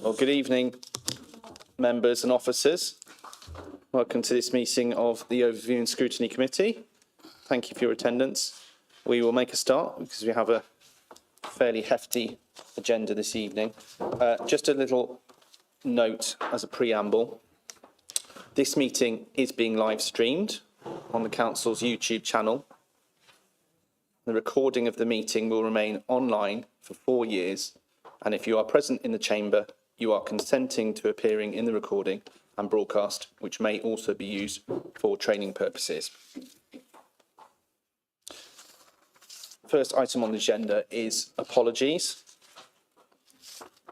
Well, good evening, members and officers. Welcome to this meeting of the Overview and Scrutiny Committee. Thank you for your attendance. We will make a start because we have a fairly hefty agenda this evening. Just a little note as a preamble. This meeting is being live streamed on the Council's YouTube channel. The recording of the meeting will remain online for 4 years, and if you are present in the chamber, you are consenting to appearing in the recording and broadcast, which may also be used for training purposes. First item on the agenda is apologies.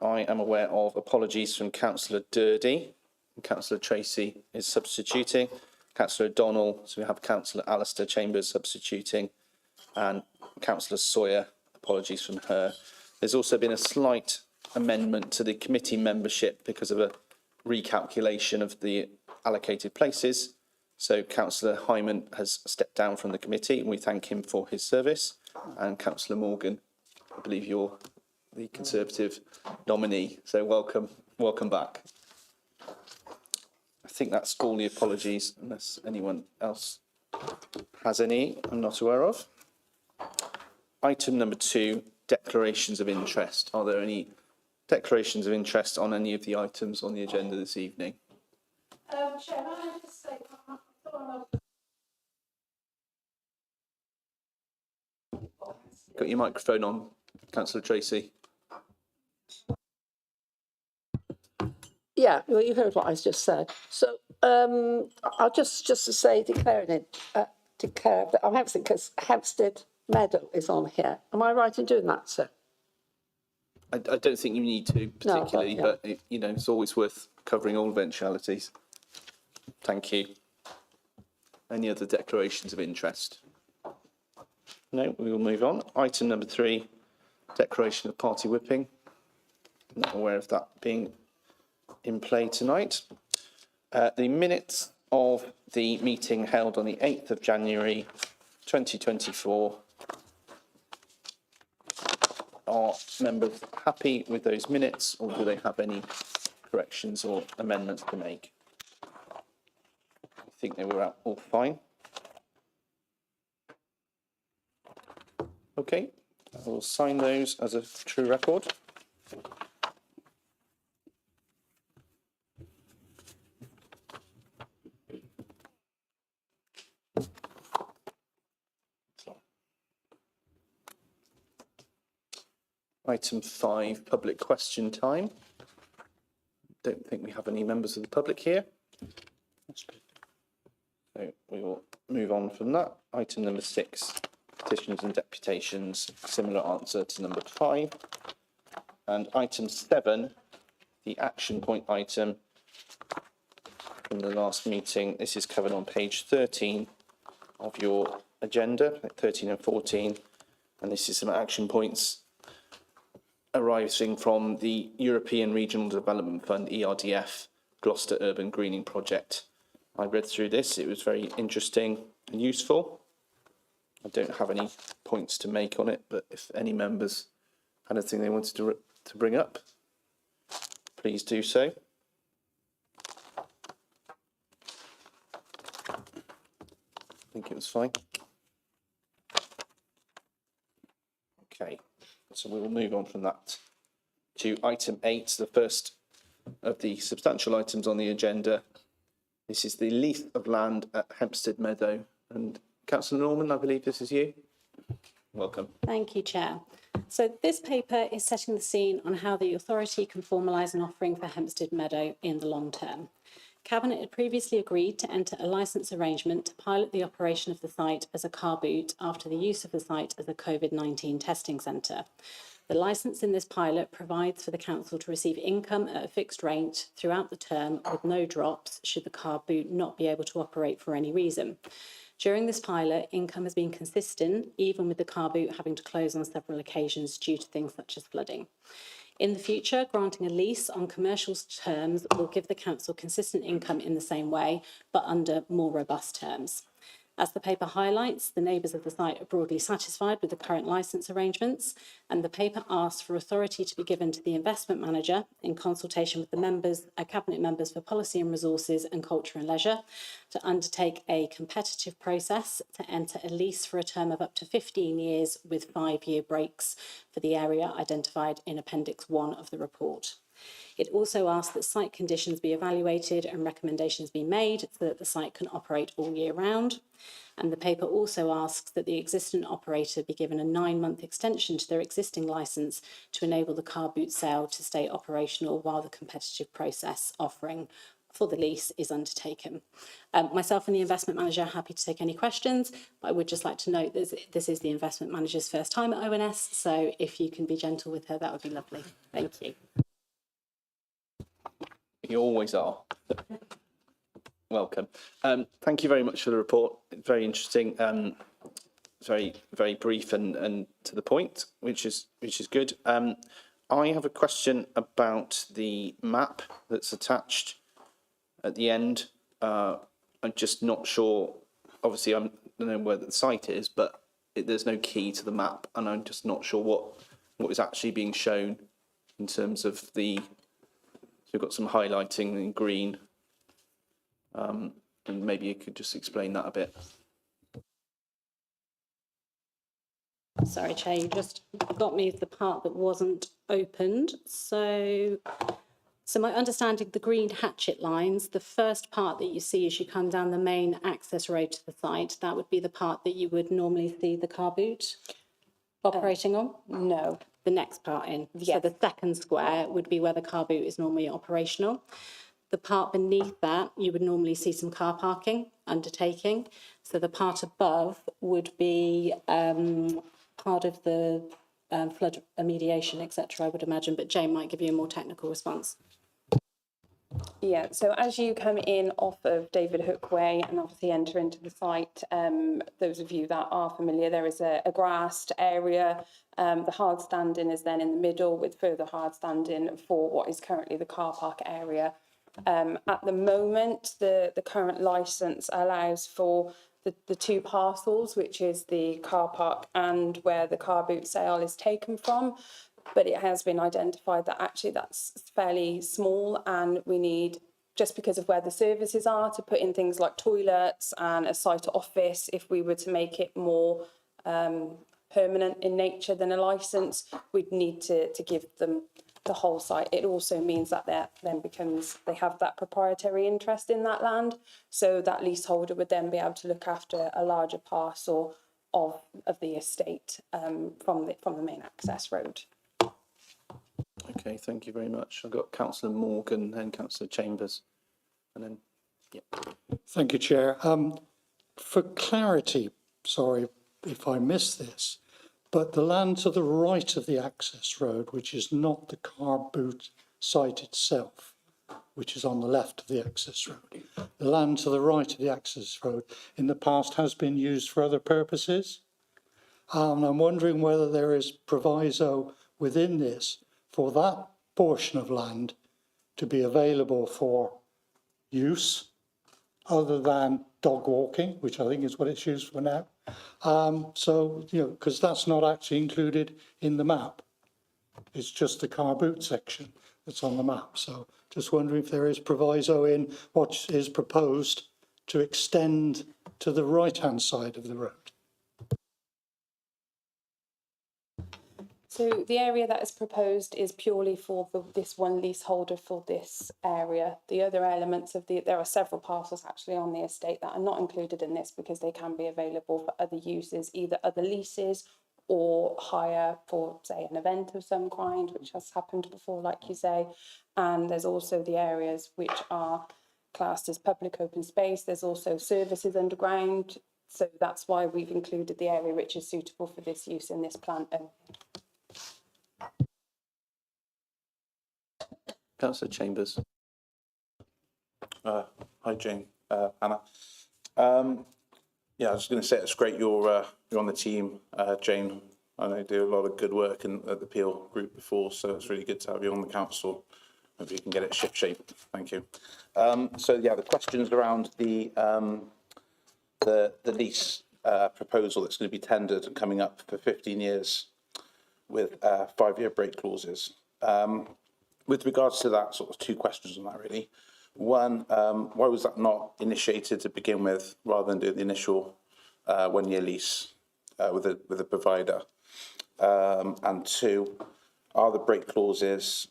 I am aware of apologies from Councillor Durdy. Councillor Tracy is substituting. Councillor O'Donnell, so we have Councillor Alistair Chambers substituting, and Councillor Sawyer, apologies from her. There's also been a slight amendment to the committee membership because of a recalculation of the allocated places. So Councillor Hyman has stepped down from the committee, and we thank him for his service. And Councillor Morgan, I believe you're the Conservative nominee, so welcome back. I think that's all the apologies, unless anyone else has any I'm not aware of. Item number 2, declarations of interest. Are there any declarations of interest on any of the items on the agenda this evening? Chair, I just say, Got your microphone on, Councillor Tracy. yeah, well, you heard what I just said. So I'll just to say, declare that I'm Hampstead, because Hampstead Meadow is on here. Am I right in doing that, sir? I don't think you need to particularly, but it's always worth covering all eventualities. Thank you. Any other declarations of interest? No, we will move on. Item number 3, declaration of party whipping. Not aware of that being in play tonight. The minutes of the meeting held on the 8th of January 2024. Are members happy with those minutes, or do they have any corrections or amendments to make? I think they were all fine. Okay, I will sign those as a true record. Item 5, public question time. Don't think we have any members of the public here. So we will move on from that. Item number 6, petitions and deputations. Similar answer to number 5. And item 7, the action point item from the last meeting. This is covered on page 13 of your agenda, 13 and 14. And this is some action points arising from the European Regional Development Fund, ERDF, Gloucester Urban Greening Project. I read through this, it was very interesting and useful. I don't have any points to make on it, but if any members had anything they wanted to bring up, please do so. I think it was fine. Okay. So we will move on from that to item 8, the first of the substantial items on the agenda. This is the lease of land at Hampstead Meadow. And Councillor Norman, I believe this is you. Welcome. Thank you, Chair. So this paper is setting the scene on how the authority can formalise an offering for Hampstead Meadow in the long term. Cabinet had previously agreed to enter a licence arrangement to pilot the operation of the site as a car boot after the use of the site as a COVID-19 testing centre. The licence in this pilot provides for the council to receive income at a fixed rate throughout the term with no drops should the car boot not be able to operate for any reason. During this pilot, income has been consistent, even with the car boot having to close on several occasions due to things such as flooding. In the future, granting a lease on commercial terms will give the council consistent income in the same way, but under more robust terms. As the paper highlights, the neighbours of the site are broadly satisfied with the current licence arrangements, and the paper asks for authority to be given to the investment manager in consultation with the members, Cabinet members for Policy and Resources and Culture and Leisure, to undertake a competitive process to enter a lease for a term of up to 15 years with 5-year breaks for the area identified in Appendix 1 of the report. It also asks that site conditions be evaluated and recommendations be made so that the site can operate all year round. And the paper also asks that the existing operator be given a 9-month extension to their existing licence to enable the car boot sale to stay operational while the competitive process offering for the lease is undertaken. Myself and the investment manager are happy to take any questions, but I would just like to note that this is the investment manager's first time at ONS, so if you can be gentle with her, that would be lovely. Thank you. You always are. Welcome. Thank you very much for the report. Very interesting. Very, very brief and to the point, which is good. I have a question about the map that's attached at the end. I'm just not sure. Obviously, I don't know where the site is, but there's no key to the map, and I'm just not sure what is actually being shown in terms of the. So we've got some highlighting in green. And maybe you could just explain that a bit. Sorry, Chair, you just got me the part that wasn't opened. So my understanding, the green hatchet lines, the first part that you see as you come down the main access road to the site, that would be the part that you would normally see the car boot operating on? No. The next part in. Yes. So the second square would be where the car boot is normally operational. The part beneath that, you would normally see some car parking undertaking. So the part above would be part of the flood remediation, etc., I would imagine, but Jane might give you a more technical response. Yeah, so as you come in off of David Hook Way and obviously enter into the site, those of you that are familiar, there is a grassed area. The hard standing is then in the middle with further hard standing for what is currently the car park area. At the moment, the current licence allows for the two parcels, which is the car park and where the car boot sale is taken from. But it has been identified that actually that's fairly small, and we need, just because of where the services are, to put in things like toilets and a site office. If we were to make it more permanent in nature than a licence, we'd need to give them the whole site. It also means that they have that proprietary interest in that land, so that leaseholder would then be able to look after a larger parcel of the estate from the main access road. Okay, thank you very much. I've got Councillor Morgan, then Councillor Chambers, and then, yeah. Thank you, Chair. For clarity, sorry if I missed this, but the land to the right of the access road, which is not the car boot site itself, which is on the left of the access road, the land to the right of the access road in the past has been used for other purposes. And I'm wondering whether there is proviso within this for that portion of land to be available for use other than dog walking, which I think is what it's used for now. So, because that's not actually included in the map. It's just the car boot section that's on the map. So just wondering if there is proviso in what is proposed to extend to the right-hand side of the road. So the area that is proposed is purely for this one leaseholder for this area. The other elements there are several parcels actually on the estate that are not included in this because they can be available for other uses, either other leases or hire for, say, an event of some kind, which has happened before, like you say. And there's also the areas which are classed as public open space. There's also services underground. So that's why we've included the area which is suitable for this use in this plan. Councillor Chambers. Hi, Jane, Hannah. Yeah, I was going to say it's great you're on the team, Jane. I know you do a lot of good work at the Peel group before, so it's really good to have you on the council. Hope you can get it ship shape. Thank you. So yeah, the questions around the the lease proposal that's going to be tendered and coming up for 15 years with 5-year break clauses. With regards to that, sort of two questions on that really. One, why was that not initiated to begin with rather than do the initial 1-year lease with a provider? And two, are the break clauses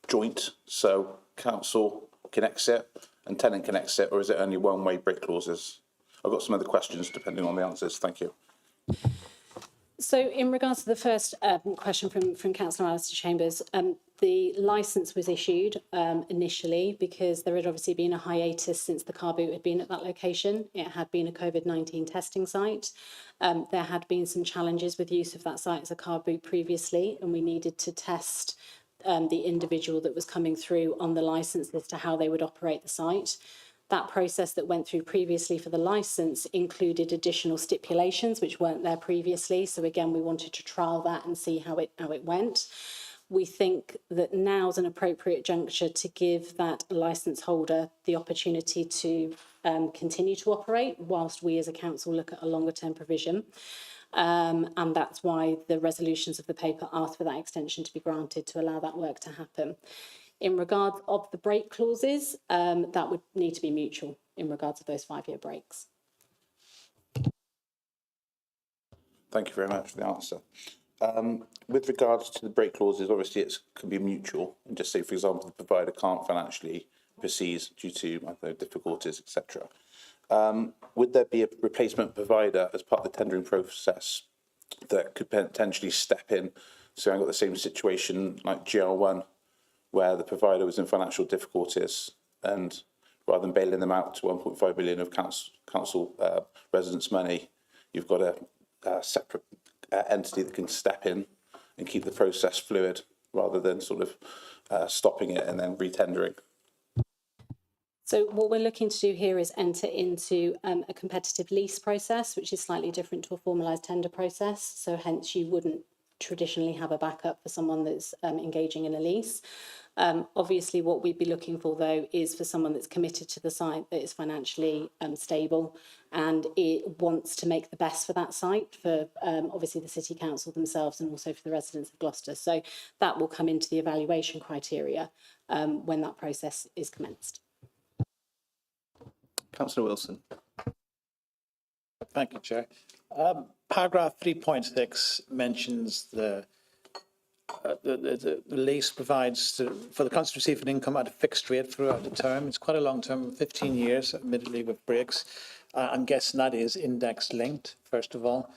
joint, so council can exit and tenant can exit, or is it only one-way break clauses? I've got some other questions depending on the answers. Thank you. So in regards to the first question from Councillor Alistair Chambers, the licence was issued initially because there had obviously been a hiatus since the car boot had been at that location. It had been a COVID-19 testing site. There had been some challenges with use of that site as a car boot previously, and we needed to test the individual that was coming through on the licence as to how they would operate the site. That process that went through previously for the licence included additional stipulations which weren't there previously. So again, we wanted to trial that and see how it went. We think that now's an appropriate juncture to give that licence holder the opportunity to continue to operate whilst we as a council look at a longer term provision. And that's why the resolutions of the paper asked for that extension to be granted to allow that work to happen. In regards of the break clauses, that would need to be mutual in regards of those 5-year breaks. Thank you very much for the answer. With regards to the break clauses, obviously it can be mutual, and just say, for example, the provider can't financially proceed due to difficulties, etc. Would there be a replacement provider as part of the tendering process that could potentially step in? So I've got the same situation like GL1, where the provider was in financial difficulties, and rather than bailing them out to 1.5 billion of council residents' money, you've got a separate entity that can step in and keep the process fluid rather than sort of stopping it and then retendering. So what we're looking to do here is enter into a competitive lease process, which is slightly different to a formalised tender process. So hence you wouldn't traditionally have a backup for someone that's engaging in a lease. Obviously, what we'd be looking for, though, is for someone that's committed to the site, that is financially stable, and it wants to make the best for that site, for obviously the City Council themselves and also for the residents of Gloucester. So that will come into the evaluation criteria when that process is commenced. Councillor Wilson. Thank you, Chair. Paragraph 3.6 mentions the lease provides for the council to receive an income at a fixed rate throughout the term. It's quite a long term, 15 years, admittedly with breaks. I'm guessing that is index linked, first of all.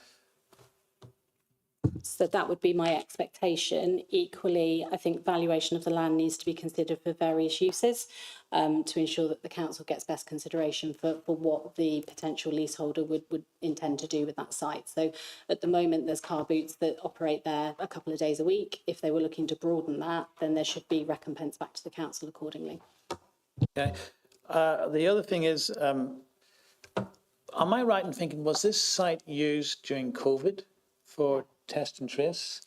So that would be my expectation. Equally, I think valuation of the land needs to be considered for various uses to ensure that the council gets best consideration for what the potential leaseholder would intend to do with that site. So at the moment, there's car boots that operate there a couple of days a week. If they were looking to broaden that, then there should be recompense back to the council accordingly. Okay. The other thing is, am I right in thinking, was this site used during COVID for test and trace?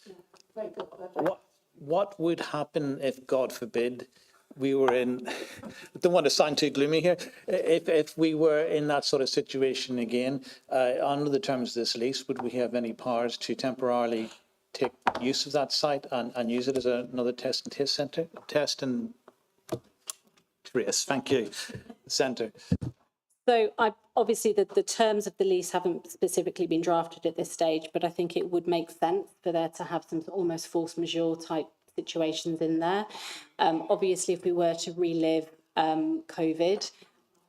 What would happen if, God forbid, we were in, I don't want to sound too gloomy here, if we were in that sort of situation again, under the terms of this lease, would we have any powers to temporarily take use of that site and use it as another test and trace centre? Test and trace, thank you, centre. So obviously the terms of the lease haven't specifically been drafted at this stage, but I think it would make sense for there to have some almost force majeure type situations in there. Obviously, if we were to relive COVID,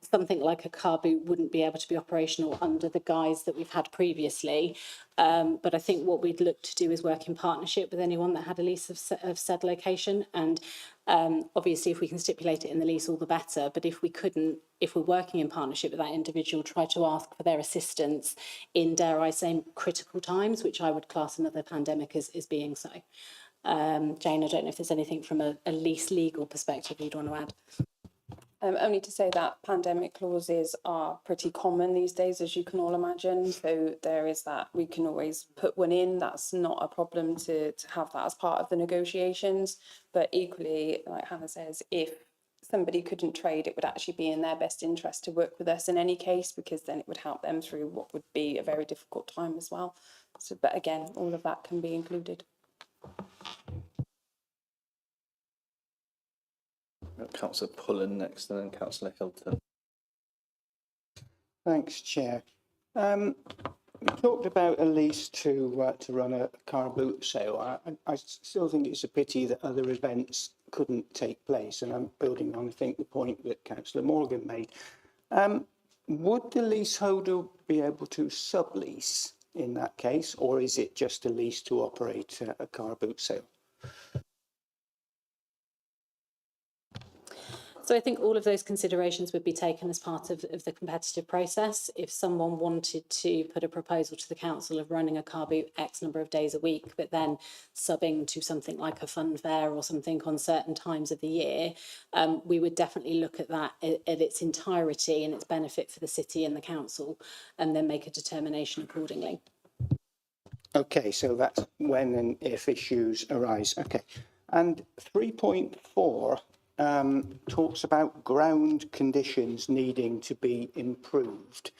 something like a car boot wouldn't be able to be operational under the guise that we've had previously. But I think what we'd look to do is work in partnership with anyone that had a lease of said location. And obviously, if we can stipulate it in the lease, all the better. But if we couldn't, if we're working in partnership with that individual, try to ask for their assistance in, dare I say, critical times, which I would class another pandemic as being so. Jane, I don't know if there's anything from a lease legal perspective you'd want to add. Only to say that pandemic clauses are pretty common these days, as you can all imagine. So there is that, we can always put one in. That's not a problem to have that as part of the negotiations. But equally, like Hannah says, if somebody couldn't trade, it would actually be in their best interest to work with us in any case, because then it would help them through what would be a very difficult time as well. So, but again, all of that can be included. Councillor Pullen next, and then Councillor Hilton. Thanks, Chair. We talked about a lease to run a car boot sale. I still think it's a pity that other events couldn't take place, and I'm building on, I think, the point that Councillor Morgan made. Would the leaseholder be able to sublease in that case, or is it just a lease to operate a car boot sale? So I think all of those considerations would be taken as part of the competitive process. If someone wanted to put a proposal to the council of running a car boot X number of days a week, but then subbing to something like a fun fair or something on certain times of the year, we would definitely look at that at its entirety and its benefit for the city and the council, and then make a determination accordingly. Okay, so that's when and if issues arise. Okay. And 3.4 talks about ground conditions needing to be improved.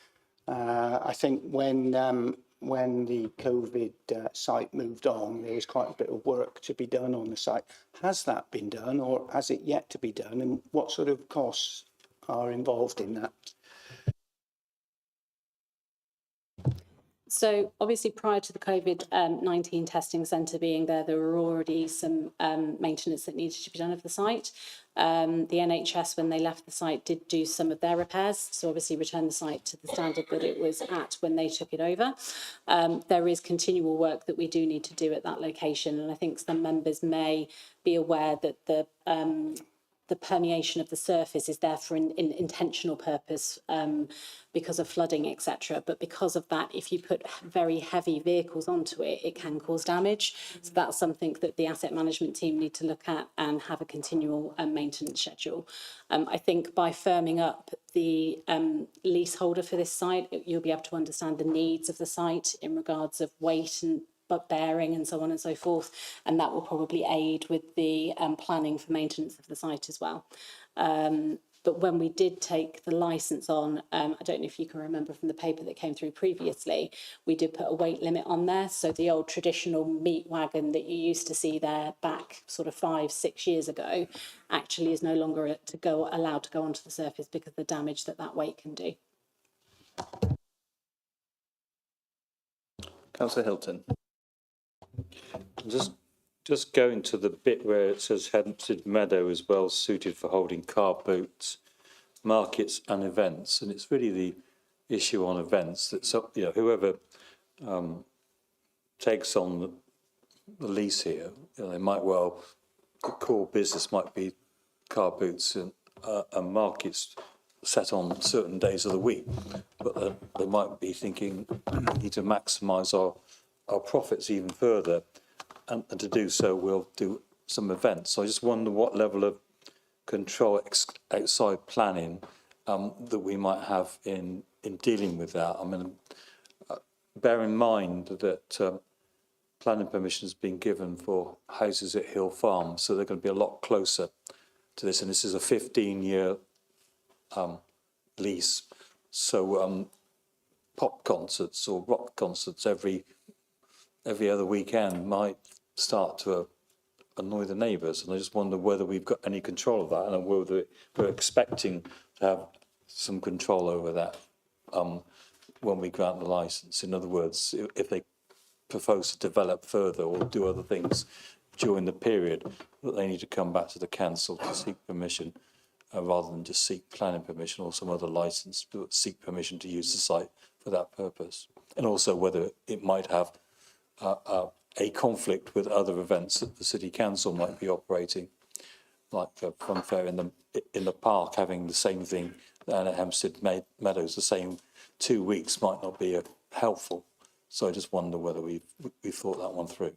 I think when the COVID site moved on, there was quite a bit of work to be done on the site. Has that been done, or has it yet to be done? And what sort of costs are involved in that? So obviously prior to the COVID-19 testing centre being there were already some maintenance that needed to be done of the site. The NHS, when they left the site, did do some of their repairs, so obviously return the site to the standard that it was at when they took it over. There is continual work that we do need to do at that location, and I think some members may be aware that the permeation of the surface is there for an intentional purpose because of flooding, etc. But because of that, if you put very heavy vehicles onto it, it can cause damage. So that's something that the asset management team need to look at and have a continual maintenance schedule. I think by firming up the leaseholder for this site, you'll be able to understand the needs of the site in regards of weight and bearing and so on and so forth, and that will probably aid with the planning for maintenance of the site as well. But when we did take the licence on, I don't know if you can remember from the paper that came through previously, we did put a weight limit on there. So the old traditional meat wagon that you used to see there back sort of 5-6 years ago actually is no longer allowed to go onto the surface because of the damage that weight can do. Councillor Hilton. Just going to the bit where it says Hempstead Meadow is well suited for holding car boots, markets and events, and it's really the issue on events that whoever takes on the lease here, they might well, the core business might be car boots and markets set on certain days of the week, but they might be thinking we need to maximise our profits even further. And to do so, we'll do some events. So I just wonder what level of control outside planning that we might have in dealing with that. I mean, bear in mind that planning permission has been given for houses at Hill Farm, so they're going to be a lot closer to this. And this is a 15-year lease. So pop concerts or rock concerts every other weekend might start to annoy the neighbours, and I just wonder whether we've got any control of that, and whether we're expecting to have some control over that when we grant the licence. In other words, if they propose to develop further or do other things during the period, that they need to come back to the council to seek permission rather than just seek planning permission or some other licence, but seek permission to use the site for that purpose. And also whether it might have a conflict with other events that the city council might be operating, like the fun fair in the park, having the same thing down at Hempstead Meadows, the same 2 weeks might not be helpful. So I just wonder whether we've thought that one through.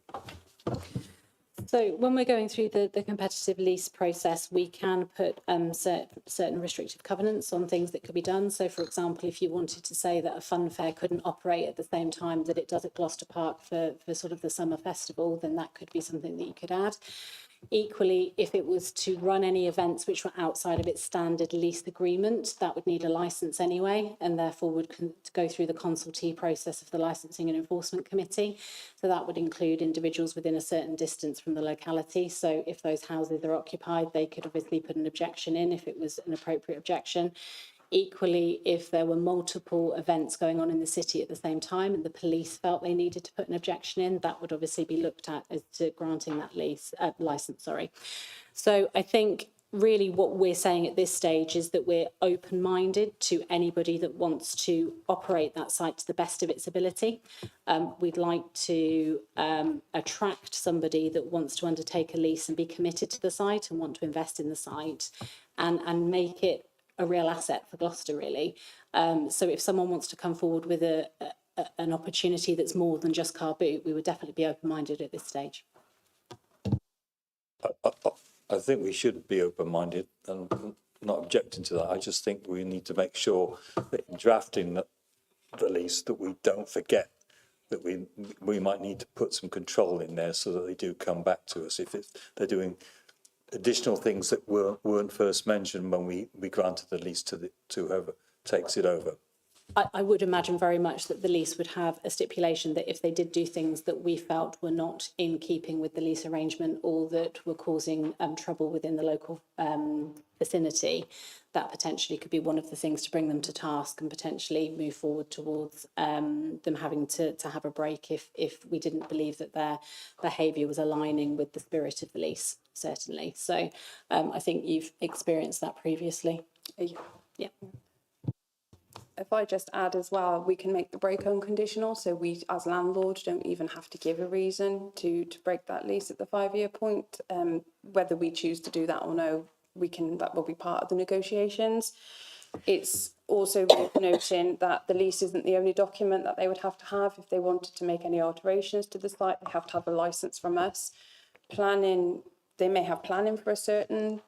So when we're going through the competitive lease process, we can put certain restrictive covenants on things that could be done. So, for example, if you wanted to say that a fun fair couldn't operate at the same time that it does at Gloucester Park for sort of the summer festival, then that could be something that you could add. Equally, if it was to run any events which were outside of its standard lease agreement, that would need a licence anyway, and therefore would go through the consultee process of the Licensing and Enforcement Committee. So that would include individuals within a certain distance from the locality. So if those houses are occupied, they could obviously put an objection in if it was an appropriate objection. Equally, if there were multiple events going on in the city at the same time and the police felt they needed to put an objection in, that would obviously be looked at as to granting that licence. So I think really what we're saying at this stage is that we're open-minded to anybody that wants to operate that site to the best of its ability. We'd like to attract somebody that wants to undertake a lease and be committed to the site and want to invest in the site and make it a real asset for Gloucester, really. So if someone wants to come forward with an opportunity that's more than just car boot, we would definitely be open-minded at this stage. I think we should be open-minded and not objecting to that. I just think we need to make sure that in drafting the lease that we don't forget that we might need to put some control in there so that they do come back to us if they're doing additional things that weren't first mentioned when we granted the lease to whoever takes it over. I would imagine very much that the lease would have a stipulation that if they did do things that we felt were not in keeping with the lease arrangement or that were causing trouble within the local vicinity, that potentially could be one of the things to bring them to task and potentially move forward towards them having to have a break if we didn't believe that their behaviour was aligning with the spirit of the lease, certainly. So I think you've experienced that previously. Yeah. If I just add as well, we can make the break unconditional, so we as landlords don't even have to give a reason to break that lease at the 5-year point. Whether we choose to do that or no, that will be part of the negotiations. It's also worth noting that the lease isn't the only document that they would have to have. If they wanted to make any alterations to the site, they have to have a licence from us. Planning, they may have planning for a certain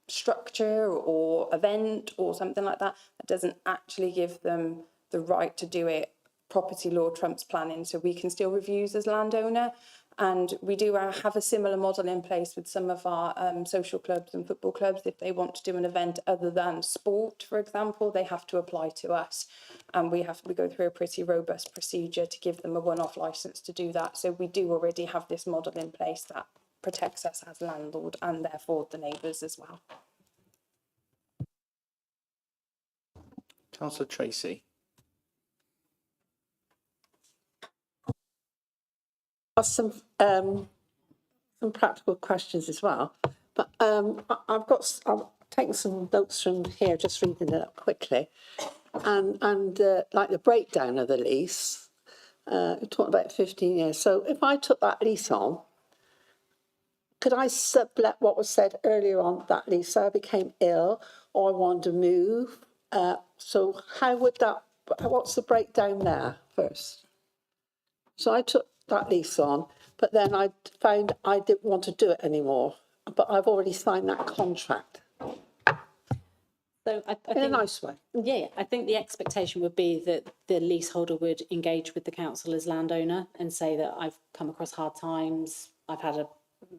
structure or event or something like that. That doesn't actually give them the right to do it. Property law trumps planning, so we can still review as landowner. And we do have a similar model in place with some of our social clubs and football clubs. If they want to do an event other than sport, for example, they have to apply to us, and we go through a pretty robust procedure to give them a one-off licence to do that. So we do already have this model in place that protects us as landlord and therefore the neighbours as well. Councillor Tracy. Some practical questions as well, but I've taken some notes from here, just reading it up quickly, and like the breakdown of the lease. You're talking about 15 years. So if I took that lease on, could I sublet what was said earlier on that lease? So I became ill or I wanted to move. So how would that? What's the breakdown there first? So I took that lease on, but then I found I didn't want to do it anymore. But I've already signed that contract. So I in a nice way. Yeah, I think the expectation would be that the leaseholder would engage with the council as landowner and say that I've come across hard times, I've had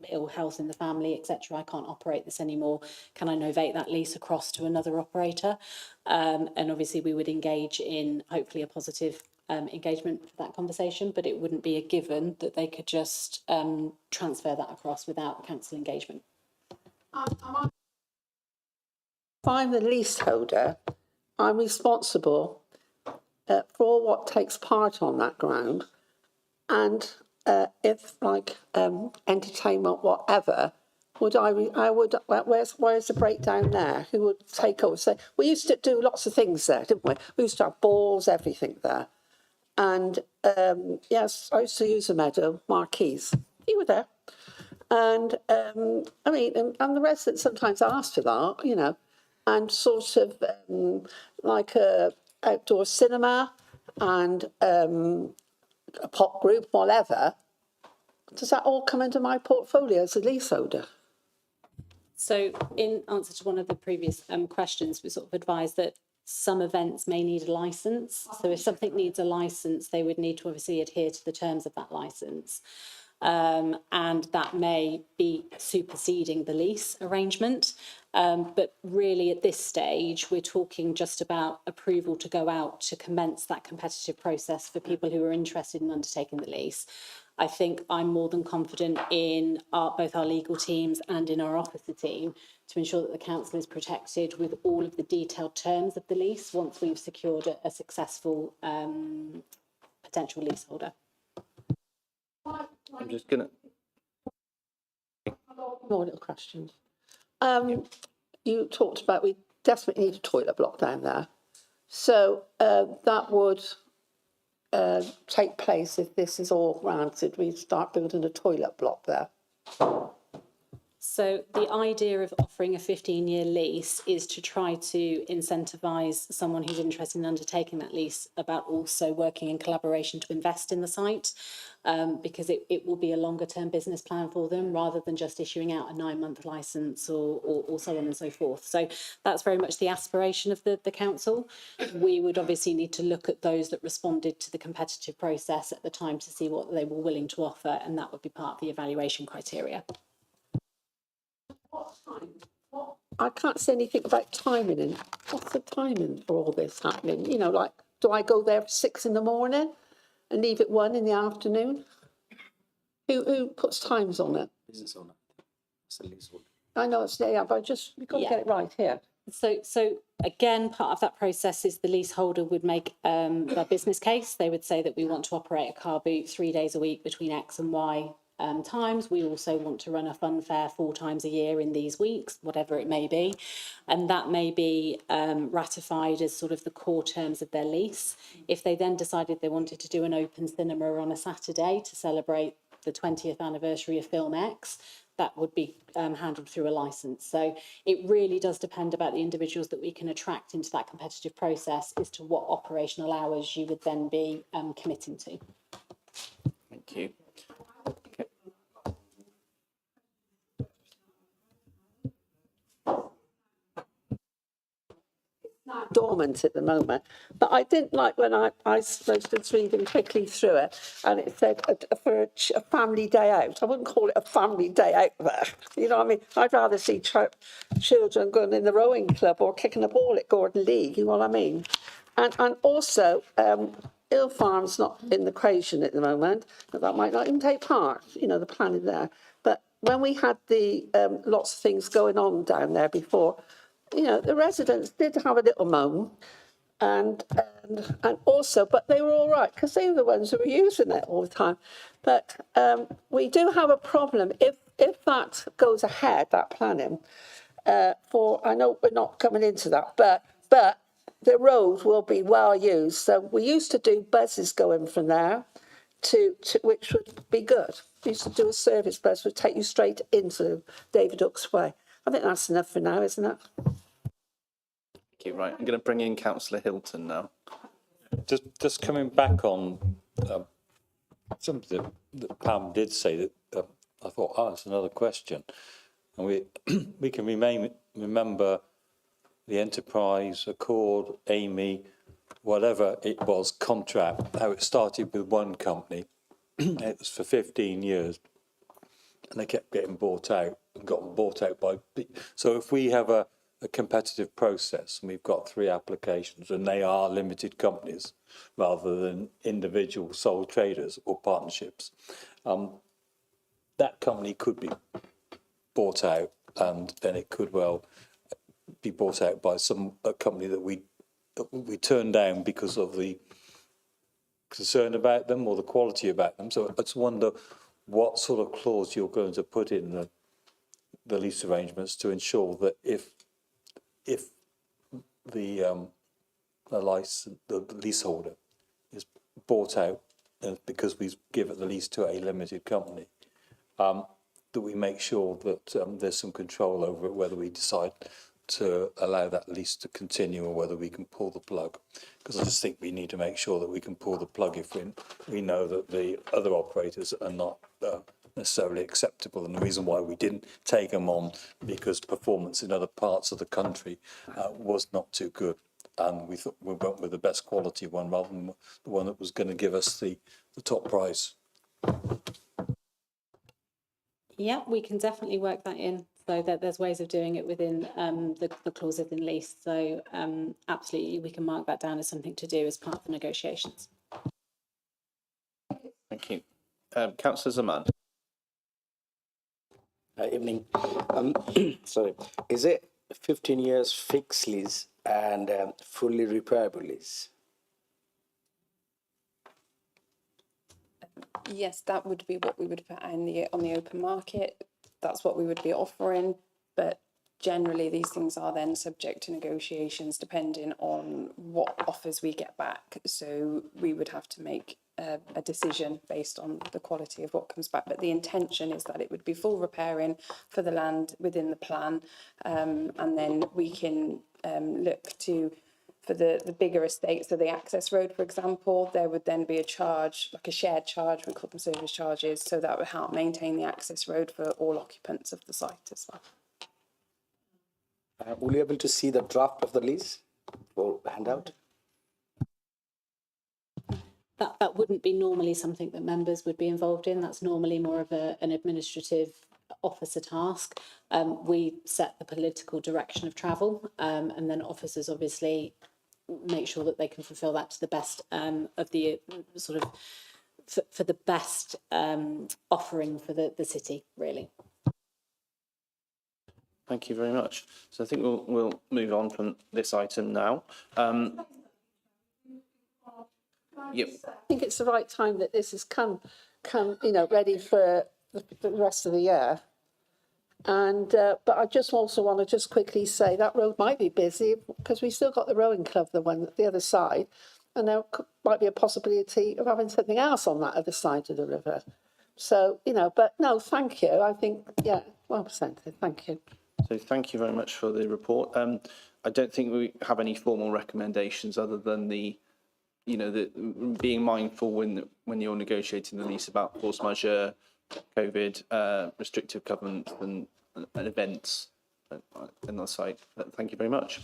ill health in the family, etc. I can't operate this anymore. Can I novate that lease across to another operator? And obviously we would engage in hopefully a positive engagement for that conversation, but it wouldn't be a given that they could just transfer that across without council engagement. If I'm the leaseholder, I'm responsible for what takes part on that ground, and if like entertainment, whatever, where's the breakdown there? Who would take over? So we used to do lots of things there, didn't we? We used to have balls, everything there, and yes, I used to use the meadow marquees. You were there, and I mean, and the residents sometimes asked for that, you know. And sort of like a outdoor cinema and a pop group, whatever. Does that all come into my portfolio as a leaseholder? So in answer to one of the previous questions, we sort of advised that some events may need a licence. So if something needs a licence, they would need to obviously adhere to the terms of that licence. and that may be superseding the lease arrangement. But really at this stage, we're talking just about approval to go out to commence that competitive process for people who are interested in undertaking the lease. I think I'm more than confident in both our legal teams and in our officer team to ensure that the council is protected with all of the detailed terms of the lease once we've secured a successful potential leaseholder. I'm just gonna, More little questions. You talked about we desperately need a toilet block down there. So that would take place if this is all granted. We start building a toilet block there. So the idea of offering a 15-year lease is to try to incentivise someone who's interested in undertaking that lease about also working in collaboration to invest in the site, because it will be a longer-term business plan for them rather than just issuing out a 9-month licence or so on and so forth. So that's very much the aspiration of the council. We would obviously need to look at those that responded to the competitive process at the time to see what they were willing to offer, and that would be part of the evaluation criteria. I can't say anything about timing. And what's the timing for all this happening? You know, like, do I go there for 6 in the morning and leave at 1 in the afternoon? Who puts times on it? Business owner. It's the leasehold. I know it's there, but we've got to get it right here. So again, part of that process is the leaseholder would make their business case. They would say that we want to operate a car boot 3 days a week between X and Y times. We also want to run a fun fair 4 times a year in these weeks, whatever it may be. And that may be ratified as sort of the core terms of their lease. If they then decided they wanted to do an open cinema on a Saturday to celebrate the 20th anniversary of Film X, that would be handled through a licence. So it really does depend about the individuals that we can attract into that competitive process as to what operational hours you would then be committing to. thank you. Okay. Dormant at the moment, but I didn't like when I was just reading quickly through it and it said for a family day out. I wouldn't call it a family day out there. You know what I mean? I'd rather see children going in the rowing club or kicking a ball at Gordon League, you know what I mean? And also, Hill Farm's not in the equation at the moment, but that might not even take part, you know, the planning there. But when we had the lots of things going on down there before, you know, the residents did have a little moan, and also, but they were all right because they were the ones who were using it all the time. But we do have a problem if that goes ahead, that planning. I know we're not coming into that, but the road will be well used. So we used to do buses going from there to which would be good. We used to do a service bus would take you straight into David Hook's Way. I think that's enough for now, isn't it? Okay, right. I'm going to bring in Councillor Hilton now. Just coming back on something that Pam did say that I thought, that's another question. And we can remember the Enterprise, Accord, Amy, whatever it was, contract, how it started with one company. It was for 15 years. And they kept getting bought out and got bought out by... So if we have a competitive process and we've got 3 applications and they are limited companies rather than individual sole traders or partnerships, that company could be bought out and then it could well be bought out by a company that we turn down because of the concern about them or the quality about them. So I just wonder what sort of clause you're going to put in the lease arrangements to ensure that if the leaseholder is bought out because we give it the lease to a limited company, that we make sure that there's some control over it, whether we decide to allow that lease to continue or whether we can pull the plug. Because I just think we need to make sure that we can pull the plug if we know that the other operators are not necessarily acceptable. And the reason why we didn't take them on because performance in other parts of the country was not too good. And we thought we went with the best quality one rather than the one that was going to give us the top price. Yeah, we can definitely work that in. So that there's ways of doing it within the clause of the lease. So absolutely, we can mark that down as something to do as part of the negotiations. Thank you. Councillor Zaman. Evening. Sorry. Is it 15 years fixed lease and fully repairable lease? Yes, that would be what we would put on the open market. That's what we would be offering, but generally these things are then subject to negotiations depending on what offers we get back. So we would have to make a decision based on the quality of what comes back. But the intention is that it would be full repairing for the land within the plan, and then we can look to. For the bigger estates, so the access road, for example, there would then be a charge, like a shared charge, we call them service charges, so that would help maintain the access road for all occupants of the site as well. Will you be able to see the draft of the lease or handout? That wouldn't be normally something that members would be involved in. That's normally more of an administrative officer task. We set the political direction of travel, and then officers obviously make sure that they can fulfil that to the best of the sort of for the best offering for the city, really. Thank you very much. So I think we'll move on from this item now. Yep. I think it's the right time that this has come, ready for the rest of the year. And but I just also want to just quickly say that road might be busy because we still got the rowing club, the one at the other side, and there might be a possibility of having something else on that other side of the river. So but no, thank you. I think well presented. Thank you. So thank you very much for the report. I don't think we have any formal recommendations other than the being mindful when you're negotiating the lease about force majeure, COVID, restrictive covenants and events in the site. Thank you very much.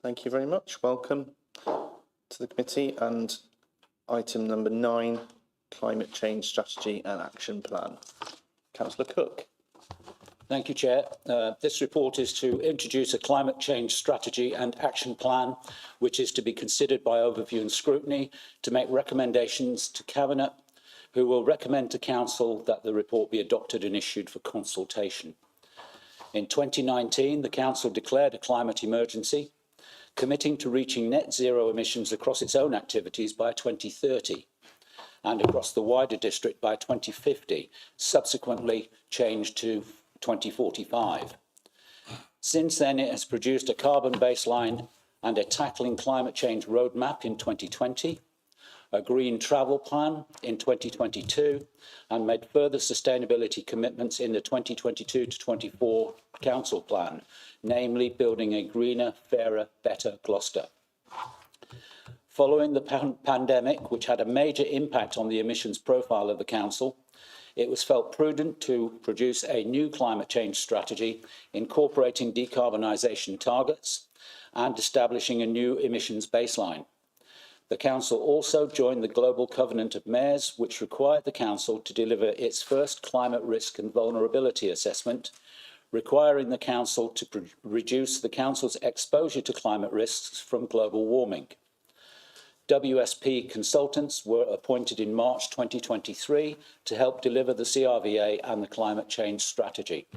Thank you very much. Welcome to the committee. And item number 9, Climate Change Strategy and Action Plan. Councillor Cook. Thank you, Chair. This report is to introduce a climate change strategy and action plan, which is to be considered by overview and scrutiny to make recommendations to Cabinet, who will recommend to Council that the report be adopted and issued for consultation. In 2019, the Council declared a climate emergency, committing to reaching net zero emissions across its own activities by 2030 and across the wider district by 2050, subsequently changed to 2045. Since then, it has produced a carbon baseline and a tackling climate change roadmap in 2020, a green travel plan in 2022, and made further sustainability commitments in the 2022 to 24 Council plan, namely building a greener, fairer, better Gloucester. Following the pandemic, which had a major impact on the emissions profile of the Council, it was felt prudent to produce a new climate change strategy, incorporating decarbonisation targets and establishing a new emissions baseline. The Council also joined the Global Covenant of Mayors, which required the Council to deliver its first climate risk and vulnerability assessment, requiring the Council to reduce the Council's exposure to climate risks from global warming. WSP consultants were appointed in March 2023 to help deliver the CRVA and the climate change strategy.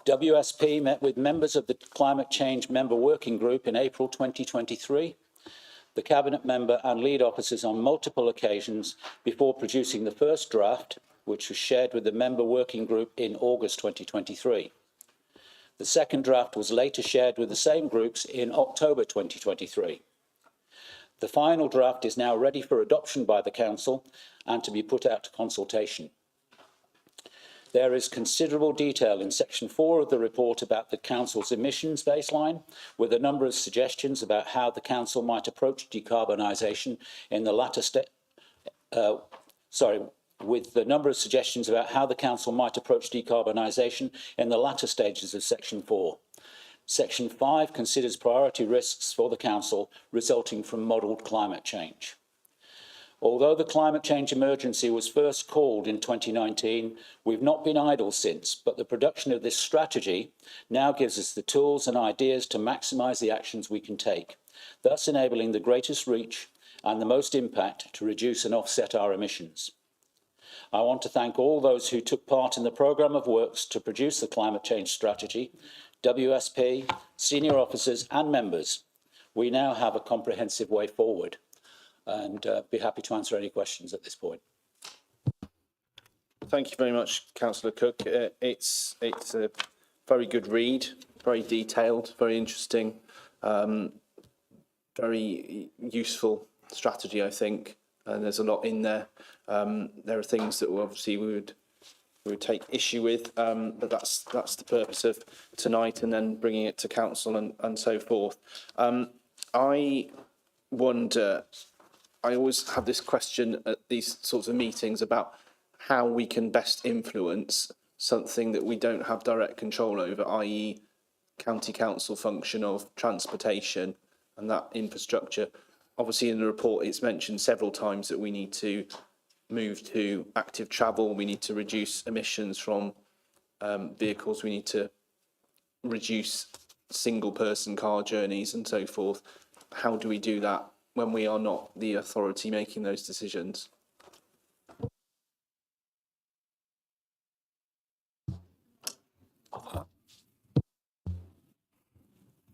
WSP met with members of the Climate Change Member Working Group in April 2023, the Cabinet member and lead officers on multiple occasions before producing the first draft, which was shared with the Member Working Group in August 2023. The second draft was later shared with the same groups in October 2023. The final draft is now ready for adoption by the Council and to be put out to consultation. There is considerable detail in section 4 of the report about the Council's emissions baseline, with a number of suggestions about how the Council might approach decarbonisation in the latter stages of section 4. Section 5 considers priority risks for the Council resulting from modelled climate change. Although the climate change emergency was first called in 2019, we've not been idle since, but the production of this strategy now gives us the tools and ideas to maximise the actions we can take, thus enabling the greatest reach and the most impact to reduce and offset our emissions. I want to thank all those who took part in the programme of works to produce the climate change strategy, WSP, senior officers and members. We now have a comprehensive way forward, and be happy to answer any questions at this point. Thank you very much, Councillor Cook. It's a very good read, very detailed, very interesting, very useful strategy, I think. And there's a lot in there. There are things that obviously we would take issue with, but that's the purpose of tonight, and then bringing it to council and so forth. I wonder, I always have this question at these sorts of meetings about how we can best influence something that we don't have direct control over, i.e. county council function of transportation and that infrastructure. Obviously in the report it's mentioned several times that we need to move to active travel, we need to reduce emissions from vehicles, we need to reduce single person car journeys and so forth. How do we do that when we are not the authority making those decisions?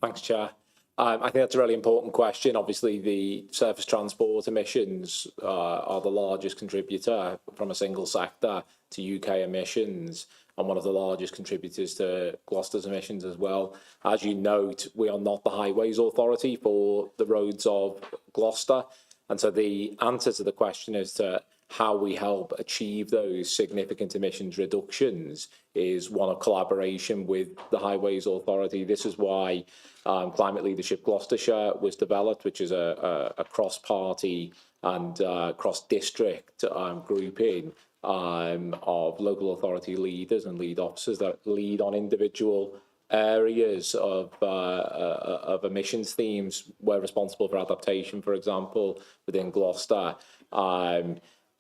Thanks, Chair. I think that's a really important question. Obviously, the surface transport emissions are the largest contributor from a single sector to UK emissions, and one of the largest contributors to Gloucester's emissions as well. As you note, we are not the Highways Authority for the roads of Gloucester, and so the answer to the question as to how we help achieve those significant emissions reductions is one of collaboration with the Highways Authority. This is why Climate Leadership Gloucestershire was developed, which is a cross-party and cross-district grouping of local authority leaders and lead officers that lead on individual areas of emissions themes. We're responsible for adaptation, for example, within Gloucester.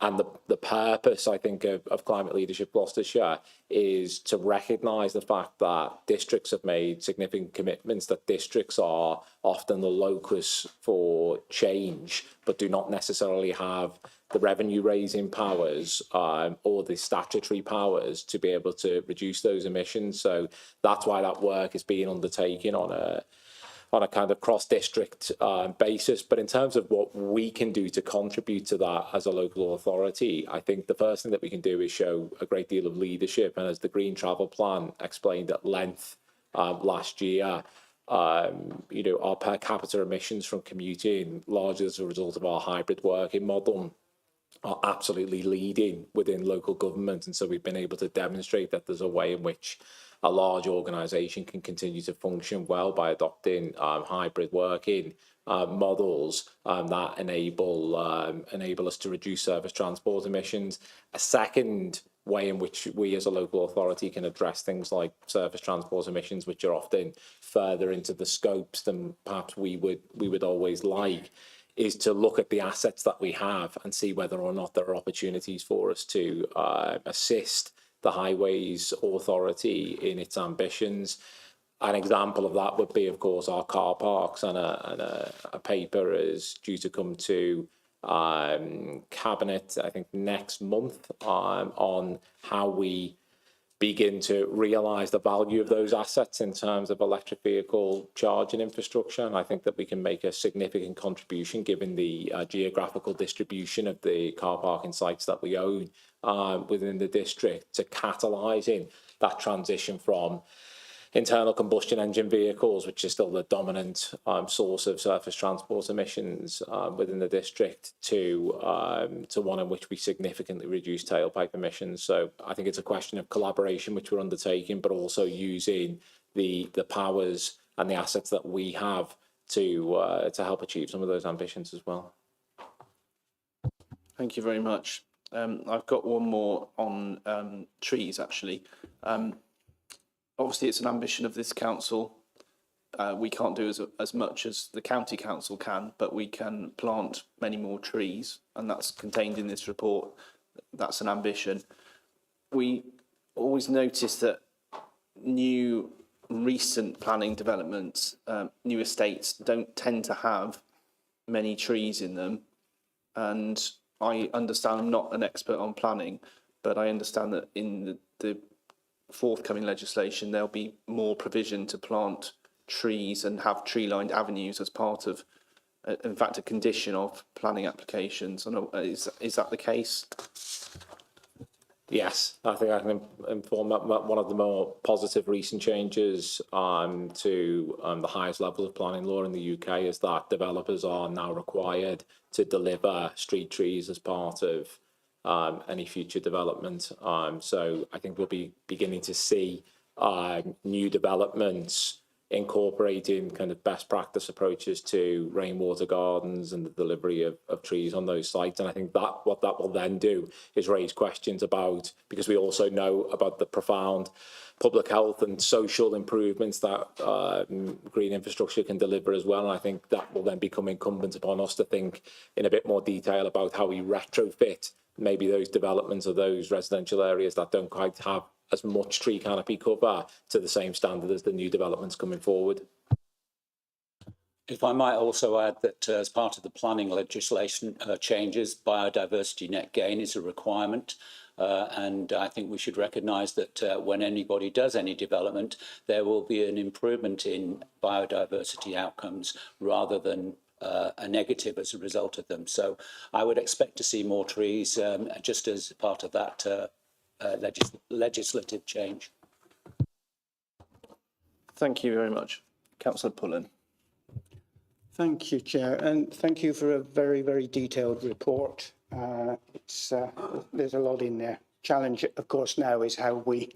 And the purpose, I think, of Climate Leadership Gloucestershire is to recognise the fact that districts have made significant commitments, that districts are often the locus for change, but do not necessarily have the revenue-raising powers or the statutory powers to be able to reduce those emissions. So that's why that work is being undertaken on a kind of cross-district basis. But in terms of what we can do to contribute to that as a local authority, I think the first thing that we can do is show a great deal of leadership. And as the Green Travel Plan explained at length last year, our per capita emissions from commuting, largely as a result of our hybrid working model, are absolutely leading within local government. And so we've been able to demonstrate that there's a way in which a large organisation can continue to function well by adopting hybrid working models that enable us to reduce surface transport emissions. A second way in which we as a local authority can address things like surface transport emissions, which are often further into the scopes than perhaps we would always like, is to look at the assets that we have and see whether or not there are opportunities for us to assist the Highways Authority in its ambitions. An example of that would be, of course, our car parks, and a paper is due to come to Cabinet, I think, next month on how we begin to realise the value of those assets in terms of electric vehicle charging infrastructure. And I think that we can make a significant contribution given the geographical distribution of the car parking sites that we own within the district to catalysing that transition from internal combustion engine vehicles, which is still the dominant source of surface transport emissions within the district, to one in which we significantly reduce tailpipe emissions. So I think it's a question of collaboration, which we're undertaking, but also using the powers and the assets that we have to help achieve some of those ambitions as well. Thank you very much. I've got one more on trees, actually. Obviously, it's an ambition of this council. We can't do as much as the county council can, but we can plant many more trees, and that's contained in this report. That's an ambition. We always notice that new recent planning developments, new estates, don't tend to have many trees in them. And I understand, I'm not an expert on planning, but I understand that in the forthcoming legislation, there'll be more provision to plant trees and have tree-lined avenues as part of, in fact, a condition of planning applications. Is that the case? Yes, I think I can inform that one of the more positive recent changes to the highest level of planning law in the UK is that developers are now required to deliver street trees as part of any future development. So I think we'll be beginning to see new developments incorporating kind of best practice approaches to rainwater gardens and the delivery of trees on those sites. And I think that what that will then do is raise questions about, because we also know about the profound public health and social improvements that green infrastructure can deliver as well. And I think that will then become incumbent upon us to think in a bit more detail about how we retrofit maybe those developments of those residential areas that don't quite have as much tree canopy cover to the same standard as the new developments coming forward. If I might also add that as part of the planning legislation changes, biodiversity net gain is a requirement. And I think we should recognise that when anybody does any development, there will be an improvement in biodiversity outcomes rather than a negative as a result of them. So I would expect to see more trees just as part of that legislative change. Thank you very much. Councillor Pullen. Thank you, Chair, and thank you for a very, very detailed report. There's a lot in there. Challenge, of course, now is how we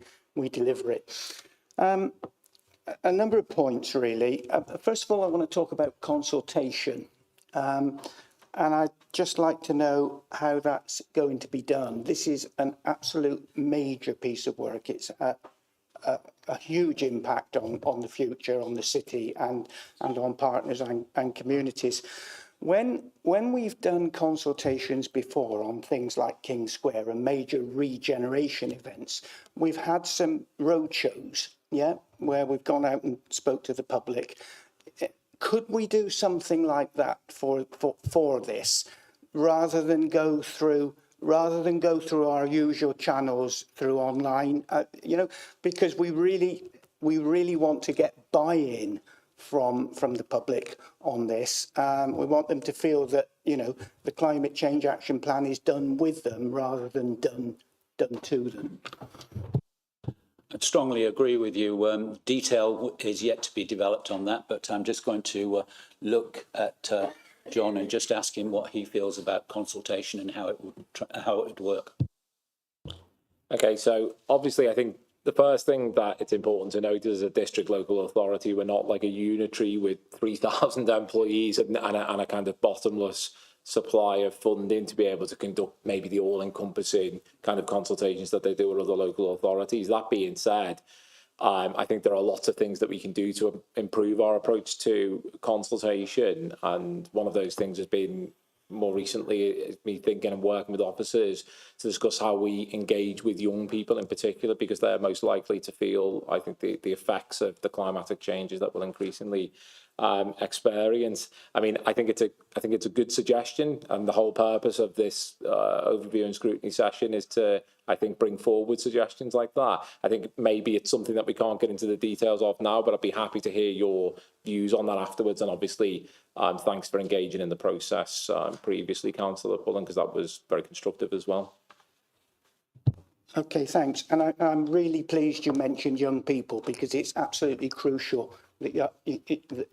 deliver it. A number of points, really. First of all, I want to talk about consultation. And I'd just like to know how that's going to be done. This is an absolute major piece of work. It's a huge impact on the future, on the city and on partners and communities. When we've done consultations before on things like King Square and major regeneration events, we've had some roadshows, where we've gone out and spoke to the public. Could we do something like that for this, rather than go through our usual channels through online? Because we really want to get buy-in from the public on this. We want them to feel that the climate change action plan is done with them rather than done to them. I'd strongly agree with you. Detail is yet to be developed on that, but I'm just going to look at John and just ask him what he feels about consultation and how it would work. Okay, so obviously I think the first thing that it's important to note is, as a district local authority, we're not like a unitary with 3,000 employees and a kind of bottomless supply of funding to be able to conduct maybe the all-encompassing kind of consultations that they do with other local authorities. That being said, I think there are lots of things that we can do to improve our approach to consultation, and one of those things has been more recently me thinking and working with officers to discuss how we engage with young people in particular, because they're most likely to feel, I think, the effects of the climatic changes that will increasingly experience. I mean, I think it's a good suggestion, and the whole purpose of this overview and scrutiny session is to, I think, bring forward suggestions like that. I think maybe it's something that we can't get into the details of now, but I'd be happy to hear your views on that afterwards. And obviously, thanks for engaging in the process previously, Councillor Pullen, because that was very constructive as well. Okay, thanks. And I'm really pleased you mentioned young people, because it's absolutely crucial that,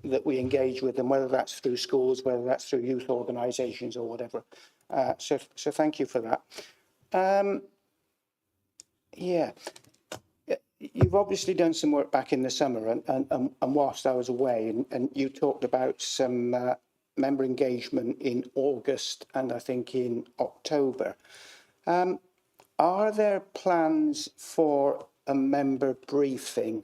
that we engage with them, whether that's through schools, whether that's through youth organisations or whatever. So thank you for that. Yeah, you've obviously done some work back in the summer, and whilst I was away, and you talked about some member engagement in August and I think in October. Are there plans for a member briefing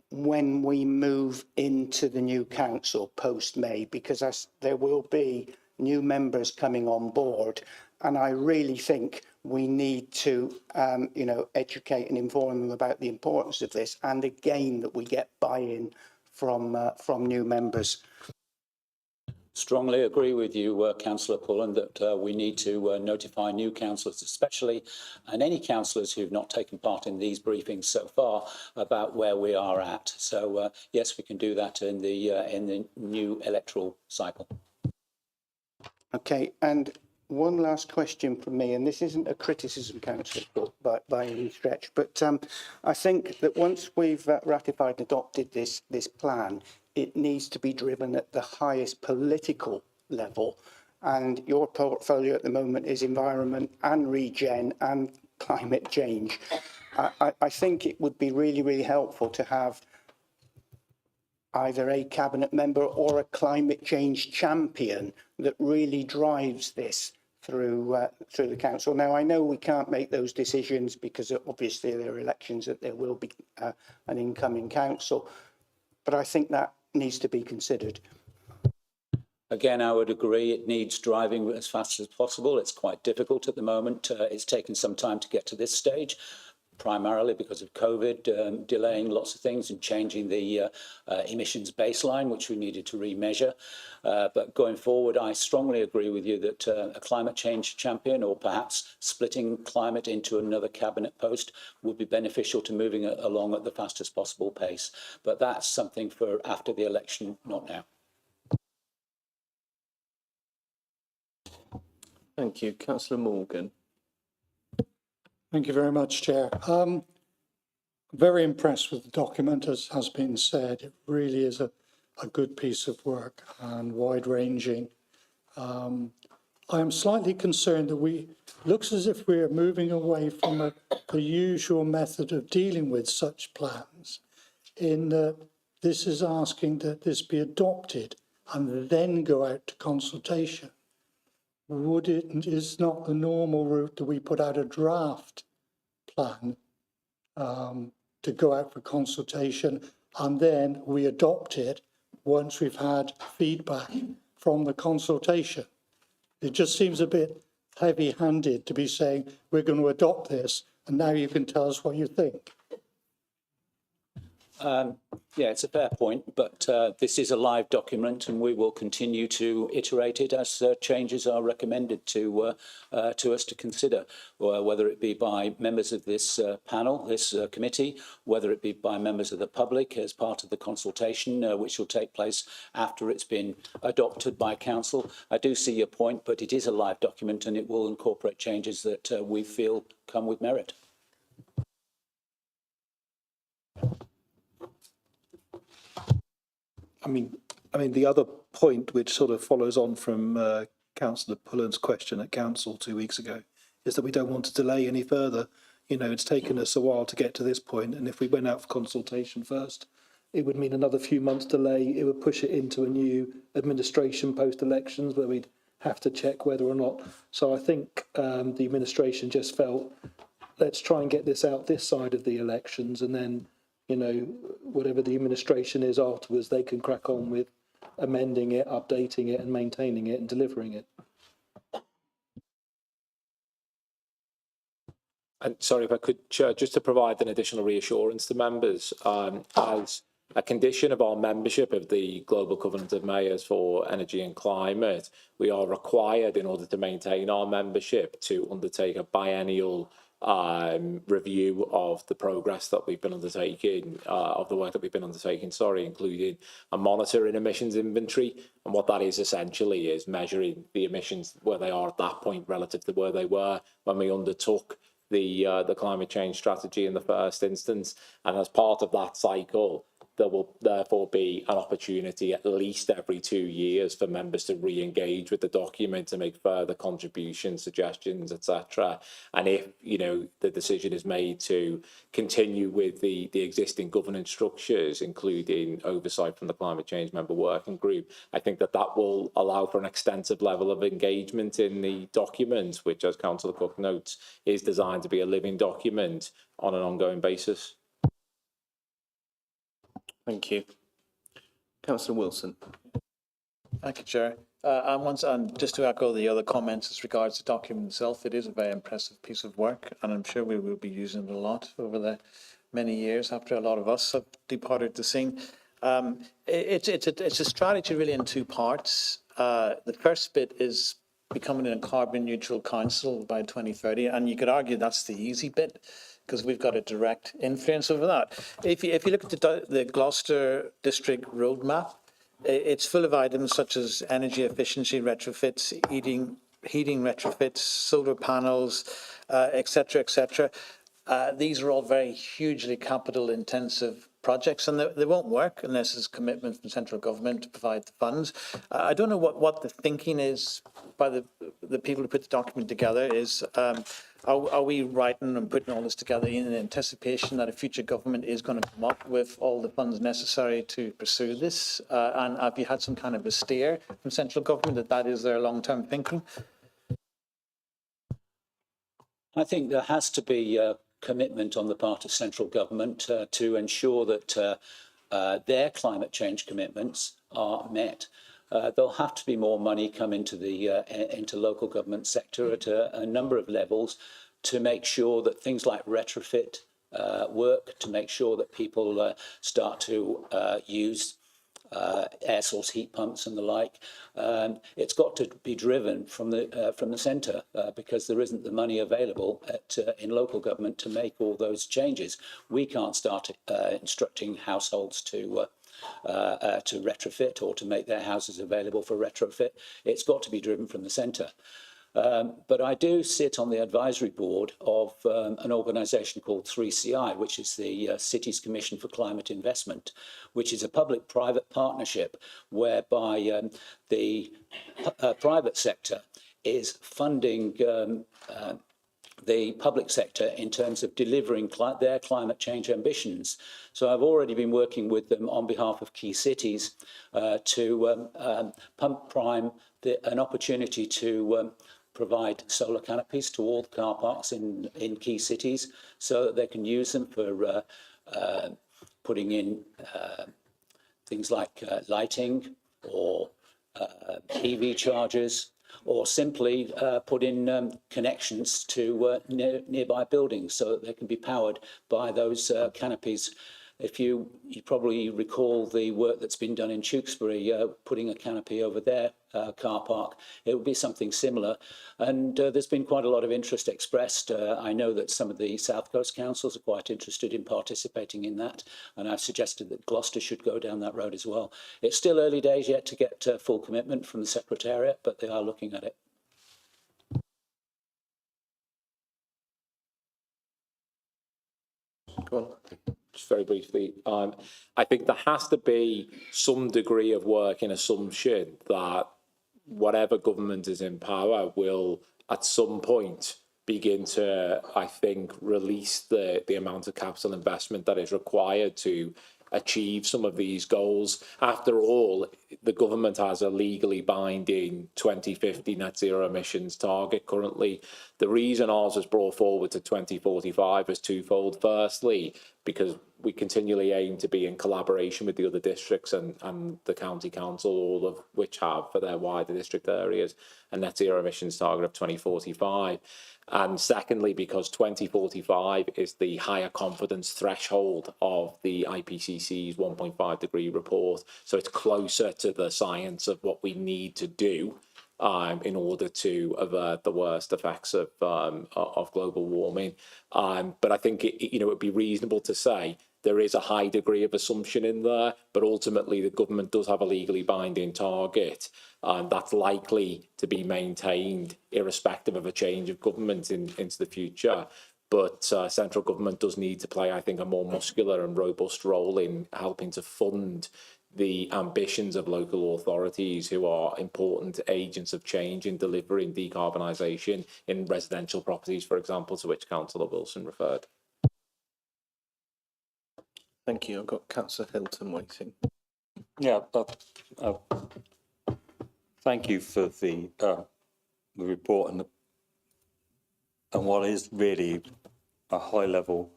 when we move into the new council post-May? Because there will be new members coming on board, and I really think we need to, educate and inform them about the importance of this, and again that we get buy-in from new members. Strongly agree with you, Councillor Pullen, that we need to notify new councillors, especially, and any councillors who've not taken part in these briefings so far, about where we are at. So yes, we can do that in the new electoral cycle. Okay, and one last question from me, and this isn't a criticism, Councillor, by any stretch, but I think that once we've ratified and adopted this plan, it needs to be driven at the highest political level. And your portfolio at the moment is environment and regen and climate change. I think it would be really, really helpful to have either a cabinet member or a climate change champion that really drives this through the council. Now, I know we can't make those decisions because obviously there are elections, that there will be an incoming council, but I think that needs to be considered. Again, I would agree it needs driving as fast as possible. It's quite difficult at the moment. It's taken some time to get to this stage, primarily because of COVID delaying lots of things and changing the emissions baseline, which we needed to remeasure. But going forward, I strongly agree with you that a climate change champion, or perhaps splitting climate into another cabinet post, would be beneficial to moving it along at the fastest possible pace. But that's something for after the election, not now. Thank you. Councillor Morgan. Thank you very much, Chair. Very impressed with the document, as has been said. It really is a good piece of work and wide-ranging. I am slightly concerned that looks as if we're moving away from the usual method of dealing with such plans, in that this is asking that this be adopted and then go out to consultation. Is not the normal route that we put out a draft plan to go out for consultation, and then we adopt it once we've had feedback from the consultation? It just seems a bit heavy-handed to be saying we're going to adopt this and now you can tell us what you think. Yeah, it's a fair point, but this is a live document and we will continue to iterate it as changes are recommended to us to consider, whether it be by members of this panel, this committee, whether it be by members of the public as part of the consultation, which will take place after it's been adopted by council. I do see your point, but it is a live document and it will incorporate changes that we feel come with merit. I mean, the other point which sort of follows on from Councillor Pullen's question at council 2 weeks ago is that we don't want to delay any further. You know, it's taken us a while to get to this point, and if we went out for consultation first, it would mean another few months delay. It would push it into a new administration post-elections where we'd have to check whether or not. So I think the administration just felt, let's try and get this out this side of the elections, and then, you know, whatever the administration is afterwards, they can crack on with amending it, updating it and maintaining it and delivering it. And sorry, if I could, Chair, just to provide an additional reassurance to members, as a condition of our membership of the Global Covenant of Mayors for Energy and Climate, we are required, in order to maintain our membership, to undertake a biennial review of the progress that we've been undertaking, of the work that we've been undertaking, including a monitoring emissions inventory. And what that is essentially is measuring the emissions where they are at that point relative to where they were when we undertook the climate change strategy in the first instance. And as part of that cycle, there will therefore be an opportunity at least every 2 years for members to re-engage with the document, to make further contributions, suggestions, etc. And if, you know, the decision is made to continue with the existing governance structures, including oversight from the Climate Change Member Working Group, I think that will allow for an extensive level of engagement in the document, which, as Councillor Cook notes, is designed to be a living document on an ongoing basis. Thank you. Councillor Wilson. Thank you, Chair. And just to echo the other comments as regards the document itself, it is a very impressive piece of work, and I'm sure we will be using it a lot over the many years after a lot of us have departed the scene. It's a strategy really in two parts. The first bit is becoming a carbon neutral council by 2030, and you could argue that's the easy bit, because we've got a direct influence over that. If you look at the Gloucester District Roadmap, it's full of items such as energy efficiency retrofits, heating retrofits, solar panels, etc., etc. These are all very hugely capital intensive projects, and they won't work unless there's commitment from central government to provide the funds. I don't know what the thinking is by the people who put the document together. Are we writing and putting all this together in anticipation that a future government is going to come up with all the funds necessary to pursue this? And have you had some kind of a steer from central government that is their long-term thinking? I think there has to be a commitment on the part of central government to ensure that their climate change commitments are met. There'll have to be more money come into the into local government sector at a number of levels to make sure that things like retrofit work, to make sure that people start to use air source heat pumps and the like. It's got to be driven from the centre because there isn't the money available in local government to make all those changes. We can't start instructing households to retrofit or to make their houses available for retrofit. It's got to be driven from the centre. But I do sit on the advisory board of an organisation called 3CI, which is the Cities Commission for Climate Investment, which is a public-private partnership whereby the private sector is funding the public sector in terms of delivering their climate change ambitions. So I've already been working with them on behalf of key cities to pump prime an opportunity to provide solar canopies to all the car parks in key cities so that they can use them for putting in things like lighting or EV chargers, or simply put in connections to nearby buildings so that they can be powered by those canopies. If you probably recall the work that's been done in Tewkesbury, putting a canopy over their car park, it would be something similar. And there's been quite a lot of interest expressed. I know that some of the South Coast councils are quite interested in participating in that, and I've suggested that Gloucester should go down that road as well. It's still early days yet to get full commitment from the Secretariat, but they are looking at it. Go on. Just very briefly, I think there has to be some degree of working assumption that whatever government is in power will at some point begin to, I think, release the amount of capital investment that is required to achieve some of these goals. After all, the government has a legally binding 2050 net zero emissions target currently. The reason ours was brought forward to 2045 is twofold. Firstly, because we continually aim to be in collaboration with the other districts and the county council, all of which have for their wider district areas a net zero emissions target of 2045. And secondly, because 2045 is the higher confidence threshold of the IPCC's 1.5 degree report. So it's closer to the science of what we need to do in order to avert the worst effects of global warming. But I think it would be reasonable to say there is a high degree of assumption in there, but ultimately the government does have a legally binding target, and that's likely to be maintained irrespective of a change of government into the future. But central government does need to play, I think, a more muscular and robust role in helping to fund the ambitions of local authorities, who are important agents of change in delivering decarbonisation in residential properties, for example, to which Councillor Wilson referred. Thank you. I've got Councillor Hilton waiting. Yeah, thank you for the report and what is really a high-level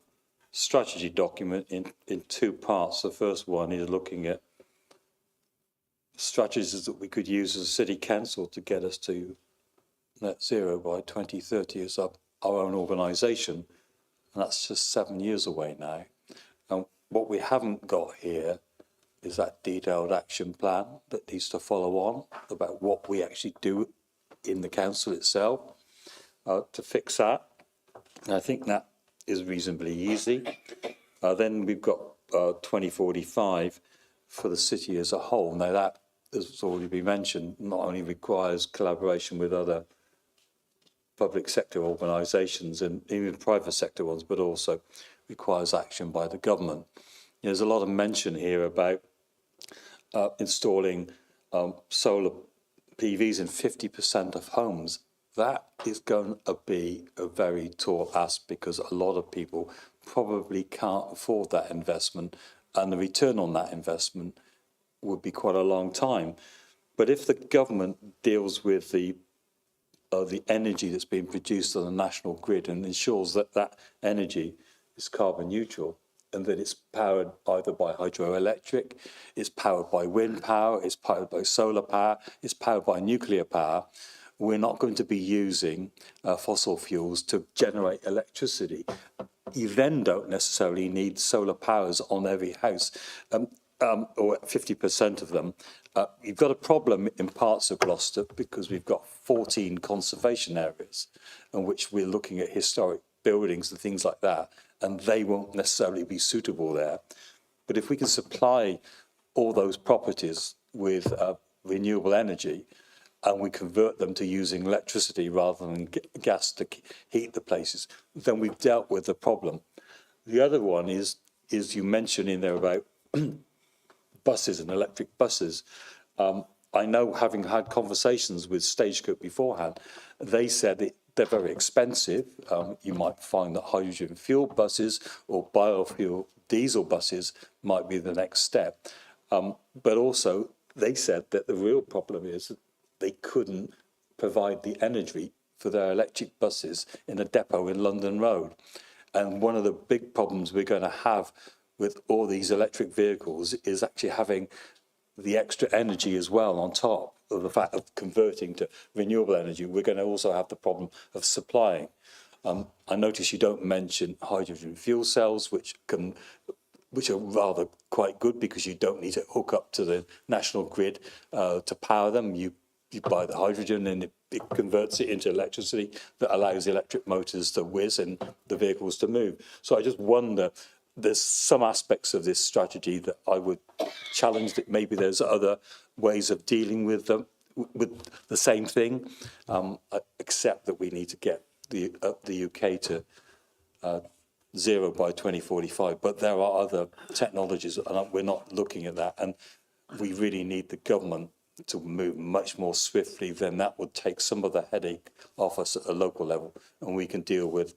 strategy document in two parts. The first one is looking at strategies that we could use as a city council to get us to net zero by 2030 as our own organisation. And that's just 7 years away now. And what we haven't got here is that detailed action plan that needs to follow on about what we actually do in the council itself to fix that. And I think that is reasonably easy. Then we've got 2045 for the city as a whole. Now that, as already been mentioned, not only requires collaboration with other public sector organisations and even private sector ones, but also requires action by the government. There's a lot of mention here about installing solar PVs in 50% of homes. That is going to be a very tall ask because a lot of people probably can't afford that investment, and the return on that investment would be quite a long time. But if the government deals with the energy that's being produced on the national grid and ensures that that energy is carbon neutral and that it's powered either by hydroelectric, it's powered by wind power, it's powered by solar power, it's powered by nuclear power, we're not going to be using fossil fuels to generate electricity. You then don't necessarily need solar powers on every house, or 50% of them. You've got a problem in parts of Gloucester because we've got 14 conservation areas in which we're looking at historic buildings and things like that, and they won't necessarily be suitable there. But if we can supply all those properties with renewable energy, and we convert them to using electricity rather than gas to heat the places, then we've dealt with the problem. The other one is you mentioned in there about buses and electric buses. I know, having had conversations with Stagecoach beforehand, they said they're very expensive. You might find that hydrogen fuel buses or biofuel diesel buses might be the next step. But also, they said that the real problem is that they couldn't provide the energy for their electric buses in a depot in London Road. And one of the big problems we're going to have with all these electric vehicles is actually having the extra energy as well on top of the fact of converting to renewable energy. We're going to also have the problem of supplying. I notice you don't mention hydrogen fuel cells, which are rather quite good because you don't need to hook up to the national grid to power them. You buy the hydrogen and it converts it into electricity that allows the electric motors to whiz and the vehicles to move. So I just wonder, there's some aspects of this strategy that I would challenge, that maybe there's other ways of dealing with them, with the same thing, except that we need to get the UK to zero by 2045. But there are other technologies, and we're not looking at that. And we really need the government to move much more swiftly. Then that would take some of the headache off us at a local level, and we can deal with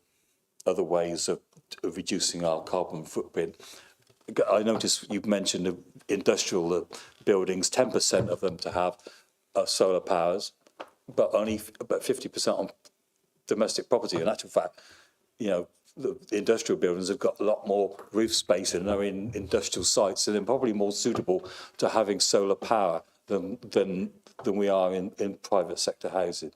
other ways of reducing our carbon footprint. I noticed you've mentioned industrial buildings, 10% of them to have solar powers, but only about 50% on domestic property. In actual fact, the industrial buildings have got a lot more roof space and are in industrial sites, and they're probably more suitable to having solar power than we are in private sector housing.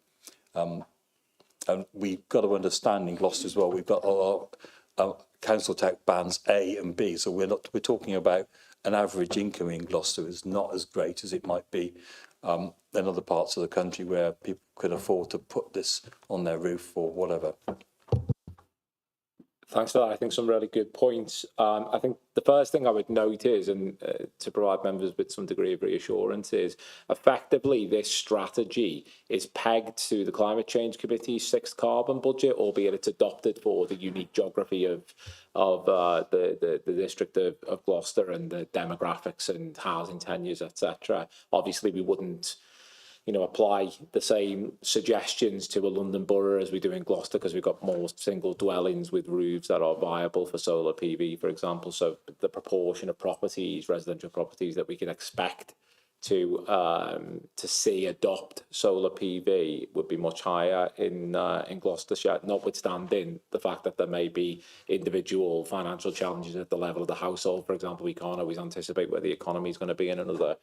And we've got to understand in Gloucester as well, we've got a lot of council tax bands A and B. So we're talking about an average income in Gloucester is not as great as it might be in other parts of the country where people could afford to put this on their roof or whatever. Thanks for that. I think some really good points. I think the first thing I would note is, and to provide members with some degree of reassurance, is effectively this strategy is pegged to the Climate Change Committee's sixth carbon budget, albeit it's adopted for the unique geography of the district of Gloucester and the demographics and housing tenures, etc. Obviously, we wouldn't apply the same suggestions to a London borough as we do in Gloucester, because we've got more single dwellings with roofs that are viable for solar PV, for example. So the proportion of properties, residential properties, that we can expect to see adopt solar PV would be much higher in Gloucestershire, notwithstanding the fact that there may be individual financial challenges at the level of the household. For example, we can't always anticipate where the economy is going to be in another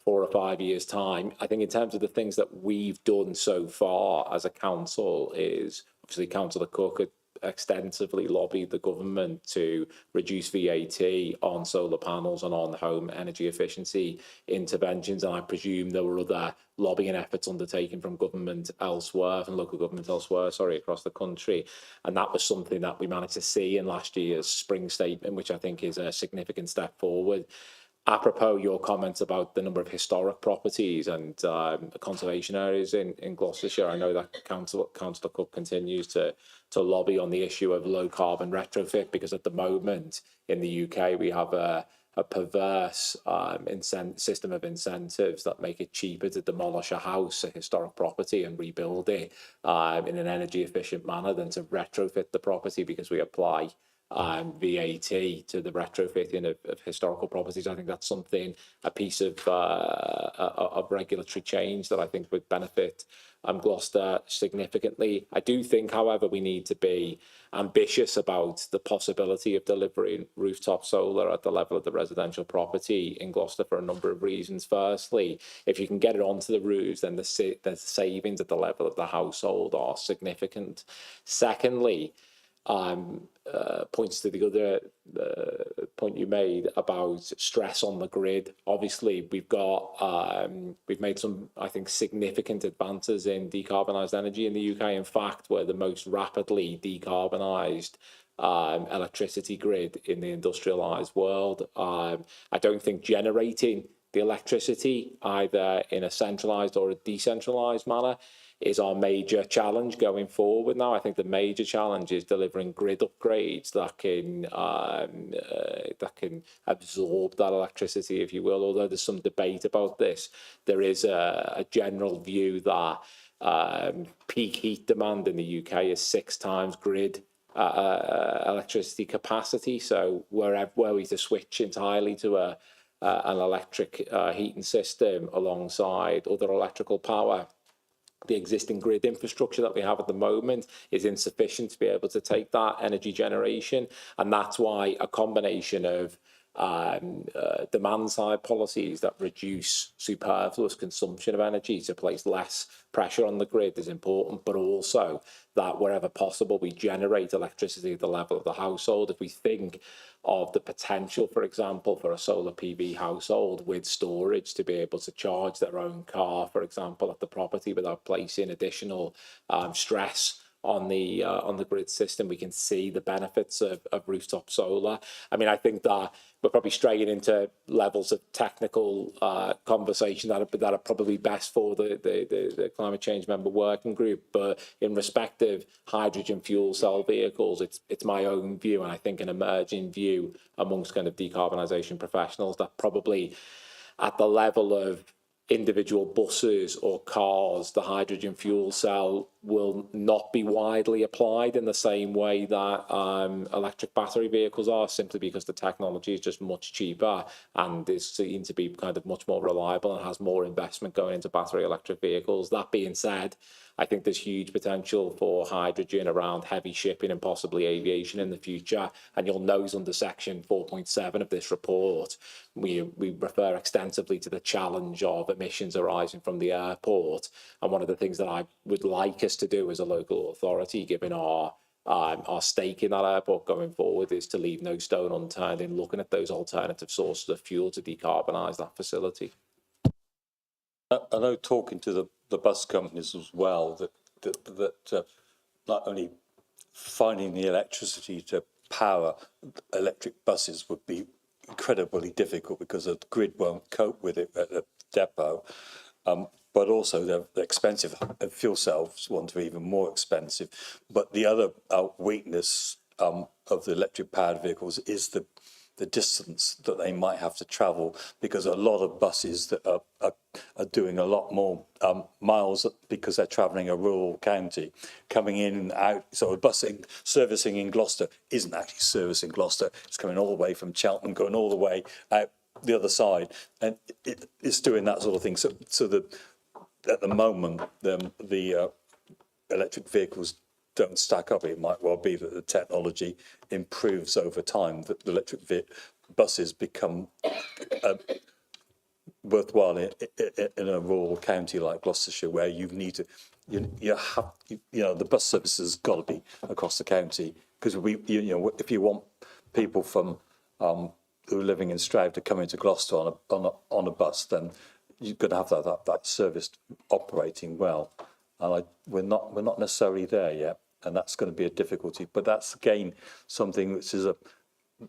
4 or 5 years' time. I think in terms of the things that we've done so far as a council is, obviously Councillor Cook had extensively lobbied the government to reduce VAT on solar panels and on home energy efficiency interventions, and I presume there were other lobbying efforts undertaken from government elsewhere, from local government elsewhere, across the country, and that was something that we managed to see in last year's spring statement, which I think is a significant step forward. Apropos your comments about the number of historic properties and conservation areas in Gloucestershire, I know that Councillor Cook continues to lobby on the issue of low carbon retrofit, because at the moment in the UK we have a perverse system of incentives that make it cheaper to demolish a house, a historic property, and rebuild it in an energy efficient manner than to retrofit the property, because we apply VAT to the retrofitting of historical properties. I think that's a piece of regulatory change that I think would benefit Gloucester significantly. I do think, however, we need to be ambitious about the possibility of delivering rooftop solar at the level of the residential property in Gloucester for a number of reasons. Firstly, if you can get it onto the roofs, then the savings at the level of the household are significant. Secondly, points to the other point you made about stress on the grid. Obviously, we've made some, I think, significant advances in decarbonised energy in the UK. In fact, we're the most rapidly decarbonised electricity grid in the industrialised world. I don't think generating the electricity either in a centralised or a decentralised manner is our major challenge going forward now. I think the major challenge is delivering grid upgrades that can absorb that electricity, if you will. Although there's some debate about this, there is a general view that peak heat demand in the UK is 6 times grid electricity capacity. So were we to switch entirely to an electric heating system alongside other electrical power, the existing grid infrastructure that we have at the moment is insufficient to be able to take that energy generation. And that's why a combination of demand side policies that reduce superfluous consumption of energy to place less pressure on the grid is important, but also that wherever possible we generate electricity at the level of the household. If we think of the potential, for example, for a solar PV household with storage to be able to charge their own car, for example, at the property without placing additional stress on the grid system, we can see the benefits of rooftop solar. I mean, I think that we're probably straying into levels of technical conversation that are probably best for the climate change member working group. But in respect of hydrogen fuel cell vehicles, it's my own view, and I think an emerging view amongst kind of decarbonisation professionals, that probably at the level of individual buses or cars, the hydrogen fuel cell will not be widely applied in the same way that electric battery vehicles are, simply because the technology is just much cheaper and is seen to be kind of much more reliable and has more investment going into battery electric vehicles. That being said, I think there's huge potential for hydrogen around heavy shipping and possibly aviation in the future. And you'll note under section 4.7 of this report, we refer extensively to the challenge of emissions arising from the airport. And one of the things that I would like us to do as a local authority, given our stake in that airport going forward, is to leave no stone unturned in looking at those alternative sources of fuel to decarbonise that facility. I know, talking to the bus companies as well, that not only finding the electricity to power electric buses would be incredibly difficult because the grid won't cope with it at the depot. But also they're expensive. Fuel cells ones are even more expensive. But the other weakness of the electric powered vehicles is the distance that they might have to travel, because a lot of buses that are doing a lot more miles because they're travelling a rural county, coming in and out. So a bus servicing in Gloucester isn't actually servicing Gloucester. It's coming all the way from Cheltenham, going all the way out the other side, and it's doing that sort of thing. So at the moment, the electric vehicles don't stack up. It might well be that the technology improves over time, that the electric buses become worthwhile in a rural county like Gloucestershire, where you need to, the bus service has got to be across the county, because if you want people from who are living in Stroud to come into Gloucester on a bus, then you're going to have that service operating well. And we're not necessarily there yet, and that's going to be a difficulty. But that's again something which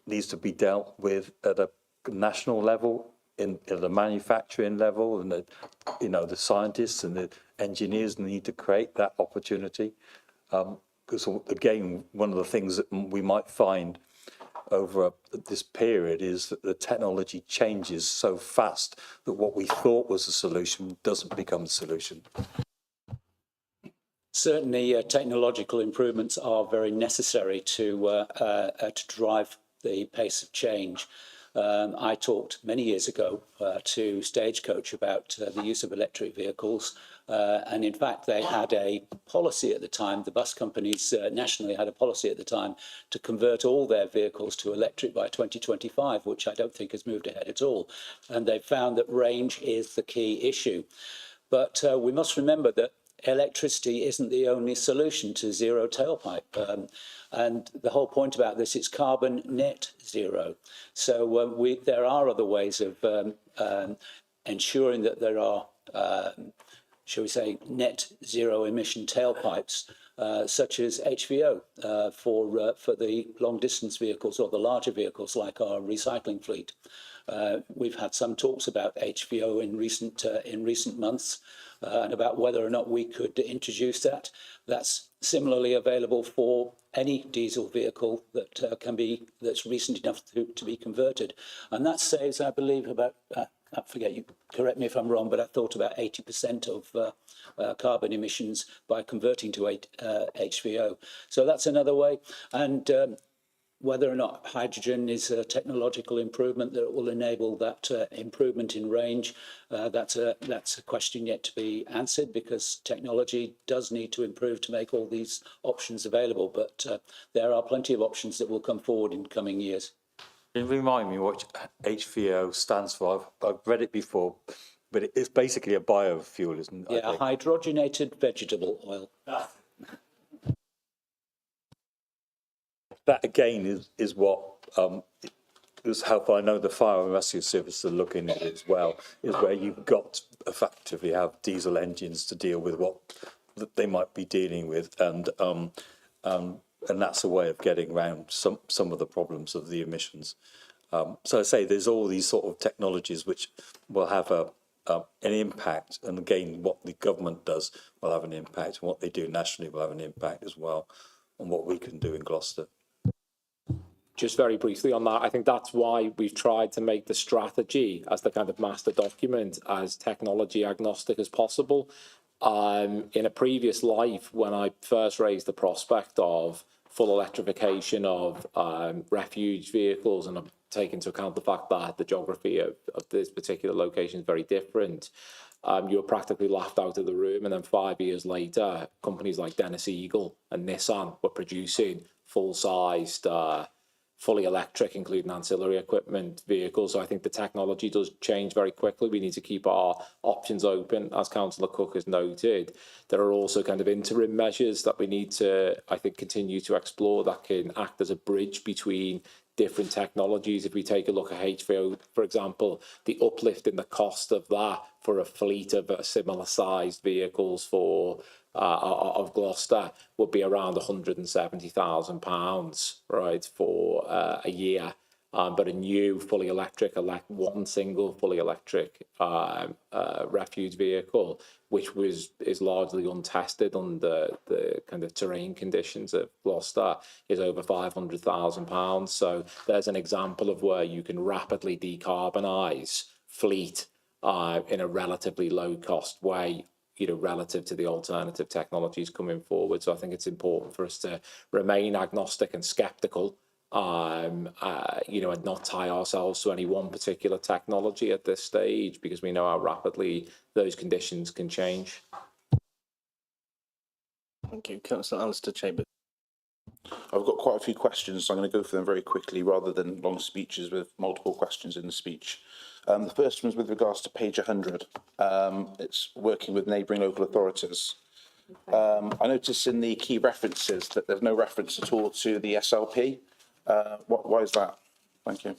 needs to be dealt with at a national level, at the manufacturing level, and the scientists and the engineers need to create that opportunity. Because again, one of the things that we might find over this period is that the technology changes so fast that what we thought was a solution doesn't become the solution. Certainly, technological improvements are very necessary to drive the pace of change. I talked many years ago to Stagecoach about the use of electric vehicles, and in fact they had a policy at the time, the bus companies nationally had a policy at the time to convert all their vehicles to electric by 2025, which I don't think has moved ahead at all. And they found that range is the key issue. But we must remember that electricity isn't the only solution to zero tailpipe. And the whole point about this is carbon net zero. So there are other ways of ensuring that there are, shall we say, net zero emission tailpipes, such as HVO for the long distance vehicles or the larger vehicles like our recycling fleet. We've had some talks about HVO in recent months, and about whether or not we could introduce that. That's similarly available for any diesel vehicle that's recent enough to be converted, and that saves, I believe, about I forget, you correct me if I'm wrong, but I thought about 80% of carbon emissions by converting to HVO. So that's another way. And whether or not hydrogen is a technological improvement that will enable that improvement in range, that's a question yet to be answered, because technology does need to improve to make all these options available. But there are plenty of options that will come forward in coming years. Remind me what HVO stands for. I've read it before, but it's basically a biofuel, isn't it? Yeah, hydrogenated vegetable oil. That again is what is how I know the fire and rescue service are looking at it as well, is where you've got to effectively have diesel engines to deal with what they might be dealing with, and that's a way of getting around some of the problems of the emissions. So I say there's all these sort of technologies which will have an impact, and again, what the government does will have an impact, and what they do nationally will have an impact as well on what we can do in Gloucester. Just very briefly on that, I think that's why we've tried to make the strategy as the kind of master document as technology agnostic as possible. In a previous life, when I first raised the prospect of full electrification of refuge vehicles, and I'm taking into account the fact that the geography of this particular location is very different, you were practically laughed out of the room. And then 5 years later, companies like Dennis Eagle and Nissan were producing full-sized, fully electric, including ancillary equipment vehicles. So I think the technology does change very quickly. We need to keep our options open. As Councillor Cook has noted, there are also kind of interim measures that we need to, I think, continue to explore that can act as a bridge between different technologies. If we take a look at HVO, for example, the uplift in the cost of that for a fleet of similar sized vehicles for of Gloucester would be around £170,000, right, for a year. But a new fully electric, one single fully electric refuse vehicle, which is largely untested under the kind of terrain conditions of Gloucester, is over £500,000. So there's an example of where you can rapidly decarbonise fleet in a relatively low cost way, relative to the alternative technologies coming forward. So I think it's important for us to remain agnostic and sceptical, and not tie ourselves to any one particular technology at this stage, because we know how rapidly those conditions can change. Thank you. Councillor Alistair Chambers. I've got quite a few questions, so I'm going to go through them very quickly rather than long speeches with multiple questions in the speech. The first one is with regards to page 100. It's working with neighbouring local authorities. I noticed in the key references that there's no reference at all to the SLP. Why is that? Thank you.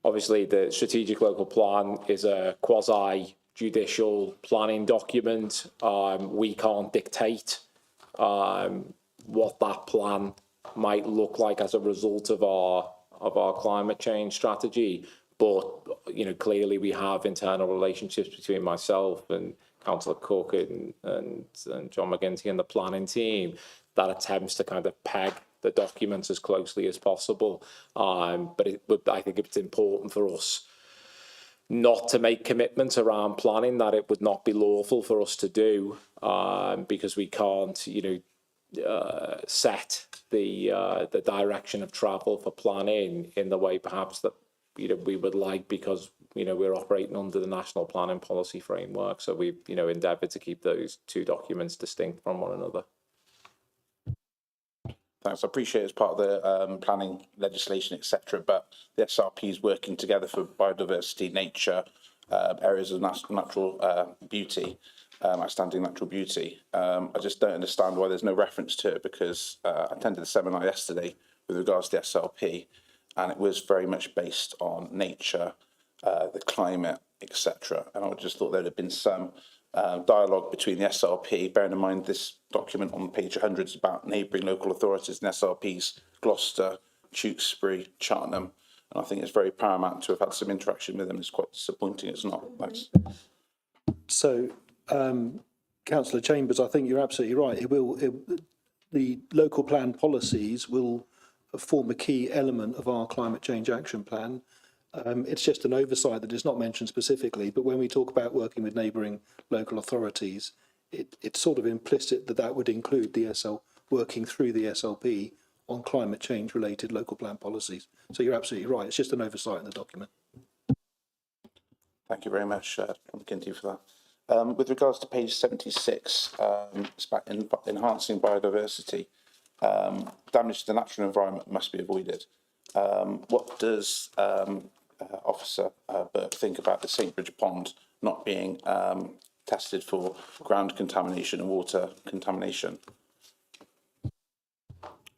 Obviously, the strategic local plan is a quasi-judicial planning document. We can't dictate what that plan might look like as a result of our climate change strategy. But clearly we have internal relationships between myself and Councillor Cook and John McGinty and the planning team that attempts to kind of peg the documents as closely as possible. But I think it's important for us not to make commitments around planning that it would not be lawful for us to do, because we can't, set the direction of travel for planning in the way perhaps that we would like, because we're operating under the National Planning Policy Framework. So we've endeavoured to keep those two documents distinct from one another. Thanks. I appreciate it's part of the planning legislation, etc. But the SRP is working together for biodiversity, nature, areas of natural beauty, outstanding natural beauty. I just don't understand why there's no reference to it, because I attended the seminar yesterday with regards to the SLP, and it was very much based on nature, the climate, etc. And I just thought there'd have been some dialogue between the SLP, bearing in mind this document on page 100 is about neighbouring local authorities and SLPs, Gloucester, Tewkesbury, Cheltenham, and I think it's very paramount to have had some interaction with them. It's quite disappointing it's not. Thanks. So, Councillor Chambers, I think you're absolutely right. The local plan policies will form a key element of our climate change action plan. It's just an oversight that is not mentioned specifically, but when we talk about working with neighbouring local authorities, it's sort of implicit that would include the working through the SLP on climate change related local plan policies. So you're absolutely right. It's just an oversight in the document. Thank you very much, McGinty, for that. With regards to page 76, it's about enhancing biodiversity. Damage to the natural environment must be avoided. What does Officer Burke think about the St Bridget Pond not being tested for ground contamination and water contamination?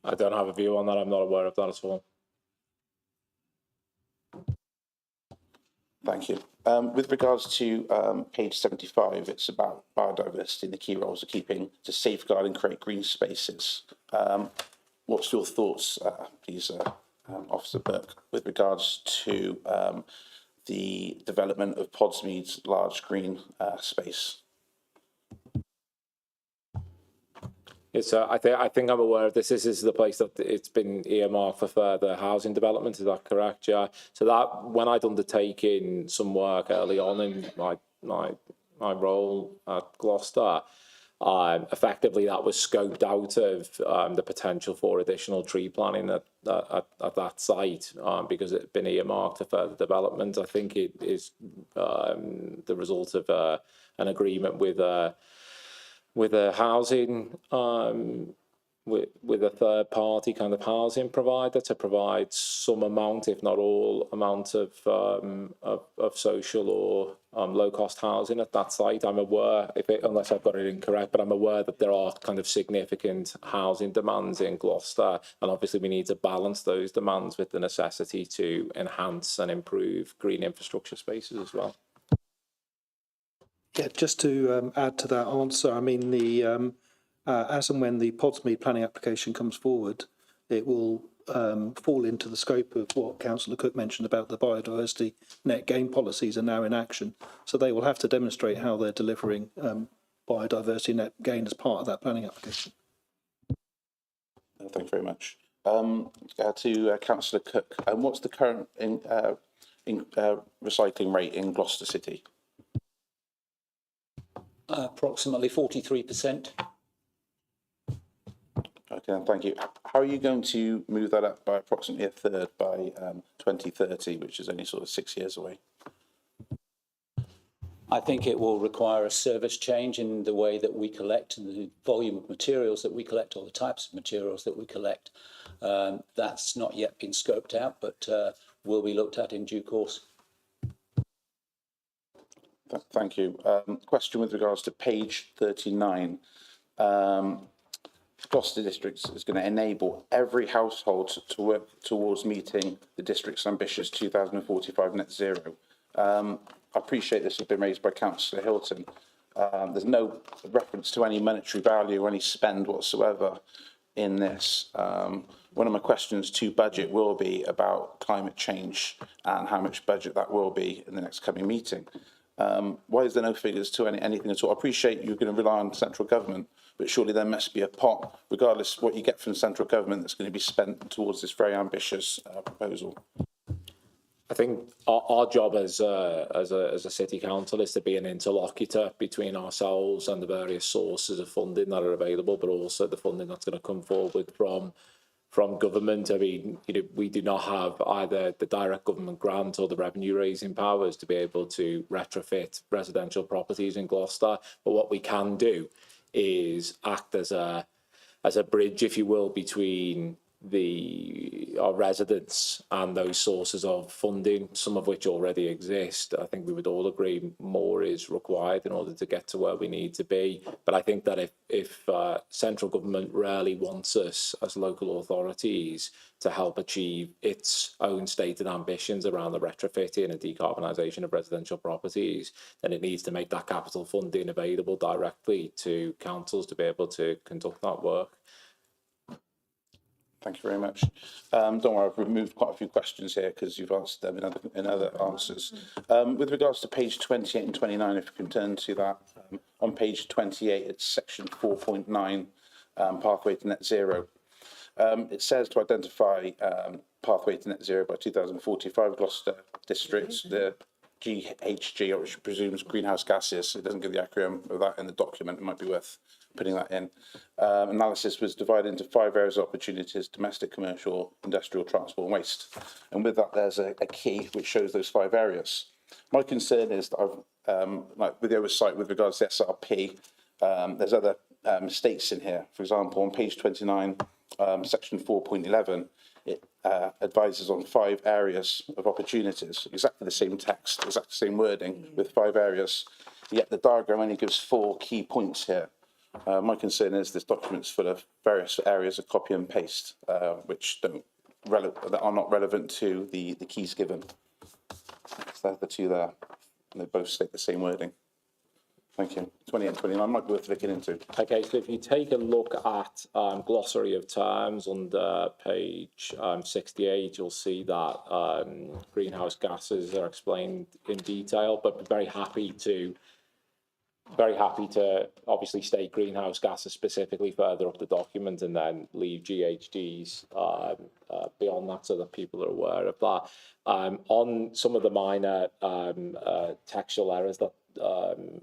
I don't have a view on that. I'm not aware of that at all. Thank you. With regards to page 75, it's about biodiversity and the key roles of keeping to safeguard and create green spaces. What's your thoughts, please, Officer Burke, with regards to the development of Podsmead's large green space? It's, I think I'm aware of this. This is the place that it's been earmarked for further housing development. Is that correct? Yeah. So that when I'd undertaken some work early on in my role at Gloucester, effectively that was scoped out of the potential for additional tree planting at that site, because it had been earmarked for further development. I think it is the result of an agreement with a housing with a third party kind of housing provider to provide some amount, if not all amount of social or low cost housing at that site. I'm aware, unless I've got it incorrect, but I'm aware that there are kind of significant housing demands in Gloucester, and obviously we need to balance those demands with the necessity to enhance and improve green infrastructure spaces as well. Yeah, just to add to that answer, I mean, the as and when the Podsmead planning application comes forward, it will fall into the scope of what Councillor Cook mentioned about the biodiversity net gain policies are now in action. So they will have to demonstrate how they're delivering biodiversity net gain as part of that planning application. Thank you very much. To Councillor Cook, what's the current recycling rate in Gloucester City? Approximately 43%. Okay, thank you. How are you going to move that up by approximately a third by 2030, which is only sort of 6 years away? I think it will require a service change in the way that we collect and the volume of materials that we collect, or the types of materials that we collect. That's not yet been scoped out, but will be looked at in due course. Thank you. Question with regards to page 39. Gloucester District is going to enable every household to work towards meeting the district's ambitious 2045 net zero. I appreciate this has been raised by Councillor Hilton. There's no reference to any monetary value or any spend whatsoever in this. One of my questions to budget will be about climate change and how much budget that will be in the next coming meeting. Why is there no figures to anything at all? I appreciate you're going to rely on central government, but surely there must be a pot, regardless of what you get from central government, that's going to be spent towards this very ambitious proposal. I think our job as a city council is to be an interlocutor between ourselves and the various sources of funding that are available, but also the funding that's going to come forward from government. I mean, we do not have either the direct government grant or the revenue raising powers to be able to retrofit residential properties in Gloucester. But what we can do is act as a bridge, if you will, between our residents and those sources of funding, some of which already exist. I think we would all agree more is required in order to get to where we need to be. But I think that if central government really wants us as local authorities to help achieve its own stated ambitions around the retrofitting and decarbonisation of residential properties, then it needs to make that capital funding available directly to councils to be able to conduct that work. Thank you very much. Don't worry, I've removed quite a few questions here because you've answered them in other answers. With regards to page 28 and 29, if you can turn to that. On page 28, it's section 4.9, pathway to net zero. It says to identify pathway to net zero by 2045, Gloucester districts, the GHG, which presumes greenhouse gases. It doesn't give the acronym of that in the document. It might be worth putting that in. Analysis was divided into 5 areas of opportunities: domestic, commercial, industrial, transport and waste. And with that, there's a key which shows those 5 areas. My concern is that like with the oversight with regards to SRP, there's other mistakes in here. For example, on page 29, section 4.11, it advises on 5 areas of opportunities, exactly the same text, exactly the same wording with 5 areas, yet the diagram only gives 4 key points here. My concern is this document's full of various areas of copy and paste, which that are not relevant to the keys given. So there's the 2 there, and they both state the same wording. Thank you. 28 and 29 might be worth looking into. Okay, so if you take a look at glossary of terms under page 68, you'll see that greenhouse gases are explained in detail, but very happy to obviously state greenhouse gases specifically further up the document and then leave GHGs beyond that so that people are aware of that. On some of the minor textual errors that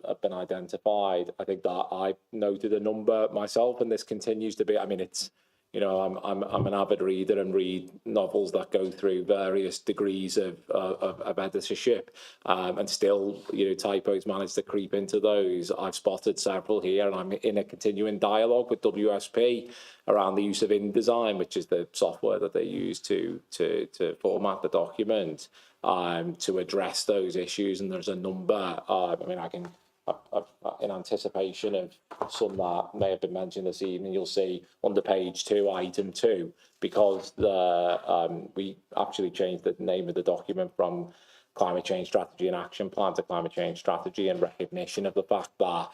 have been identified, I think that I noted a number myself, and this continues to be, I mean, it's You know, I'm an avid reader and read novels that go through various degrees of editorship, and still, you know, typos manage to creep into those. I've spotted several here, and I'm in a continuing dialogue with WSP around the use of InDesign, which is the software that they use to format the document, to address those issues. And there's a number. I mean, in anticipation of some that may have been mentioned this evening, you'll see under page 2, item 2, because we actually changed the name of the document from Climate Change Strategy and Action Plan to Climate Change Strategy, in recognition of the fact that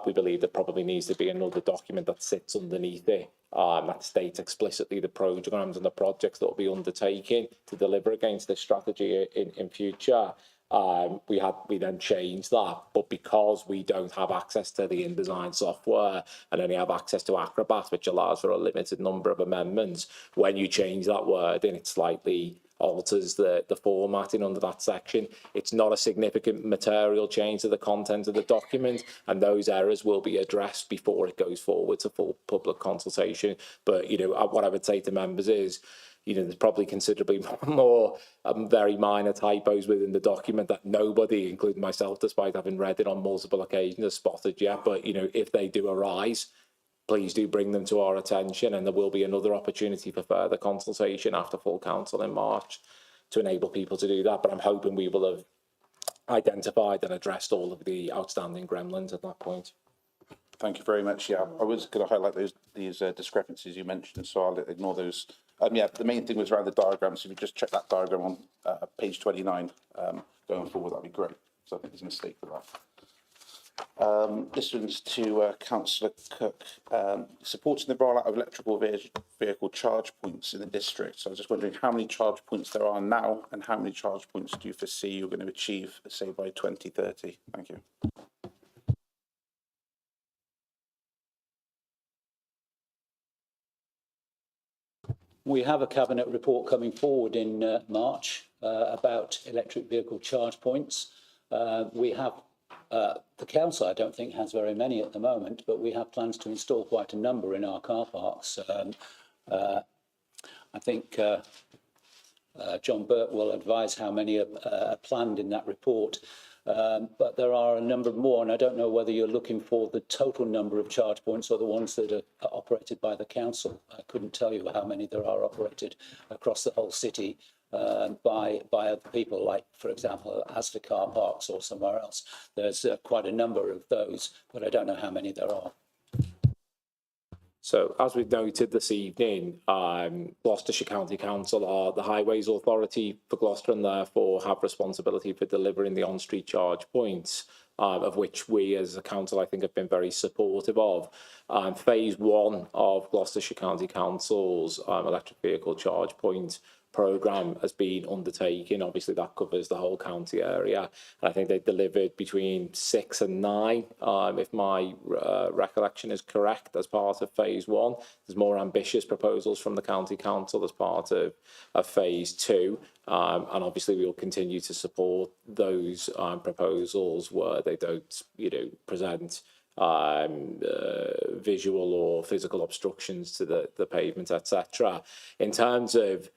we believe there probably needs to be another document that sits underneath it, that states explicitly the programmes and the projects that will be undertaken to deliver against this strategy in future. We then changed that, but because we don't have access to the InDesign software and only have access to Acrobat, which allows for a limited number of amendments, when you change that word in, it slightly alters the formatting under that section. It's not a significant material change to the content of the document, and those errors will be addressed before it goes forward to full public consultation. But, you know, what I would say to members is, you know, there's probably considerably more very minor typos within the document that nobody, including myself, despite having read it on multiple occasions, has spotted yet. But, you know, if they do arise, please do bring them to our attention, and there will be another opportunity for further consultation after full council in March to enable people to do that. But I'm hoping we will have identified and addressed all of the outstanding gremlins at that point. Thank you very much. Yeah, I was going to highlight these discrepancies you mentioned, so I'll ignore those. Yeah, the main thing was around the diagram. So if you just check that diagram on page 29 going forward, that'd be great. So I think there's a mistake for that. This one's to Councillor Cook, supporting the rollout of electrical vehicle charge points in the district. So I was just wondering how many charge points there are now, and how many charge points do you foresee you're going to achieve, say, by 2030? Thank you. We have a Cabinet report coming forward in March about electric vehicle charge points. We have, the council I don't think has very many at the moment, but we have plans to install quite a number in our car parks. I think John Burt will advise how many are planned in that report. But there are a number more, and I don't know whether you're looking for the total number of charge points or the ones that are operated by the council. I couldn't tell you how many there are operated across the whole city by other people, like, for example, Asda car parks or somewhere else. There's quite a number of those, but I don't know how many there are. So, as we've noted this evening, Gloucestershire County Council are the highways authority for Gloucester, and therefore have responsibility for delivering the on-street charge points, of which we as a council, I think, have been very supportive of. Phase 1 of Gloucestershire County Council's electric vehicle charge point programme has been undertaken. Obviously, that covers the whole county area. And I think they delivered between 6 and 9, if my recollection is correct, as part of phase 1. There's more ambitious proposals from the county council as part of phase 2. And obviously, we will continue to support those proposals where they don't, you know, present visual or physical obstructions to the pavement, etc. In terms of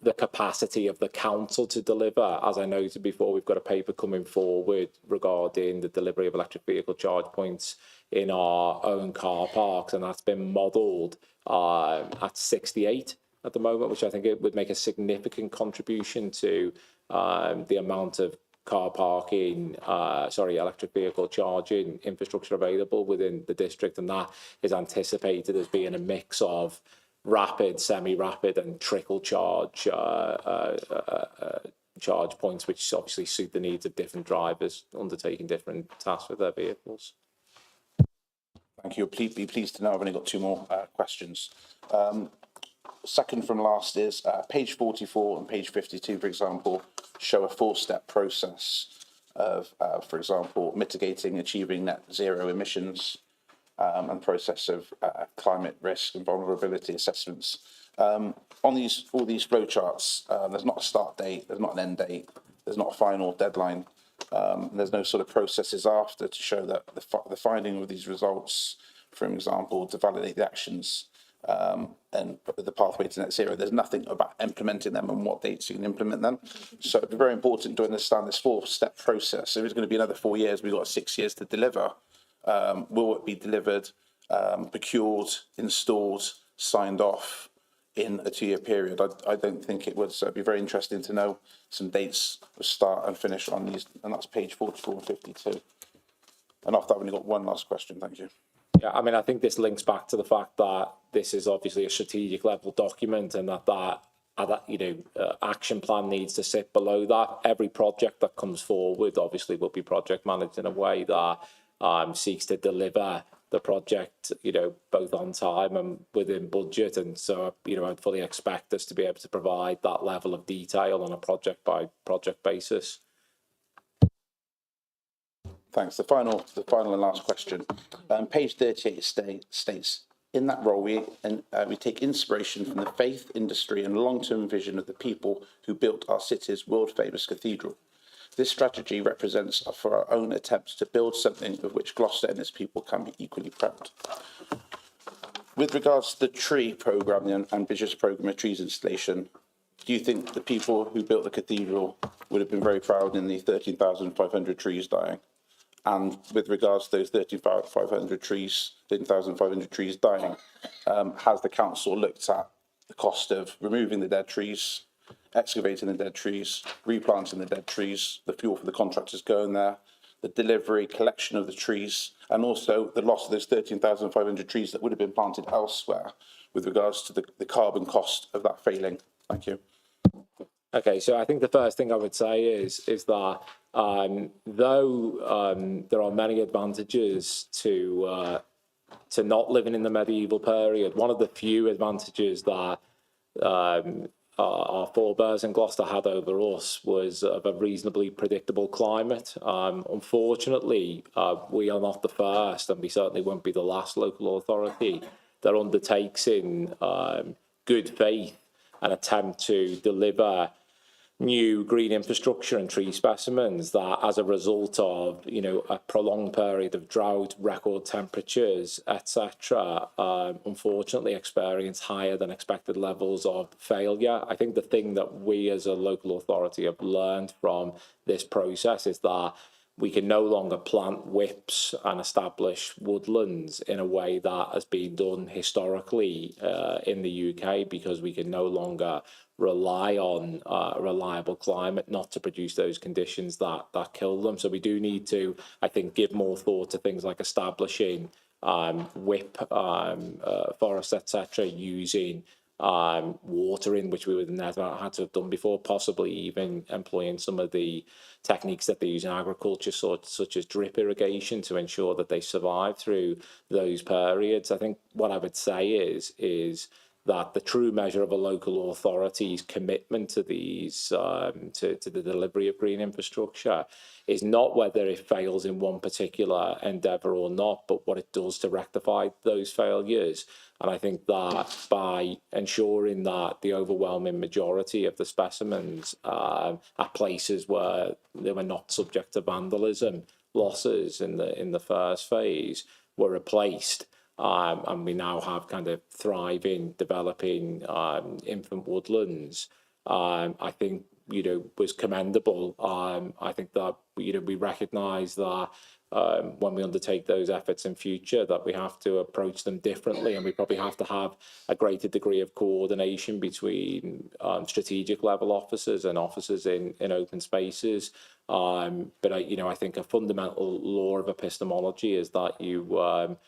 the capacity of the council to deliver, as I noted before, we've got a paper coming forward regarding the delivery of electric vehicle charge points in our own car parks, and that's been modelled at 68 at the moment, which I think it would make a significant contribution to the amount of car parking, electric vehicle charging infrastructure available within the district, and that is anticipated as being a mix of rapid, semi-rapid and trickle charge charge points, which obviously suit the needs of different drivers undertaking different tasks with their vehicles. Thank you. Be pleased to know I've only got 2 more questions. Second from last is page 44 and page 52, for example, show a 4-step process of, for example, mitigating, achieving net zero emissions, and process of climate risk and vulnerability assessments. On all these flowcharts, there's not a start date, there's not an end date, there's not a final deadline, there's no sort of processes after to show that the finding of these results, for example, to validate the actions and the pathway to net zero, there's nothing about implementing them and what dates you can implement them. So it'd be very important to understand this 4-step process. If it's going to be another 4 years, we've got 6 years to deliver. Will it be delivered, procured, installed, signed off in a 2-year period? I don't think it would. So it'd be very interesting to know some dates of start and finish on these, and that's page 44 and 52. And after that, I've only got one last question. Thank you. Yeah, I mean, I think this links back to the fact that this is obviously a strategic level document, and that action plan needs to sit below that. Every project that comes forward obviously will be project managed in a way that seeks to deliver the project, both on time and within budget. And so, I'd fully expect us to be able to provide that level of detail on a project by project basis. Thanks. The final and last question. Page 38 states, in that role, we take inspiration from the faith, industry and long-term vision of the people who built our city's world-famous cathedral. This strategy represents for our own attempts to build something of which Gloucester and its people can be equally proud. With regards to the tree programme, the ambitious programme of trees installation, do you think the people who built the cathedral would have been very proud in the 13,500 trees dying? And with regards to those 13,500 trees dying, has the council looked at the cost of removing the dead trees, excavating the dead trees, replanting the dead trees, the fuel for the contractors going there, the delivery, collection of the trees, and also the loss of those 13,500 trees that would have been planted elsewhere with regards to the carbon cost of that failing? Thank you. Okay, so I think the first thing I would say is that though there are many advantages to not living in the medieval period, one of the few advantages that our forebears in Gloucester had over us was of a reasonably predictable climate. Unfortunately, we are not the first, and we certainly won't be the last local authority that undertakes in good faith an attempt to deliver new green infrastructure and tree specimens that, as a result of a prolonged period of drought, record temperatures, etc., unfortunately experience higher than expected levels of failure. I think the thing that we as a local authority have learned from this process is that we can no longer plant whips and establish woodlands in a way that has been done historically in the UK, because we can no longer rely on a reliable climate not to produce those conditions that kill them. So we do need to, I think, give more thought to things like establishing whip forests, etc., using watering, which we would never had to have done before, possibly even employing some of the techniques that they use in agriculture, such as drip irrigation, to ensure that they survive through those periods. I think what I would say is that the true measure of a local authority's commitment to these, to the delivery of green infrastructure, is not whether it fails in one particular endeavour or not, but what it does to rectify those failures. And I think that by ensuring that the overwhelming majority of the specimens at places where they were not subject to vandalism losses in the first phase were replaced, and we now have kind of thriving, developing infant woodlands, I think was commendable. I think that we recognise that when we undertake those efforts in future, that we have to approach them differently, and we probably have to have a greater degree of coordination between strategic level officers and officers in open spaces. But I think a fundamental law of epistemology is that you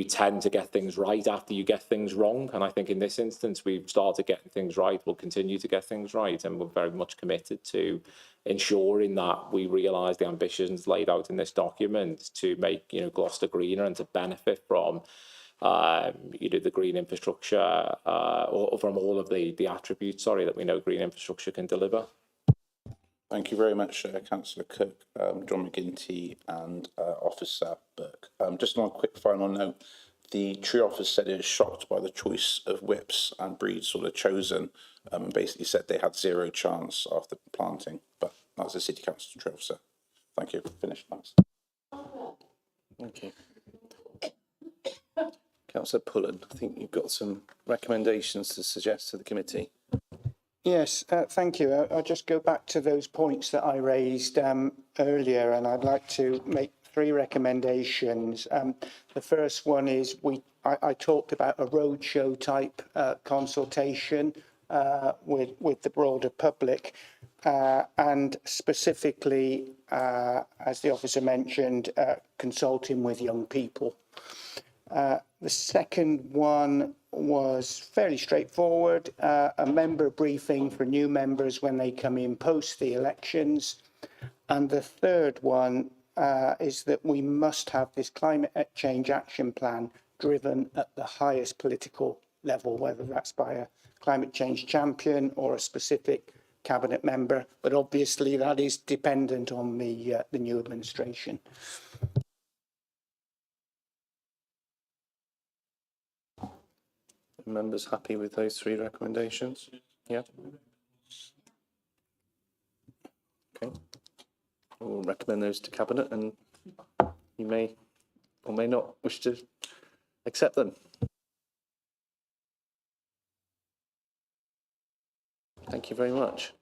tend to get things right after you get things wrong. And I think in this instance, we've started getting things right. We'll continue to get things right. And we're very much committed to ensuring that we realise the ambitions laid out in this document to make Gloucester greener and to benefit from the green infrastructure or from all of the attributes, that we know green infrastructure can deliver. Thank you very much, Councillor Cook, John McGinty and Officer Burke. Just on a quick final note, the tree officer said he was shocked by the choice of whips and breeds chosen, and basically said they had zero chance after planting, but that's a City Council tree officer. Thank you. Finished. Thanks. Thank you. Councillor Pullen, I think you've got some recommendations to suggest to the committee. Yes, thank you. I'll just go back to those points that I raised earlier, and I'd like to make 3 recommendations. The first one is I talked about a roadshow type consultation with the broader public, and specifically, as the officer mentioned, consulting with young people. The second one was fairly straightforward, a member briefing for new members when they come in post the elections. And the third one is that we must have this climate change action plan driven at the highest political level, whether that's by a climate change champion or a specific cabinet member. But obviously that is dependent on the new administration. Members happy with those 3 recommendations? Yeah. Okay. We'll recommend those to Cabinet, and you may or may not wish to accept them. Thank you very much.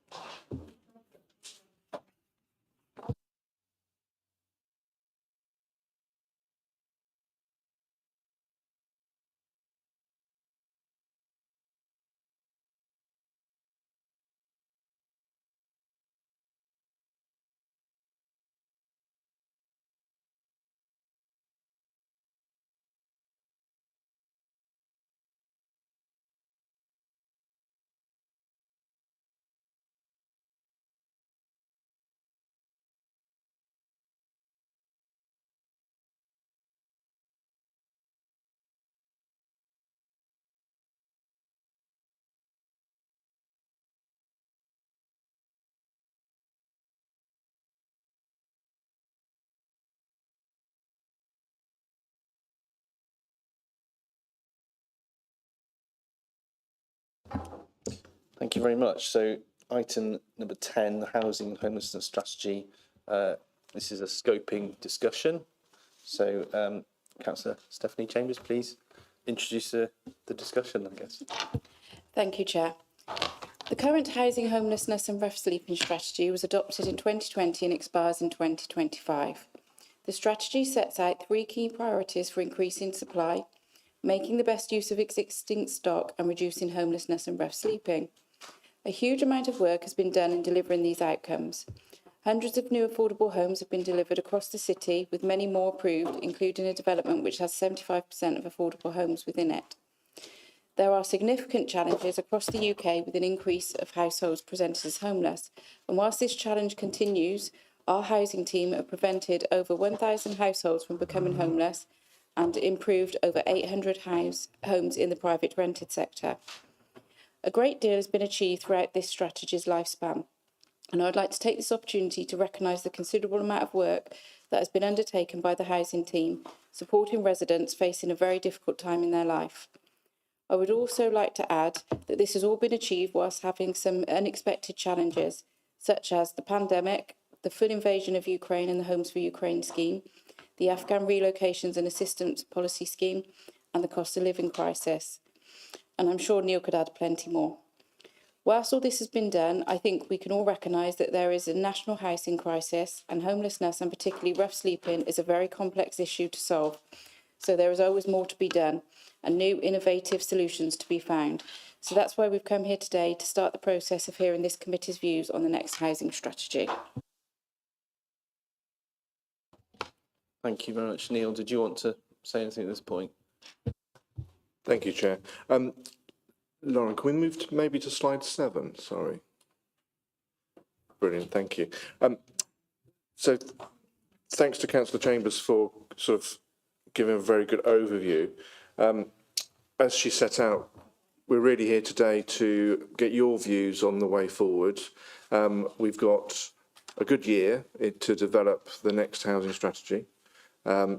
Thank you very much. So item number 10, the housing and homelessness strategy. This is a scoping discussion. So Councillor Stephanie Chambers, please introduce the discussion, I guess. Thank you, Chair. The current housing, homelessness and rough sleeping strategy was adopted in 2020 and expires in 2025. The strategy sets out 3 key priorities for increasing supply, making the best use of existing stock and reducing homelessness and rough sleeping. A huge amount of work has been done in delivering these outcomes. Hundreds of new affordable homes have been delivered across the city, with many more approved, including a development which has 75% of affordable homes within it. There are significant challenges across the UK with an increase of households presented as homeless, and whilst this challenge continues, our housing team have prevented over 1,000 households from becoming homeless and improved over 800 homes in the private rented sector. A great deal has been achieved throughout this strategy's lifespan, and I'd like to take this opportunity to recognise the considerable amount of work that has been undertaken by the housing team, supporting residents facing a very difficult time in their life. I would also like to add that this has all been achieved whilst having some unexpected challenges, such as the pandemic, the full invasion of Ukraine and the Homes for Ukraine scheme, the Afghan relocations and assistance policy scheme, and the cost of living crisis. And I'm sure Neil could add plenty more. Whilst all this has been done, I think we can all recognise that there is a national housing crisis, and homelessness, and particularly rough sleeping, is a very complex issue to solve. So there is always more to be done and new innovative solutions to be found. So that's why we've come here today, to start the process of hearing this committee's views on the next housing strategy. Thank you very much. Neil, did you want to say anything at this point? Thank you, Chair. Lauren, can we move to maybe to slide 7? Sorry. Brilliant, thank you. So thanks to Councillor Chambers for sort of giving a very good overview. As she set out, we're really here today to get your views on the way forward. We've got a good year to develop the next housing strategy.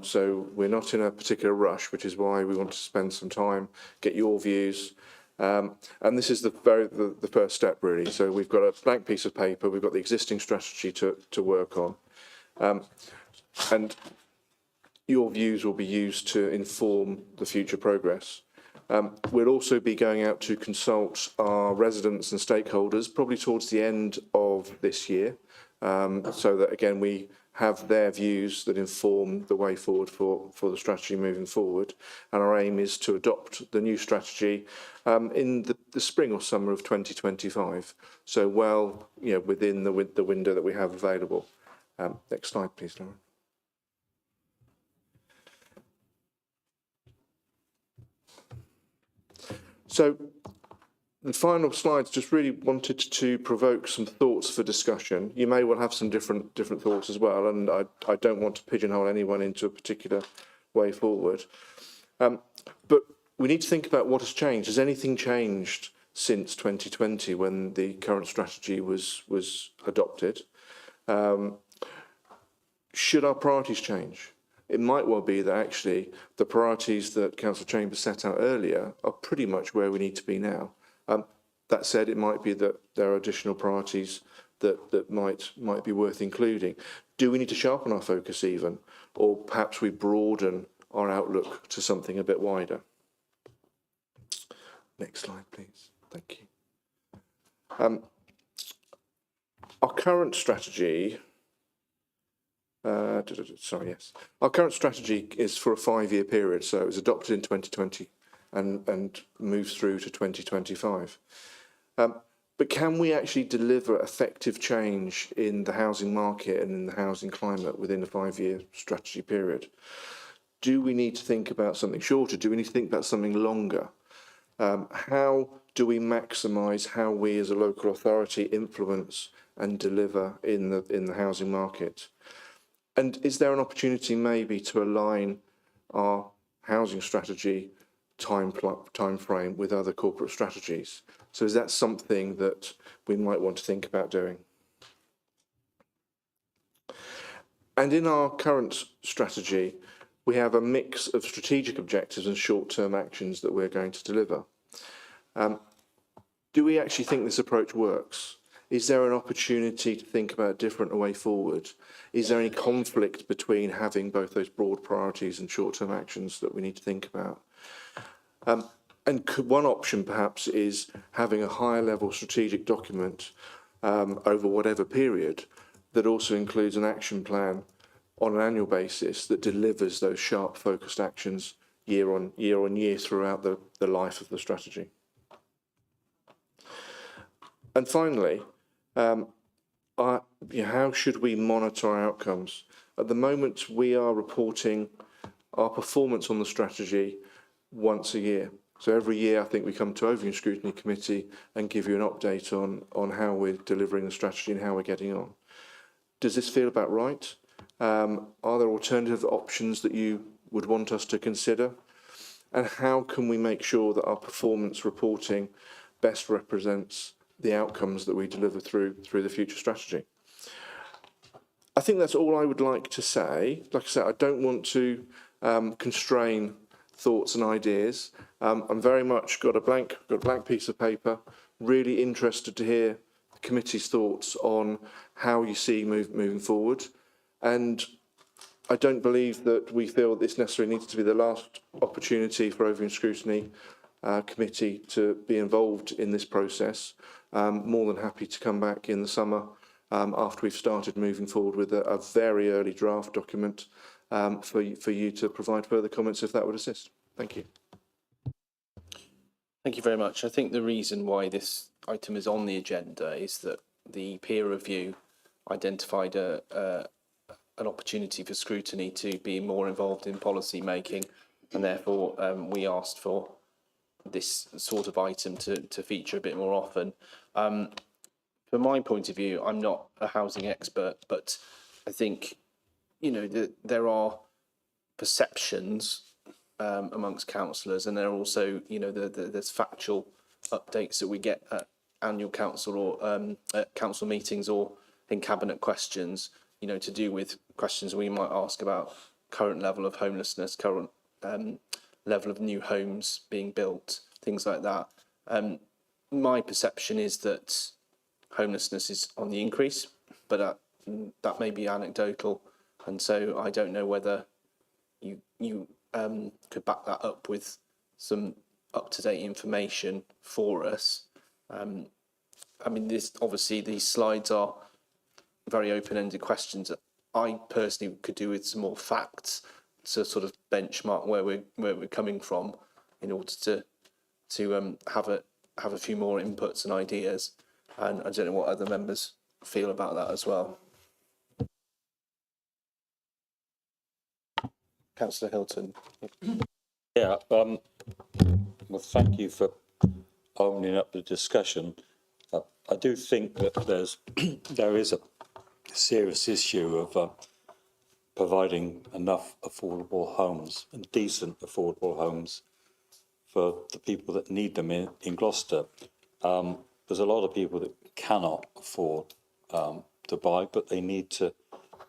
So we're not in a particular rush, which is why we want to spend some time, get your views. And this is the first step, really. So we've got a blank piece of paper, we've got the existing strategy to work on. And your views will be used to inform the future progress. We'll also be going out to consult our residents and stakeholders probably towards the end of this year, so that again we have their views that inform the way forward for the strategy moving forward. And our aim is to adopt the new strategy in the spring or summer of 2025. So well, within the window that we have available. Next slide, please, Lauren. So the final slides just really wanted to provoke some thoughts for discussion. You may well have some different thoughts as well, and I don't want to pigeonhole anyone into a particular way forward. But we need to think about what has changed. Has anything changed since 2020 when the current strategy was adopted? Should our priorities change? It might well be that actually the priorities that Councillor Chambers set out earlier are pretty much where we need to be now. That said, it might be that there are additional priorities that might be worth including. Do we need to sharpen our focus even, or perhaps we broaden our outlook to something a bit wider? Next slide, please. Thank you. Our current strategy. Our current strategy is for a 5-year period, so it was adopted in 2020 and moves through to 2025. But can we actually deliver effective change in the housing market and in the housing climate within a 5-year strategy period? Do we need to think about something shorter? Do we need to think about something longer? How do we maximise how we as a local authority influence and deliver in the housing market? And is there an opportunity maybe to align our housing strategy time frame with other corporate strategies? So is that something that we might want to think about doing? And in our current strategy, we have a mix of strategic objectives and short-term actions that we're going to deliver. Do we actually think this approach works? Is there an opportunity to think about a different way forward? Is there any conflict between having both those broad priorities and short-term actions that we need to think about? And one option perhaps is having a higher level strategic document over whatever period that also includes an action plan on an annual basis that delivers those sharp focused actions year on year throughout the life of the strategy. And finally, how should we monitor our outcomes? At the moment, we are reporting our performance on the strategy once a year. So every year, I think we come to Overview and Scrutiny Committee and give you an update on how we're delivering the strategy and how we're getting on. Does this feel about right? Are there alternative options that you would want us to consider? And how can we make sure that our performance reporting best represents the outcomes that we deliver through the future strategy? I think that's all I would like to say. Like I said, I don't want to constrain thoughts and ideas. I'm very much got a blank piece of paper. Really interested to hear the committee's thoughts on how you see moving forward. And I don't believe that we feel this necessarily needs to be the last opportunity for Overview and Scrutiny Committee to be involved in this process. More than happy to come back in the summer after we've started moving forward with a very early draft document for you to provide further comments if that would assist. Thank you. Thank you very much. I think the reason why this item is on the agenda is that the peer review identified an opportunity for scrutiny to be more involved in policy making, and therefore we asked for this sort of item to feature a bit more often. From my point of view, I'm not a housing expert, but I think, there are perceptions amongst councillors, and there are also, there's factual updates that we get at annual council or at council meetings or in cabinet questions, to do with questions we might ask about current level of homelessness, current level of new homes being built, things like that. My perception is that homelessness is on the increase, but that may be anecdotal, and so I don't know whether, you could back that up with some up-to-date information for us. I mean, obviously these slides are very open-ended questions. I personally could do with some more facts to sort of benchmark where we're coming from, in order to have a few more inputs and ideas. And I don't know what other members feel about that as well. Councillor Hilton. Yeah, well, thank you for opening up the discussion. I do think that there is a serious issue of providing enough affordable homes and decent affordable homes for the people that need them in Gloucester. There's a lot of people that cannot afford to buy, but they need to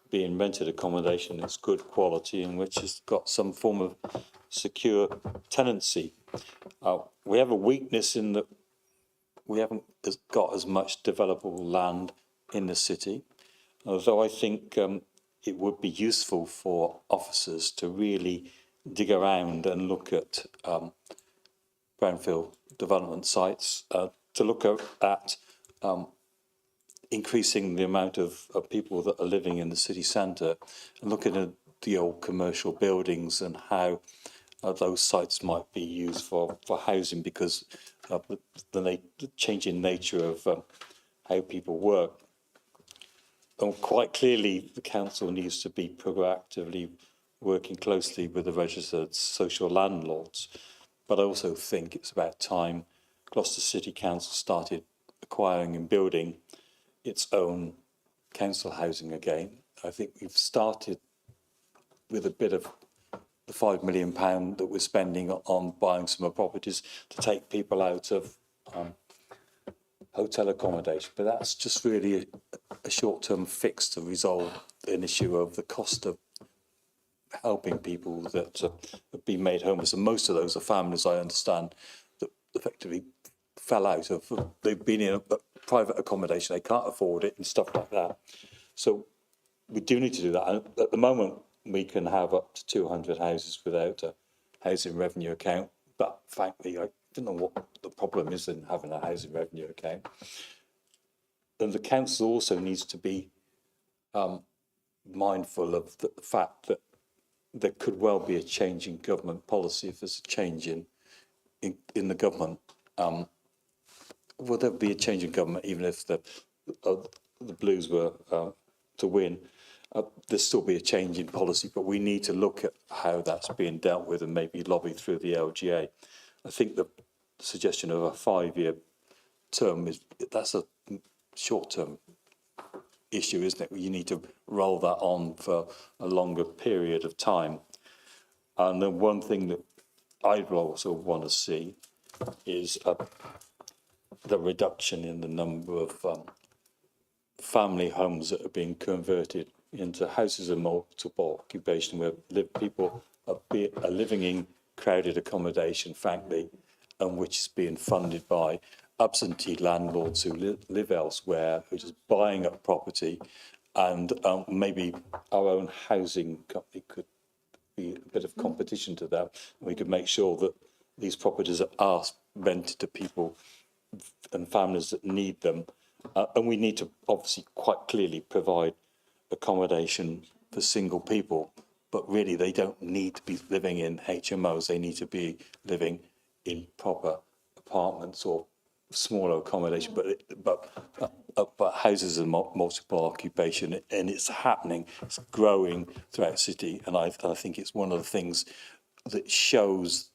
be in rented accommodation that's good quality and which has got some form of secure tenancy. We have a weakness in that we haven't got as much developable land in the city, although I think it would be useful for officers to really dig around and look at brownfield development sites, to look at increasing the amount of people that are living in the city centre, and looking at the old commercial buildings and how those sites might be used for housing, because of the changing nature of how people work. And quite clearly, the council needs to be proactively working closely with the registered social landlords. But I also think it's about time Gloucester City Council started acquiring and building its own council housing again. I think we've started with a bit of the £5 million that we're spending on buying some properties to take people out of hotel accommodation, but that's just really a short-term fix to resolve an issue of the cost of helping people that have been made homeless. And most of those are families, I understand, that effectively fell out of, they've been in a private accommodation, they can't afford it and stuff like that. So we do need to do that. And at the moment, we can have up to 200 houses without a housing revenue account. But frankly, I don't know what the problem is in having a housing revenue account. And the council also needs to be mindful of the fact that there could well be a change in government policy if there's a change in the government. Will there be a change in government even if the Blues were to win? There'll still be a change in policy, but we need to look at how that's being dealt with and maybe lobby through the LGA. I think the suggestion of a 5-year term that's a short-term issue, isn't it? You need to roll that on for a longer period of time. And then one thing that I'd also want to see is the reduction in the number of family homes that are being converted into houses of multiple occupation, where people are living in crowded accommodation, frankly, and which is being funded by absentee landlords who live elsewhere, who are just buying up property. And maybe our own housing company could be a bit of competition to that. We could make sure that these properties are rented to people and families that need them. And we need to obviously quite clearly provide accommodation for single people, but really they don't need to be living in HMOs. They need to be living in proper apartments or smaller accommodation, but houses of multiple occupation, and it's happening. It's growing throughout the city, and I think it's one of the things that shows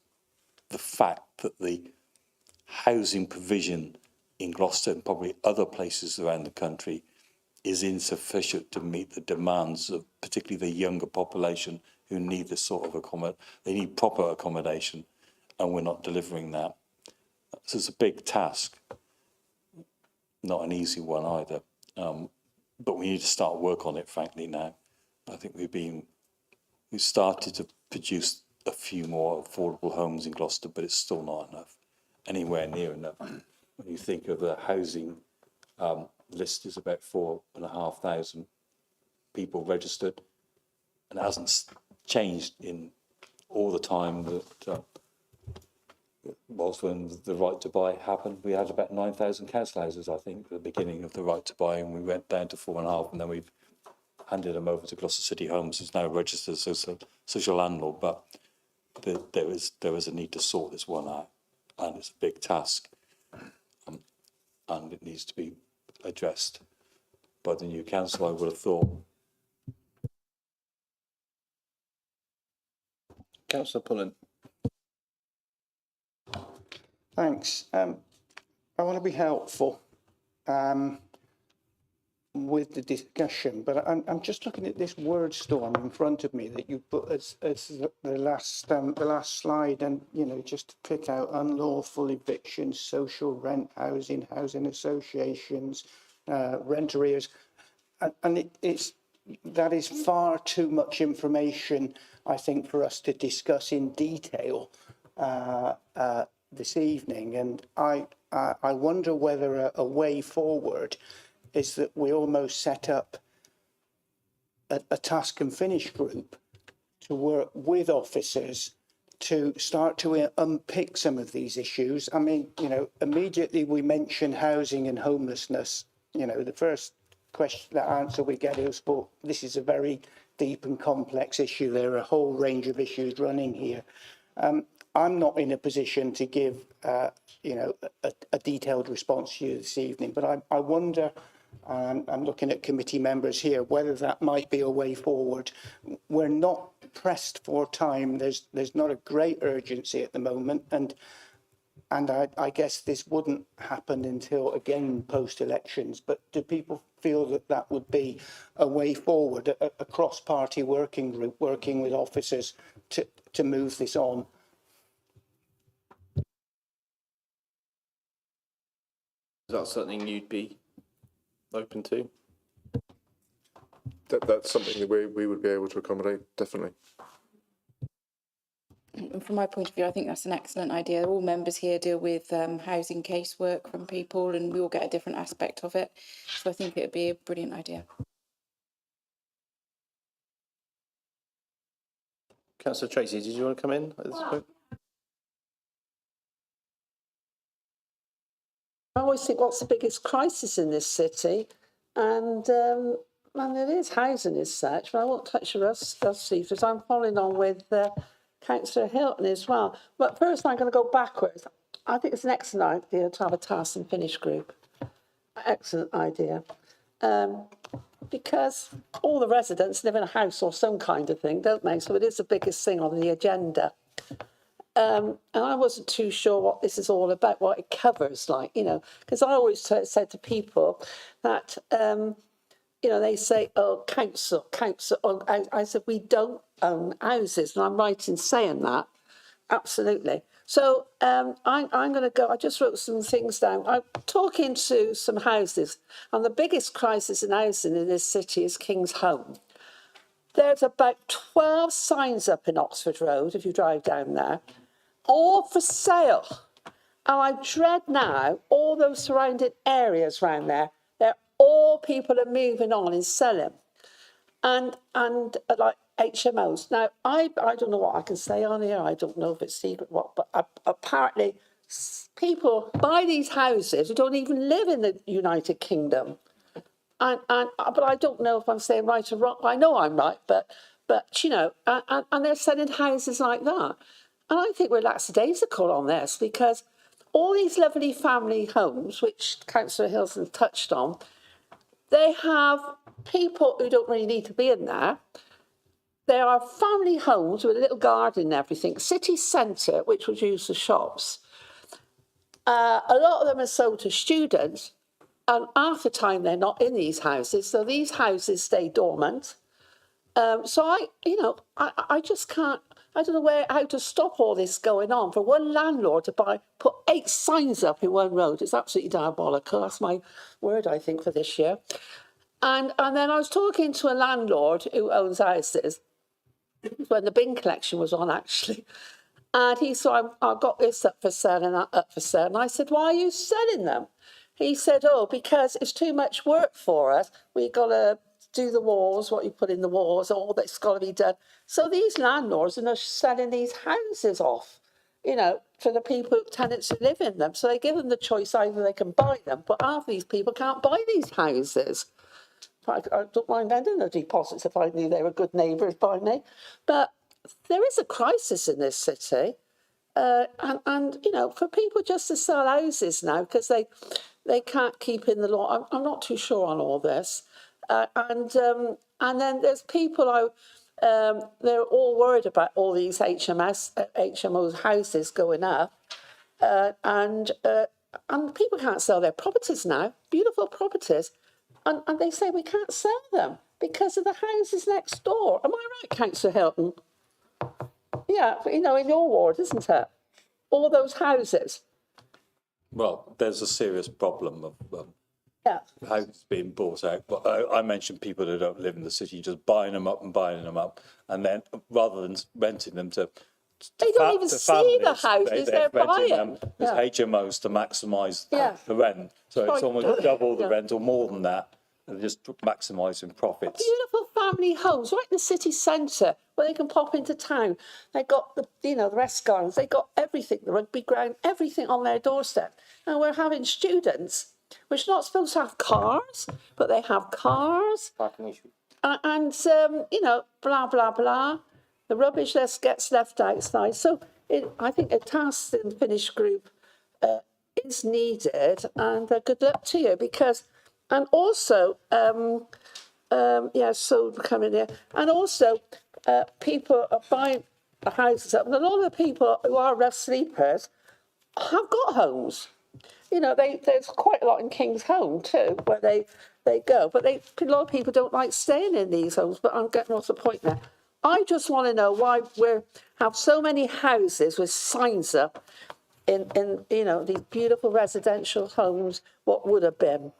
the fact that the housing provision in Gloucester and probably other places around the country is insufficient to meet the demands of particularly the younger population who need this sort of accommodation. They need proper accommodation, and we're not delivering that. So it's a big task, not an easy one either. But we need to start work on it, frankly, now. I think we've started to produce a few more affordable homes in Gloucester, but it's still not enough, anywhere near enough. When you think of the housing list is about 4,500 people registered, and it hasn't changed in all the time that was when the right to buy happened. We had about 9,000 council houses, I think, at the beginning of the right to buy, and we went down to 4.5, and then we've handed them over to Gloucester City Homes, who's now registered as a social landlord. But there was a need to sort this one out, and it's a big task, and it needs to be addressed by the new council, I would have thought. Councillor Pullen. Thanks. I want to be helpful with the discussion, but I'm just looking at this word storm in front of me that you put as the last slide, and you know, just to pick out unlawful evictions, social rent housing, housing associations, rent arrears, and that is far too much information, I think, for us to discuss in detail this evening, and I wonder whether a way forward is that we almost set up a task and finish group to work with officers to start to unpick some of these issues. I mean, you know, immediately we mention housing and homelessness. You know, the first answer we get is, well, this is a very deep and complex issue. There are a whole range of issues running here. I'm not in a position to give, you know, a detailed response to you this evening, but I wonder, I'm looking at committee members here, whether that might be a way forward. We're not pressed for time. There's not a great urgency at the moment, and I guess this wouldn't happen until, again, post-elections. But do people feel that that would be a way forward, a cross-party working group working with officers to move this on? Is that something you'd be open to? That's something that we would be able to accommodate, definitely. From my point of view, I think that's an excellent idea. All members here deal with housing casework from people, and we all get a different aspect of it. So I think it would be a brilliant idea. Councillor Tracy, did you want to come in at this point? I always think, what's the biggest crisis in this city? And it is housing as such, but I won't touch the rest of because I'm following on with Councillor Hilton as well. But first, I'm going to go backwards. I think it's an excellent idea to have a task and finish group. Excellent idea. Because all the residents live in a house or some kind of thing, don't they? So it is the biggest thing on the agenda. And I wasn't too sure what this is all about, what it covers, like, you know, because I always said to people that, you know, they say, oh, council. Oh, I said, we don't own houses. And I'm right in saying that. Absolutely. So I'm going to go, I just wrote some things down. I'm talking to some houses, and the biggest crisis in housing in this city is King's Home. There's about 12 signs up in Oxford Road, if you drive down there, all for sale. And I dread now all those surrounding areas around there. They're all people are moving on and selling. And like HMOs. Now, I don't know what I can say on here. I don't know if it's secret what, but apparently people buy these houses who don't even live in the United Kingdom. But I don't know if I'm saying right or wrong. I know I'm right, but you know, and they're selling houses like that. And I think we're lackadaisical on this, because all these lovely family homes, which Councillor Hilton touched on, they have people who don't really need to be in there. There are family homes with a little garden and everything. City centre, which was used for shops. A lot of them are sold to students, and half the time they're not in these houses, so these houses stay dormant. So I just can't. I don't know how to stop all this going on. For one landlord to put 8 signs up in one road, it's absolutely diabolical. That's my word, I think, for this year. And then I was talking to a landlord who owns houses when the bin collection was on, actually. And he said, I've got this up for sale and that up for sale. And I said, why are you selling them? He said, oh, because it's too much work for us. We've got to do the walls, what you put in the walls, all that's got to be done. So these landlords are selling these houses off, you know, for the people, tenants who live in them. So they give them the choice, either they can buy them, but half these people can't buy these houses. I don't mind lending the deposits if I knew they were good neighbours by me. But there is a crisis in this city. And you know, for people just to sell houses now because they can't keep in the law. I'm not too sure on all this. And then there's people they're all worried about all these HMOs houses going up. And people can't sell their properties now, beautiful properties. And they say we can't sell them because of the houses next door. Am I right, Councillor Hilton? Yeah, you know, in your ward, isn't it? All those houses. Well, there's a serious problem of Yeah. houses being bought out. But I mentioned people who don't live in the city just buying them up, and then rather than renting them to they don't even see the houses they're buying. Them as HMOs to maximise the rent. So it's Right. almost double the rent or more than that, and just maximising profits. Beautiful family homes right in the city centre where they can pop into town. They got the, you know, the rest gardens. They got everything, the rugby ground, everything on their doorstep. And we're having students which are not supposed to have cars, but they have cars. Parking issue. And you know, blah blah blah. The rubbish gets left outside. So I think a task and finish group is needed. And good luck to you because, and also. So coming here, and also people are buying houses up, and a lot of the people who are rough sleepers have got homes. You know, there's quite a lot in King's Home too, where they go, but a lot of people don't like staying in these homes. But I'm getting off the point now. I just want to know why we have so many houses with signs up in you know, these beautiful residential homes. What would have been.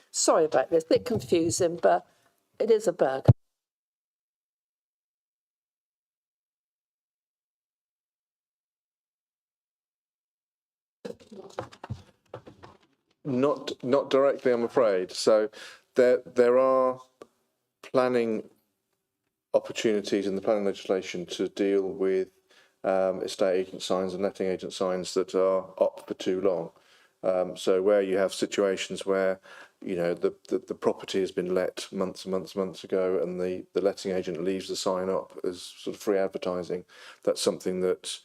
Sorry about this, a bit confusing, but it is a bug. Not directly, I'm afraid. So there are planning opportunities in the planning legislation to deal with estate agent signs and letting agent signs that are up for too long. So where you have situations where, you know, the property has been let months ago, and the letting agent leaves the sign up as sort of free advertising. That's something that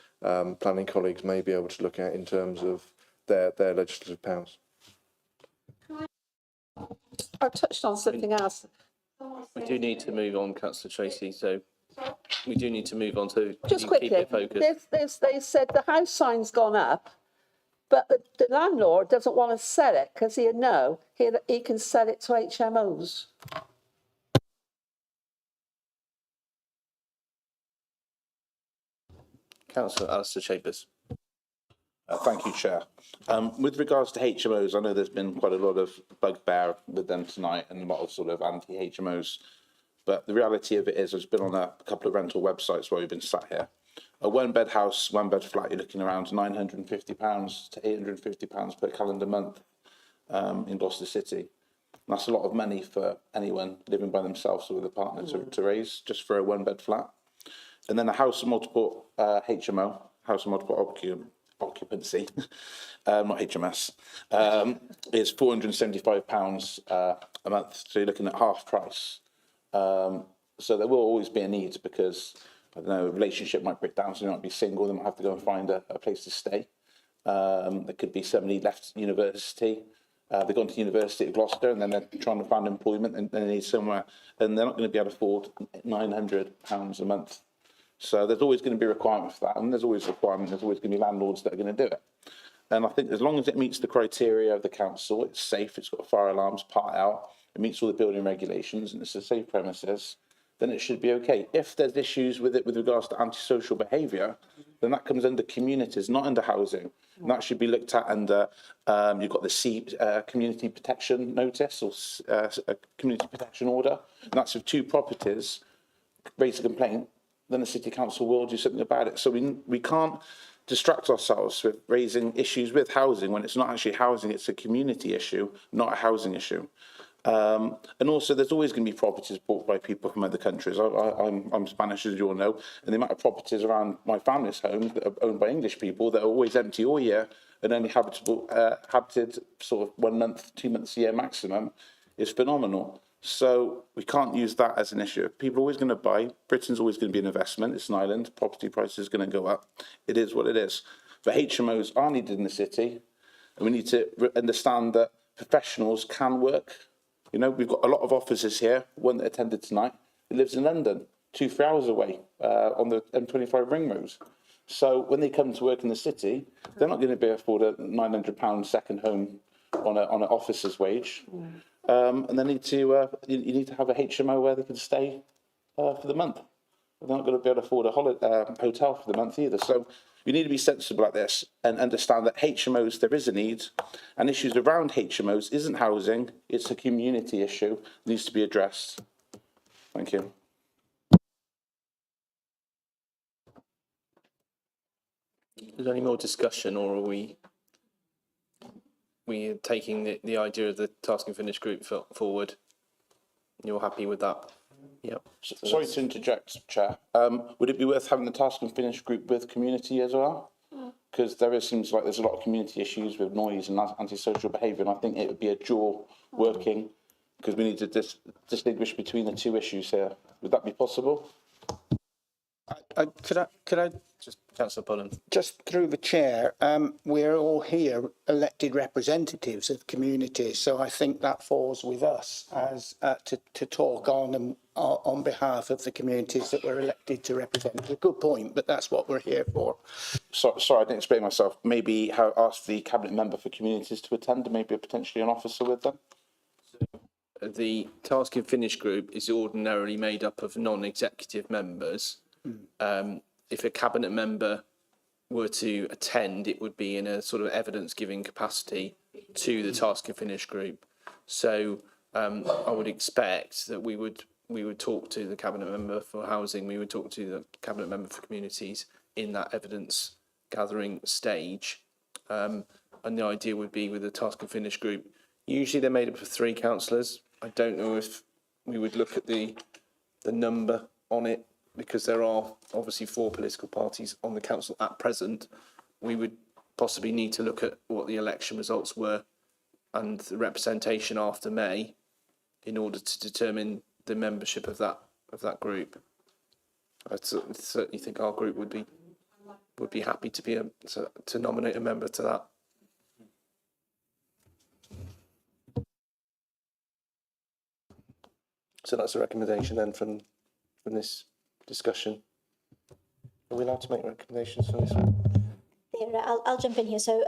planning colleagues may be able to look at in terms of their legislative powers. I touched on something else. We do need to move on, Councillor Tracy. So we do need to move on. So Just keep quickly, it focused. they said the house sign's gone up, but the landlord doesn't want to sell it because he can sell it to HMOs. Councillor Alistair Chambers. Thank you, Chair. With regards to HMOs, I know there's been quite a lot of bugbear with them tonight and a lot of sort of anti-HMOs. But the reality of it is, I've been on a couple of rental websites where we've been sat here. A one-bed house, one-bed flat, you're looking around £950 to £850 per calendar month in Gloucester City. And that's a lot of money for anyone living by themselves or with a partner to raise just for a one-bed flat. And then a house of multiple HMO, house of multiple occupancy, not HMS, is £475 a month. So you're looking at half price. So there will always be a need because, I don't know, a relationship might break down, so they might be single, they might have to go and find a place to stay. There could be somebody left university, they've gone to university at Gloucester and then they're trying to find employment and they need somewhere, and they're not going to be able to afford £900 a month. So there's always going to be a requirement for that, and there's always a requirement, there's always going to be landlords that are going to do it. And I think as long as it meets the criteria of the council, it's safe, it's got fire alarms, part out, it meets all the building regulations, and it's a safe premises, then it should be okay. If there's issues with it with regards to antisocial behaviour, then that comes under communities, not under housing. And that should be looked at under, you've got the community protection notice or a community protection order. And that's if two properties raise a complaint, then the city council will do something about it. So we can't distract ourselves with raising issues with housing when it's not actually housing, it's a community issue, not a housing issue. And also, there's always going to be properties bought by people from other countries. I'm Spanish, as you all know, and the amount of properties around my family's homes that are owned by English people that are always empty all year and only habited sort of 1 month, 2 months a year maximum is phenomenal. So we can't use that as an issue. People are always going to buy. Britain's always going to be an investment. It's an island. Property prices are going to go up. It is what it is. But HMOs are needed in the city, and we need to understand that professionals can work. You know, we've got a lot of officers here. One that attended tonight, who lives in London, 2-3 hours away on the M25 ring road. So when they come to work in the city, they're not going to be able to afford a £900 second home on an officer's wage. And they need to, you need to have a HMO where they can stay for the month. They're not going to be able to afford a hotel for the month either. So we need to be sensible at this and understand that HMOs, there is a need, and issues around HMOs isn't housing, it's a community issue, needs to be addressed. Thank you. Is there any more discussion, or are we taking the idea of the task and finish group forward? You're happy with that? Yep. Sorry to interject, Chair. Would it be worth having the task and finish group with community as well? Because seems like there's a lot of community issues with noise and antisocial behaviour, and I think it would be a dual working, because we need to distinguish between the two issues here. Would that be possible? Could I Just Councillor Pullen. just through the chair, we're all here elected representatives of communities, so I think that falls with us as to talk on behalf of the communities that we're elected to represent. It's a good point, but that's what we're here for. Sorry, I didn't explain myself. Maybe ask the cabinet member for communities to attend, and maybe potentially an officer with them. The task and finish group is ordinarily made up of non-executive members. If a cabinet member were to attend, it would be in a sort of evidence-giving capacity to the task and finish group. So I would expect that we would talk to the cabinet member for housing, we would talk to the cabinet member for communities in that evidence gathering stage. And the idea would be with the task and finish group, usually they're made up of 3 councillors. I don't know if we would look at the number on it, because there are obviously 4 political parties on the council at present. We would possibly need to look at what the election results were and the representation after May in order to determine the membership of that group. I certainly think our group would be happy to nominate a member to that. So that's a recommendation then from this discussion. Are we allowed to make recommendations from this one? Yeah, I'll jump in here. So,